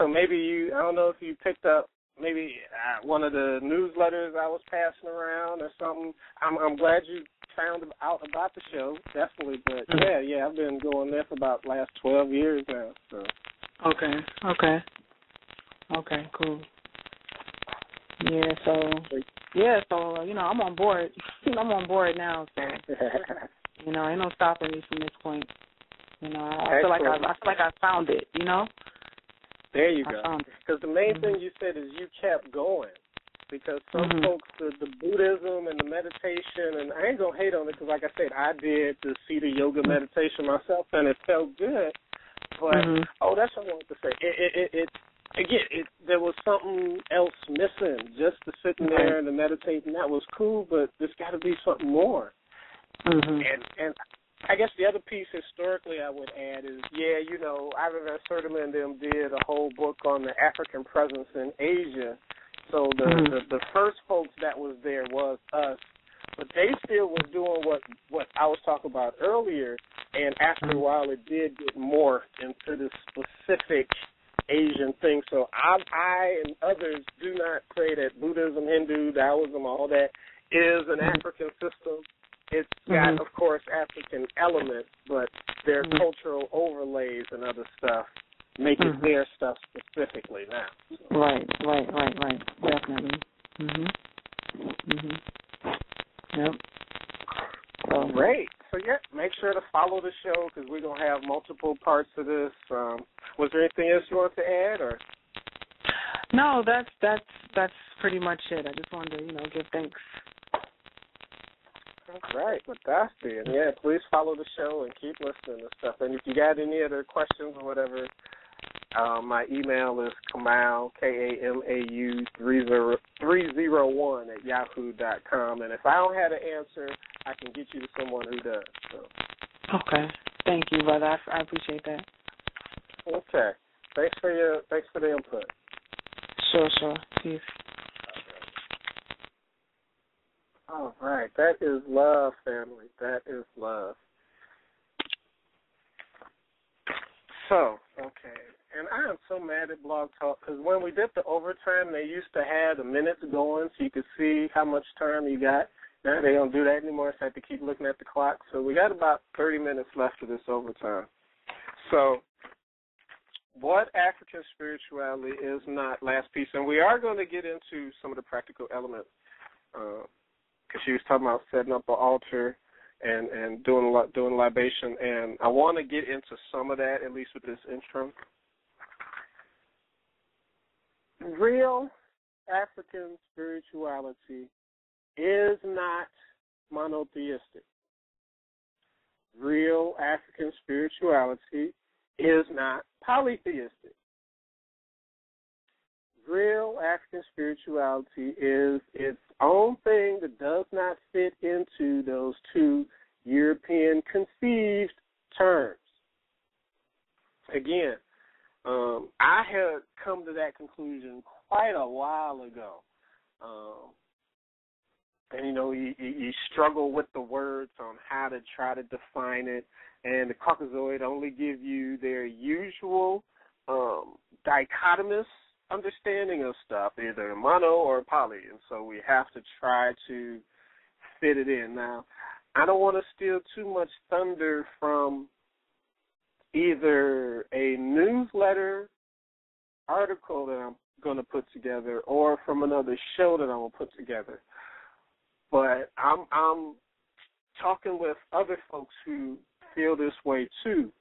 maybe I don't know if you picked up maybe one of the newsletters I was passing around or something. I'm glad you found out about the show, definitely. But yeah, I've been going there for about the last 12 years now. So. Okay, cool. I'm on board. I'm on board now, so ain't no stopping me from this point. I feel like I found it. There you go. Because the main thing you said is you kept going. Because some folks, the Buddhism and the meditation, and I ain't gonna hate on it because, like I said, I did the Cedar Yoga meditation myself, and it felt good. But that's what I wanted to say. There was something else missing. Just to sitting there and to meditate, and that was cool. But there's got to be something more. And I guess the other piece historically I would add is, Ivan Van Sertima and them did a whole book on the African presence in Asia. So the first folks that was there was us, but they still was doing what I was talking about earlier, and after a while it did get morphed into the specific Asian thing. So I and others do not say that Buddhism, Hindu, Taoism, all that is an African system. It's got, of course, African elements, but their cultural overlays and other stuff make it their stuff specifically now. So. Right. Definitely. Yep. So. Great. So, make sure to follow the show because we're going to have multiple parts of this. Was there anything else you want to add? Or? No, that's pretty much it. I just wanted to, give thanks. That's right, fantastic. And yeah, please follow the show and keep listening and stuff. And if you got any other questions or whatever, my email is Kamau, KAMAU301 @yahoo.com. And if I don't have an answer, I can get you to someone who does. So. Okay. Thank you, brother. I appreciate that. Okay. Thanks for the input. Sure. Peace. All right. That is love, family. That is love. So, okay. And I am so mad at Blog Talk because when we did the overtime, they used to have the minutes going so you could see how much time you got. Now they don't do that anymore, so I have to keep looking at the clock. So we got about 30 minutes left of this overtime. So what African spirituality is not, last piece. And we are going to get into some of the practical elements because she was talking about setting up an altar and doing libation. And I want to get into some of that, at least with this intro. Real African spirituality is not monotheistic. Real African spirituality is not polytheistic. Real African spirituality is its own thing that does not fit into those two European conceived terms. Again, I had come to that conclusion quite a while ago. And, you struggle with the words on how to try to define it. And the Caucasoid only give you their usual dichotomous understanding of stuff, either mono or poly. And so we have to try to fit it in. Now, I don't want to steal too much thunder from either a newsletter article that I'm going to put together or from another show that I'm going to put together. But I'm talking with other folks who feel this way too.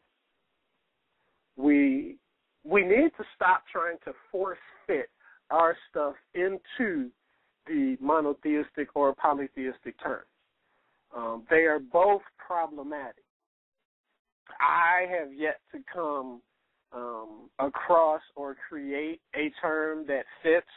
We need to stop trying to force fit our stuff into the monotheistic or polytheistic terms. They are both problematic. I have yet to come across or create a term that fits.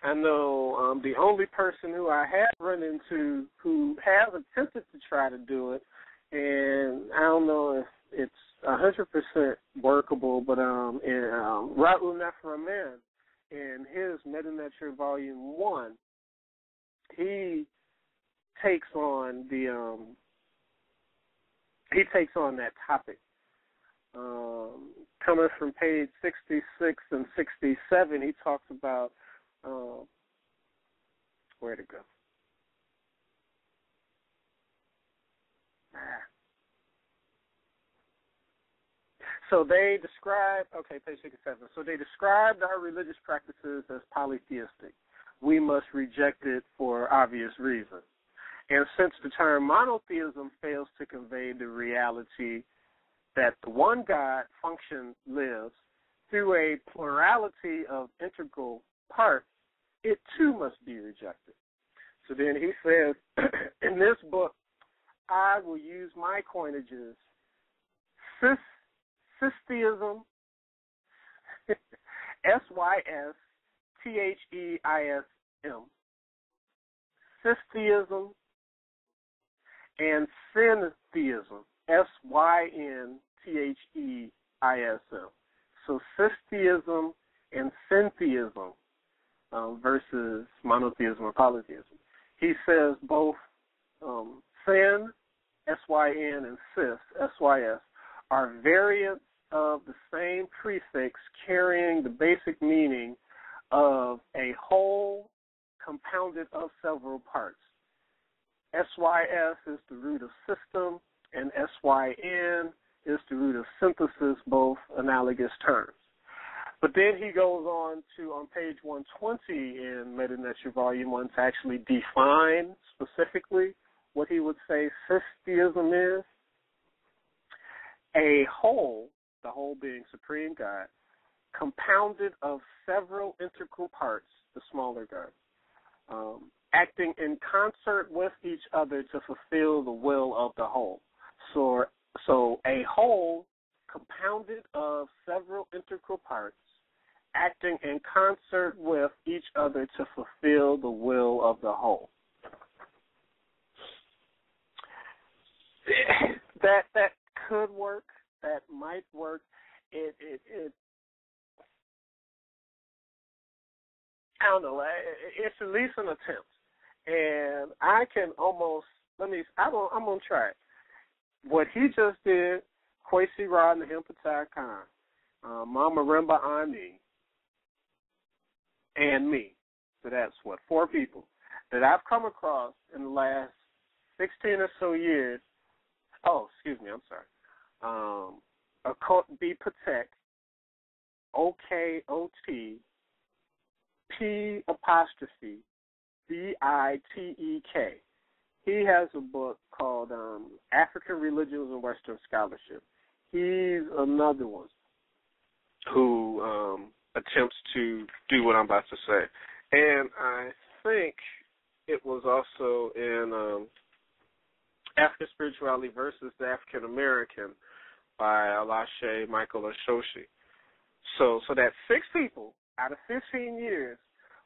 I know the only person who I have run into who has attempted to try to do it, and I don't know if it's 100% workable, but Raul Neframan, in his Meta-Nature Volume 1, he takes on that topic. Coming from page 66 and 67, he talks about where to go. So they describe, page 67. So they described our religious practices as polytheistic. We must reject it for obvious reasons. And since the term monotheism fails to convey the reality that the one God function lives through a plurality of integral parts, it too must be rejected. So then he says, in this book, I will use my coinages, Systeism, Systeism, Systeism, and Syntheism, Syntheism. So Systeism and Syntheism versus monotheism or polytheism. He says both Syn, S-Y-N, and Sys, S-Y-S, are variants of the same prefix carrying the basic meaning of a whole compounded of several parts. S-Y-S is the root of system, and S-Y-N is the root of synthesis, both analogous terms. But then he goes on page 120 in Meta-Nature Volume 1, to actually define specifically what he would say Systeism is. A whole, the whole being Supreme God, compounded of several integral parts, the smaller God, acting in concert with each other to fulfill the will of the whole. So a whole compounded of several integral parts, acting in concert with each other to fulfill the will of the whole. That could work. That might work. It I don't know. It's at least an attempt, and I can almost I'm gonna try it. What he just did, Kwesi Rod and the Himpatai Khan, Mama Remba Ani, and me. So that's 4 people that I've come across in the last 16 or so years. Oh, excuse me, I'm sorry. Okot B. Patek, OKOT_BITEK. He has a book called African Religions and Western Scholarship. He's another one who attempts to do what I'm about to say. And I think it was also in African Spirituality versus the African American by Alashe Michael Ashoshi. So that's 6 people out of 15 years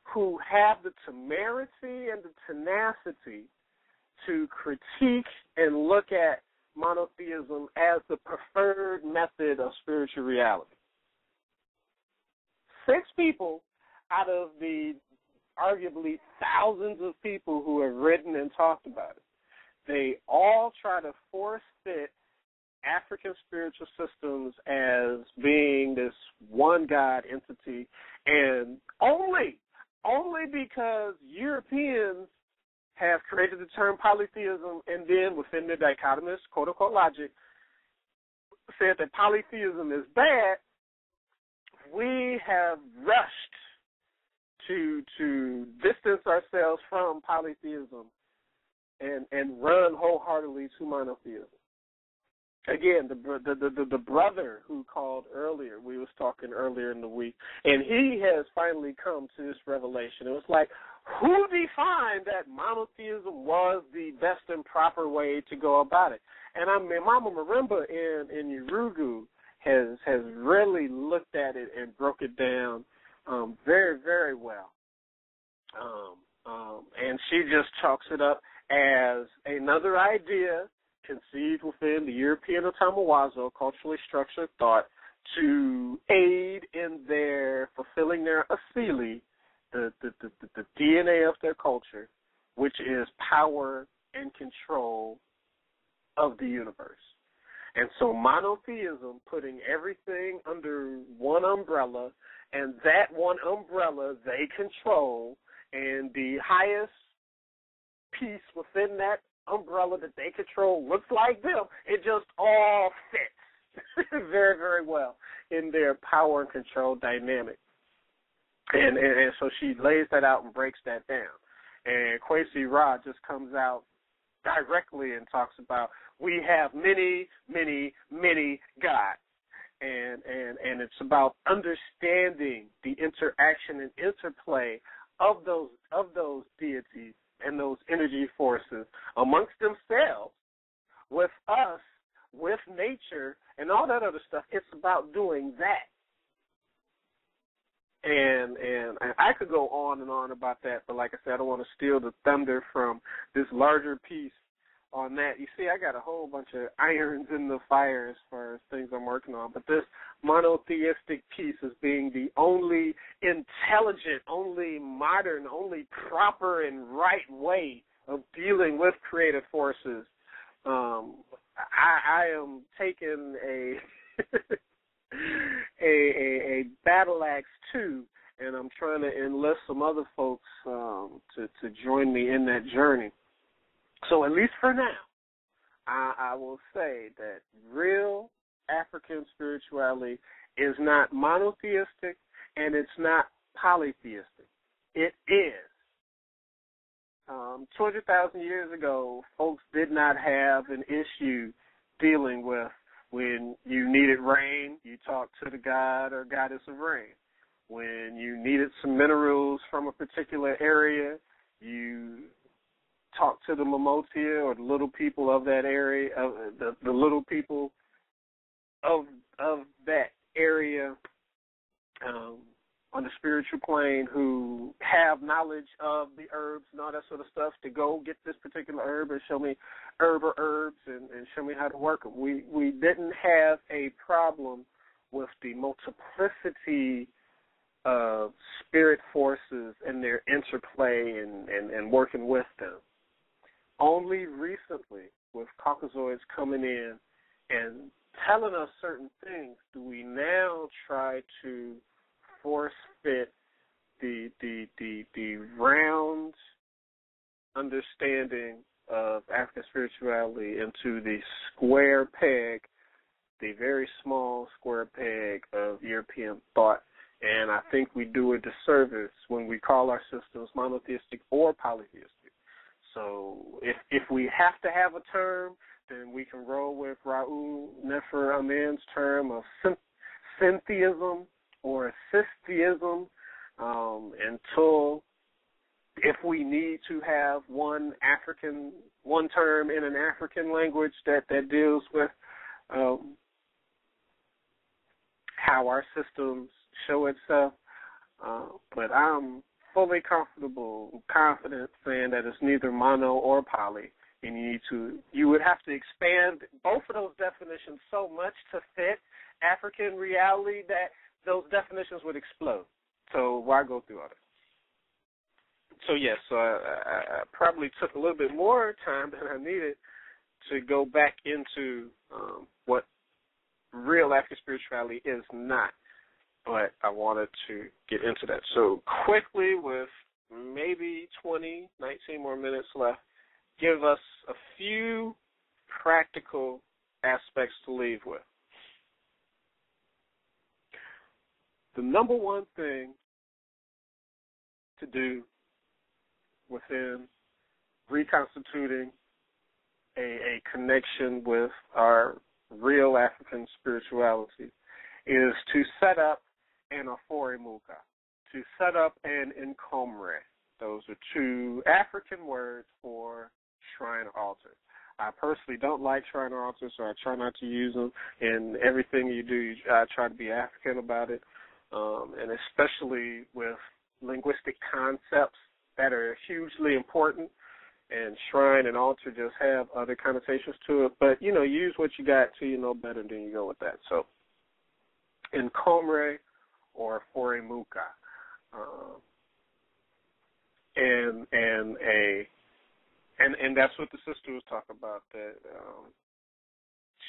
who have the temerity and the tenacity to critique and look at monotheism as the preferred method of spiritual reality. 6 people out of the arguably thousands of people who have written and talked about it. They all try to force fit African spiritual systems as being this one God entity, and only because Europeans have created the term polytheism, and then within their dichotomous quote-unquote logic said that polytheism is bad, we have rushed to distance ourselves from polytheism and run wholeheartedly to monotheism. Again, the brother who called earlier, we was talking earlier in the week, and he has finally come to this revelation. It was like, who defined that monotheism was the best and proper way to go about it? And I mean, Mama Marimba in Urugu has really looked at it and broke it down very, very well. And she just chalks it up as another idea conceived within the European Otomawazo culturally structured thought to aid in their fulfilling their asili, the DNA of their culture, which is power and control of the universe. And so monotheism, putting everything under one umbrella, and that one umbrella they control, and the highest piece within that umbrella that they control looks like them. It just all fits very, very well in their power and control dynamic. And so she lays that out and breaks that down. And Kwesi Rod just comes out directly and talks about we have many, many, many gods. And it's about understanding the interaction and interplay of those deities and those energy forces amongst themselves, with us, with nature, and all that other stuff. It's about doing that. And I could go on and on about that, but like I said, I don't want to steal the thunder from this larger piece on that. You see, I got a whole bunch of irons in the fire as far as things I'm working on, but this monotheistic piece as being the only intelligent, only modern, only proper and right way of dealing with creative forces. I am taking a battle axe too, and I'm trying to enlist some other folks to join me in that journey. So at least for now, I will say that real African spirituality is not monotheistic and it's not polytheistic. It is. 200,000 years ago, folks did not have an issue dealing with when you needed rain, you talked to the god or goddess of rain. When you needed some minerals from a particular area, you talk to the Momotia or the little people of that area, the little people of that area on the spiritual plane who have knowledge of the herbs and all that sort of stuff, to go get this particular herb and show me herbs and show me how to work them. We didn't have a problem with the multiplicity of spirit forces and their interplay and working with them. Only recently, with Caucasoids coming in and telling us certain things, do we now try to force fit the round understanding of African spirituality into the square peg, the very small square peg of European thought. And I think we do a disservice when we call our systems monotheistic or polytheistic. So if we have to have a term, then we can roll with Raoul Nefer Amen's term of syntheism or systtheism until, if we need to have one term in an African language that deals with how our systems show itself. But I'm fully comfortable, confident saying that it's neither mono or poly. And you would have to expand both of those definitions so much to fit African reality that those definitions would explode. So why go through all that? So yes, I probably took a little bit more time than I needed to go back into what real African spirituality is not. But I wanted to get into that. So quickly, with maybe 19 more minutes left, give us a few practical aspects to leave with. The number one thing to do within reconstituting a connection with our real African spirituality is to set up an Aforimuka, to set up an Nkomre. Those are two African words for shrine altar. I personally don't like shrine altars, so I try not to use them. In everything you do, I try to be African about it, and especially with linguistic concepts that are hugely important. And shrine and altar just have other connotations to it. But, use what you got till you know better, then you go with that. So, Nkomre or Aforimuka. And that's what the sister was talking about. That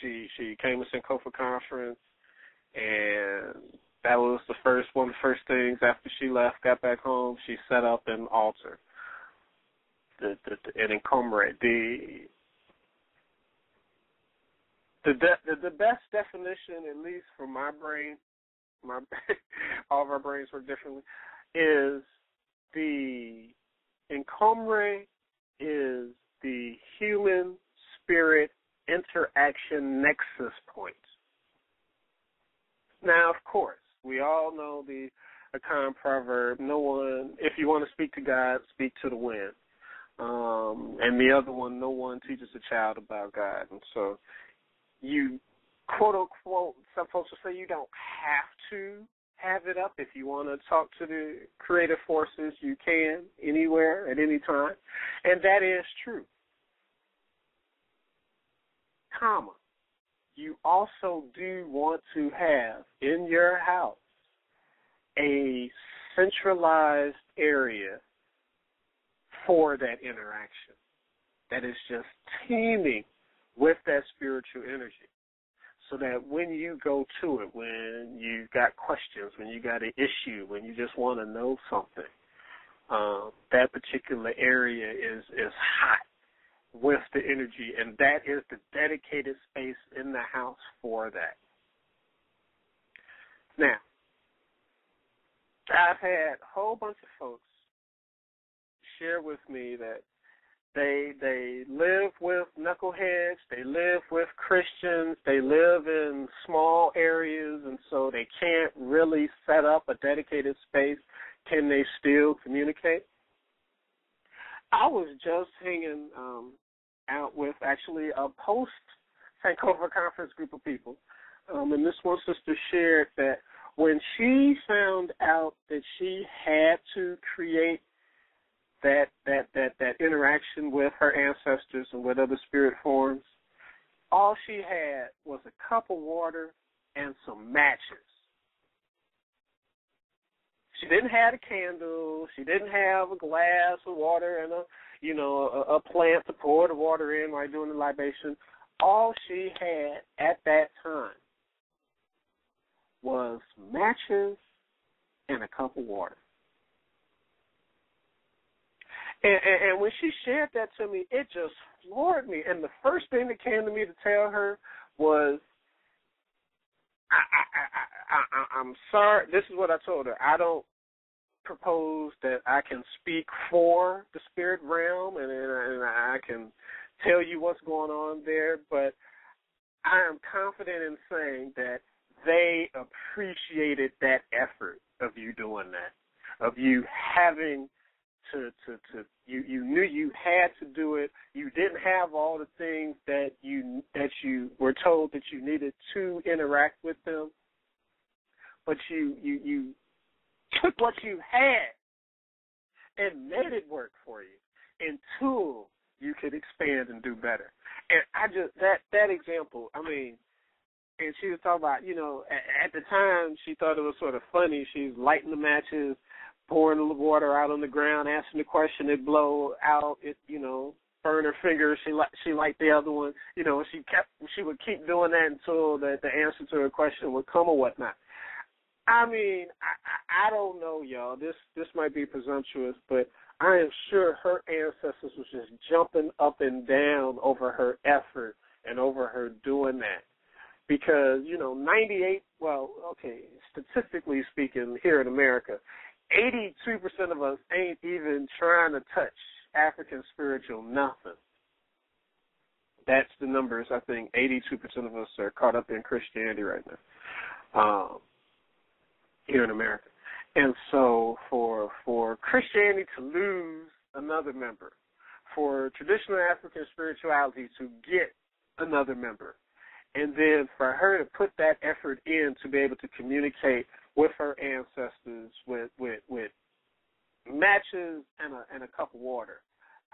she came to Sankofa conference, and that was one of the first things after she left, got back home. She set up an altar, an Nkomre. The best definition, at least for my brain, all of our brains work differently, is the Nkomre is the human spirit interaction nexus point. Now, of course, we all know the Akan proverb, if you want to speak to God, speak to the wind. And the other one, no one teaches a child about God. And so you, quote unquote, some folks will say you don't have to have it up. If you want to talk to the creative forces, you can, anywhere, at any time. And that is true. You also do want to have in your house a centralized area for that interaction that is just teeming with that spiritual energy, so that when you go to it, when you've got questions, when you got an issue, when you just want to know something, that particular area is hot with the energy, and that is the dedicated space in the house for that. Now, I've had a whole bunch of folks share with me that they live with knuckleheads, they live with Christians, they live in small areas, and so they can't really set up a dedicated space. Can they still communicate? I was just hanging out with actually a post-Sankofa conference group of people, and this one sister shared that when she found out that she had to create that interaction with her ancestors and with other spirit forms, all she had was a cup of water and some matches. She didn't have a candle. She didn't have a glass of water and a plant to pour the water in while doing the libation. All she had at that time was matches and a cup of water. And when she shared that to me, it just floored me. And the first thing that came to me to tell her was, I'm sorry. This is what I told her. I don't propose that I can speak for the spirit realm and I can tell you what's going on there, but I am confident in saying that they appreciated that effort of you doing that, of you having to you knew you had to do it. You didn't have all the things that you were told that you needed to interact with them, but you took what you had and made it work for you until you could expand and do better. And I just that example, I mean, and she was talking about, at the time she thought it was sort of funny. She's lighting the matches, pouring the water out on the ground, asking the question, it blow out, it, burn her fingers, she liked the other one, she would keep doing that until the answer to her question would come or whatnot. I mean, I don't know, y'all. This might be presumptuous, but I am sure her ancestors was just jumping up and down over her effort and over her doing that. Because, statistically speaking, here in America, 82% of us ain't even trying to touch African spiritual nothing. That's the numbers. I think 82% of us are caught up in Christianity right now. Here in America. And so for Christianity to lose another member, for traditional African spirituality to get another member, and then for her to put that effort in to be able to communicate with her ancestors with matches and a cup of water,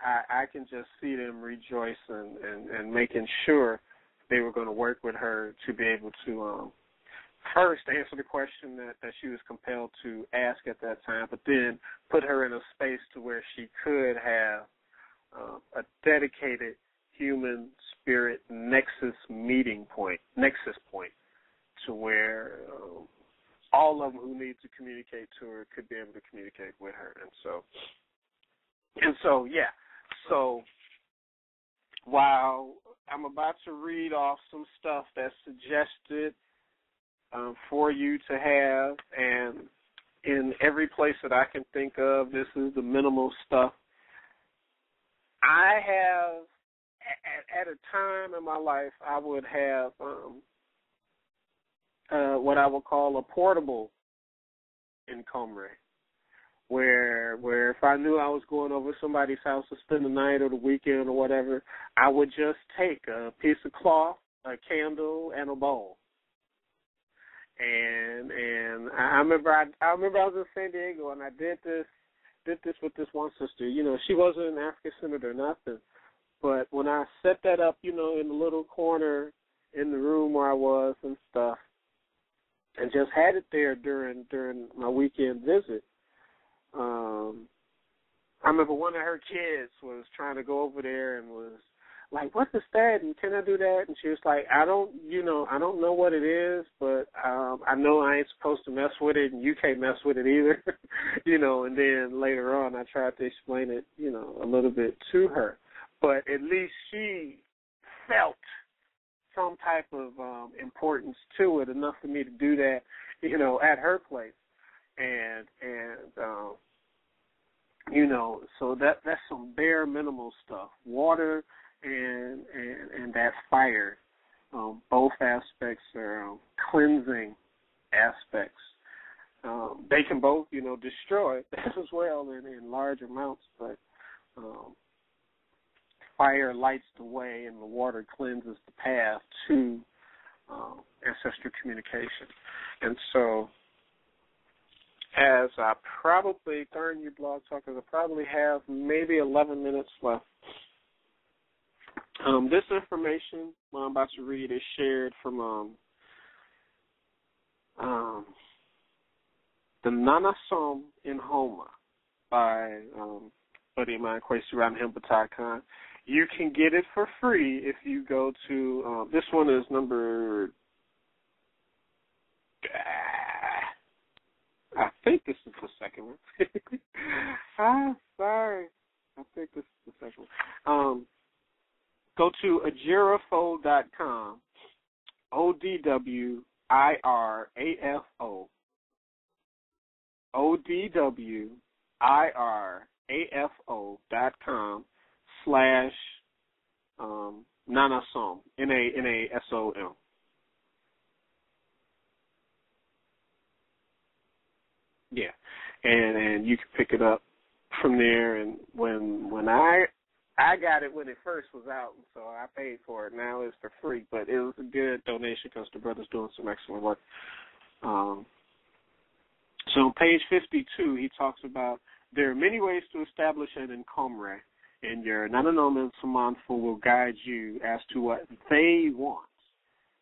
I can just see them rejoicing and making sure they were going to work with her to be able to first answer the question that she was compelled to ask at that time, but then put her in a space to where she could have a dedicated human spirit nexus point, to where all of them who need to communicate to her could be able to communicate with her. So while I'm about to read off some stuff that's suggested for you to have, and in every place that I can think of, this is the minimal stuff. I have, at a time in my life, I would have what I would call a portable encombre, where if I knew I was going over somebody's house to spend the night or the weekend or whatever, I would just take a piece of cloth, a candle, and a bowl. And I remember I was in San Diego, and I did this with this one sister. She wasn't an African senator or nothing, but when I set that up, in the little corner in the room where I was and stuff, and just had it there during my weekend visit, I remember one of her kids was trying to go over there and was like, "What is that? And can I do that?" And she was like, I don't know what it is, but I know I ain't supposed to mess with it, and you can't mess with it either." And then later on I tried to explain it, a little bit to her. But at least she felt some type of importance to it, enough for me to do that, at her place. And so that's some bare minimal stuff. Water and that fire, both aspects are cleansing aspects. They can both, destroy as well in large amounts, but Fire lights the way and the water cleanses the path to ancestral communication. And so, as I probably, during you blog talkers, I probably have maybe 11 minutes left. This information I'm about to read is shared from the Nanasom in Homa by buddy of mine, Kwesi Ramhimbatai Khan. You can get it for free if you go to, this one is number, I think this is the second one. I'm sorry. I think this is the second one. Go to ajirafo.com, ODWIRAFO, ODWIRAFO.com / Nanasom, NASOM. Yeah, and you can pick it up from there. And when I got it when it first was out, and so I paid for it. Now it's for free, but it was a good donation because the brother's doing some excellent work. So on page 52, he talks about there are many ways to establish an Nkomre, and your Nananom Samanfo will guide you as to what they want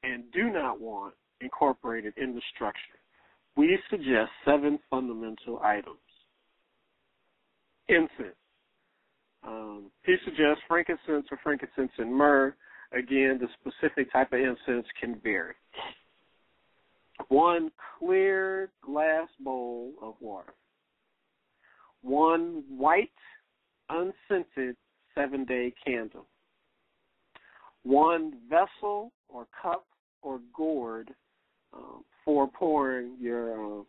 and do not want incorporated in the structure. We suggest 7 fundamental items. Incense. He suggests frankincense or frankincense and myrrh. Again, the specific type of incense can vary. 1 clear glass bowl of water. 1 white, unscented 7-day candle. 1 vessel or cup or gourd for pouring your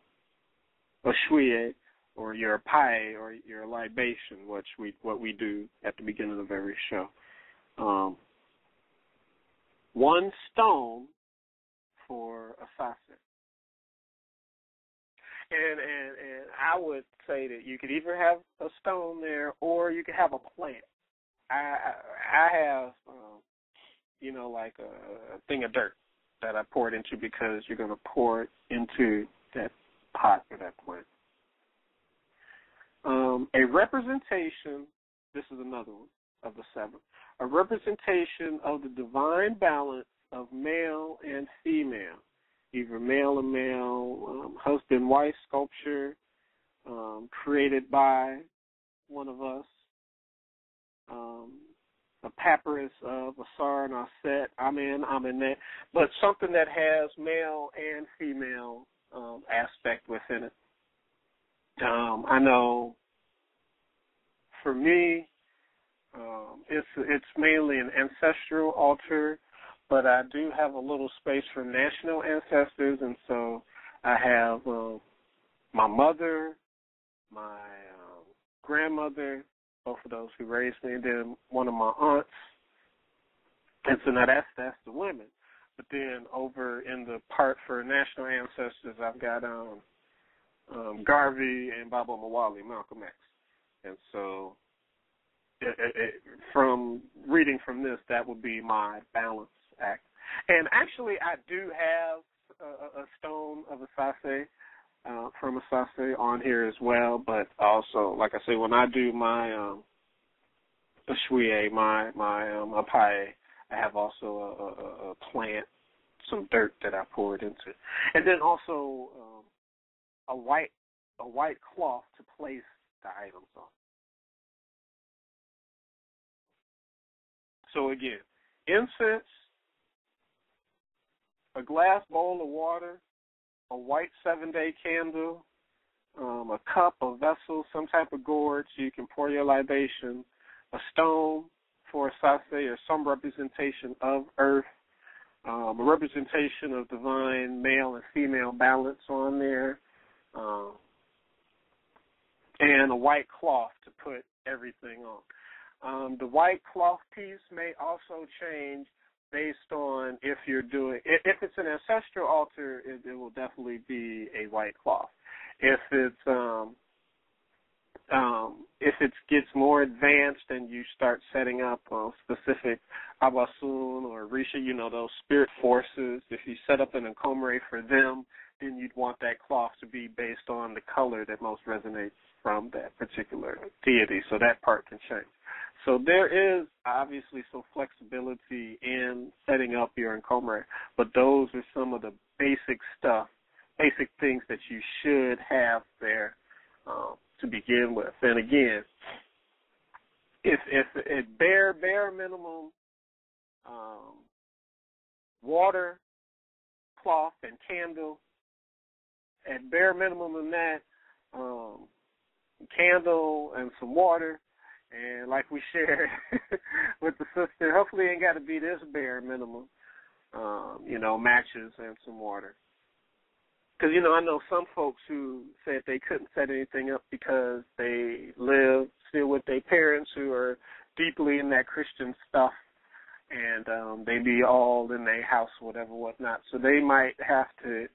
ashwiye or your pie or your libation, what we do at the beginning of every show. 1 stone for a sase. And I would say that you could either have a stone there or you could have a plant. I have, like a thing of dirt that I pour it into because you're going to pour it into that pot or that plant. A representation, this is another one of the 7, a representation of the divine balance of male and female, either male and male, husband-wife sculpture created by one of us, a papyrus of Asar and Aset, Amenet, but something that has male and female aspect within it. I know for me, it's mainly an ancestral altar, but I do have a little space for national ancestors, and so I have my mother, my grandmother, both of those who raised me, and then one of my aunts. And so now that's the women. But then over in the part for national ancestors, I've got Garvey and Baba Mawali, Malcolm X. And so from reading from this, that would be my balance act. And actually, I do have a stone of a sase, from a sase on here as well. But also, like I say, when I do my ashwiye, my paye, I have also a plant, some dirt that I pour it into, and then also a white cloth to place the items on. So again, incense, a glass bowl of water, a white 7-day candle, a cup, a vessel, some type of gourd so you can pour your libation, a stone for a sase or some representation of earth, a representation of divine male and female balance on there, and a white cloth to put everything on. The white cloth piece may also change based on if you're doing, if it's an ancestral altar, it will definitely be a white cloth. If it's a if it gets more advanced and you start setting up specific Abasun or Risha, those spirit forces, if you set up an Nkomre for them, then you'd want that cloth to be based on the color that most resonates from that particular deity. So that part can change. So there is obviously some flexibility in setting up your Nkomre, but those are some of the basic things that you should have there to begin with. And again, if bare minimum water, cloth, and candle, at bare minimum in that, candle and some water, and like we shared with the sister, hopefully it ain't got to be this bare minimum, matches and some water. Because, I know some folks who said they couldn't set anything up because they live still with their parents who are deeply in that Christian stuff, and they be all in their house or whatnot. So they might have to,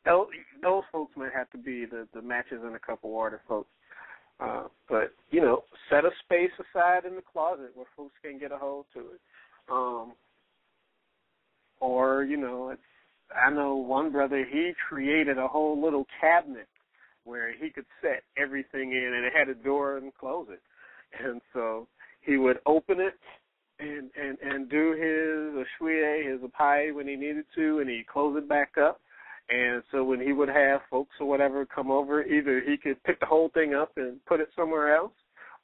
those folks might have to be the matches and a cup of water folks. But, set a space aside in the closet where folks can get a hold to it. I know one brother, he created a whole little cabinet where he could set everything in, and it had a door and close it. And so he would open it and do his ashwiye, his apai when he needed to, and he'd close it back up. And so when he would have folks or whatever come over, either he could pick the whole thing up and put it somewhere else,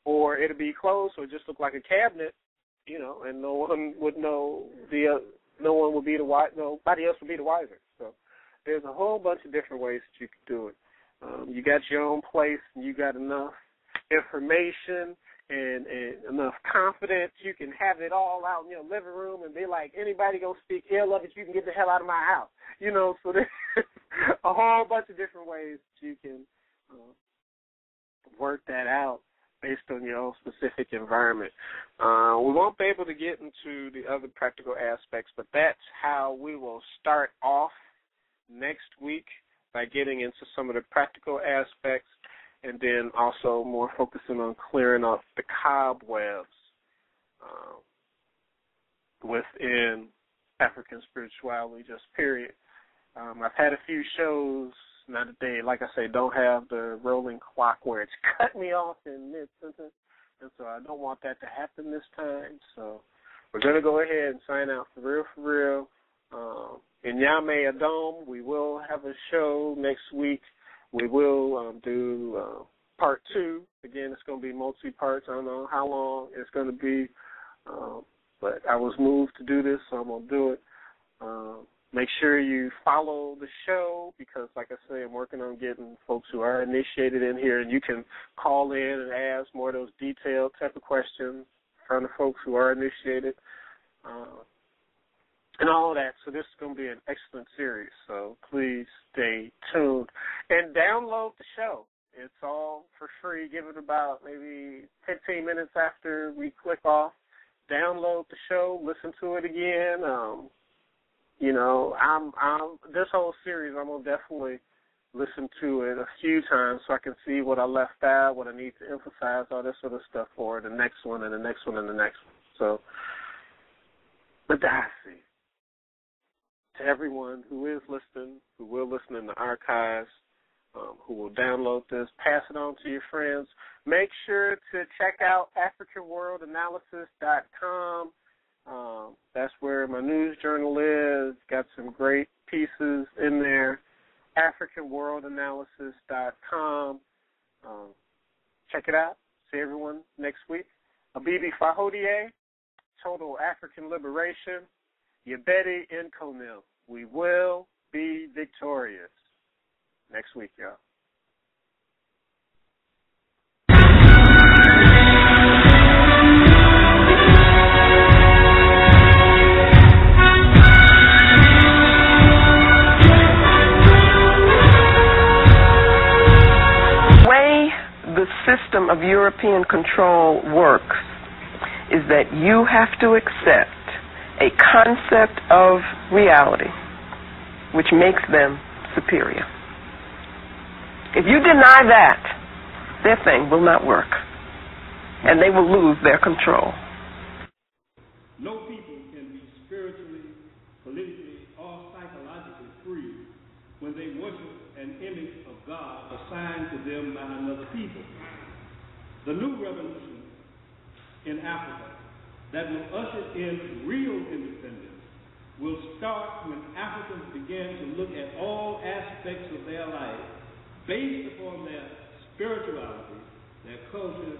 or it'd be closed, so it just looked like a cabinet, and no one would know nobody else would be the wiser. So there's a whole bunch of different ways that you can do it. You got your own place, and you got enough information and enough confidence, you can have it all out in your living room and be like, anybody go speak ill of it, you can get the hell out of my house. So there's a whole bunch of different ways that you can work that out based on your own specific environment. We won't be able to get into the other practical aspects, but that's how we will start off next week, by getting into some of the practical aspects, and then also more focusing on clearing up the cobwebs within African spirituality, just period. I've had a few shows, not a day, like I say, don't have the rolling clock where it's cut me off in mid-sentence, and so I don't want that to happen this time. So we're going to go ahead and sign out for real. In Yame Adom, we will have a show next week. We will do part 2. Again, it's going to be multi-parts. I don't know how long it's going to be, but I was moved to do this, so I'm going to do it. Make sure you follow the show because, like I say, I'm working on getting folks who are initiated in here, and you can call in and ask more of those detailed type of questions from the folks who are initiated. And all of that. So this is going to be an excellent series. So please stay tuned and download the show. It's all for free. Give it about maybe 15 minutes after we click off. Download the show. Listen to it again. I'm this whole series, I'm going to definitely listen to it a few times so I can see what I left out, what I need to emphasize, all this sort of stuff for the next one and the next one and the next one. So, but that's it. To everyone who is listening, who will listen in the archives, who will download this, pass it on to your friends. Make sure to check out AfrikanWorldAnalysis.com. That's where my news journal is. Got some great pieces in there. AfrikanWorldAnalysis.com. Check it out. See everyone next week. Abibi Fahodie, Total African Liberation. Yabedi Nkonil. We will be victorious. Next week, y'all. The way the system of European control works is that you have to accept a concept of reality which makes them superior. If you deny that, their thing will not work, and they will lose their control. No people can be spiritually, politically, or psychologically free when they worship an image of God assigned to them by another people. The new revolution in Africa that will usher in real independence will start when Africans begin to look at all aspects of their life based upon their spirituality, their culture,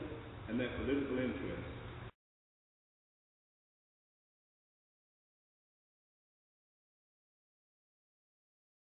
and their political interests.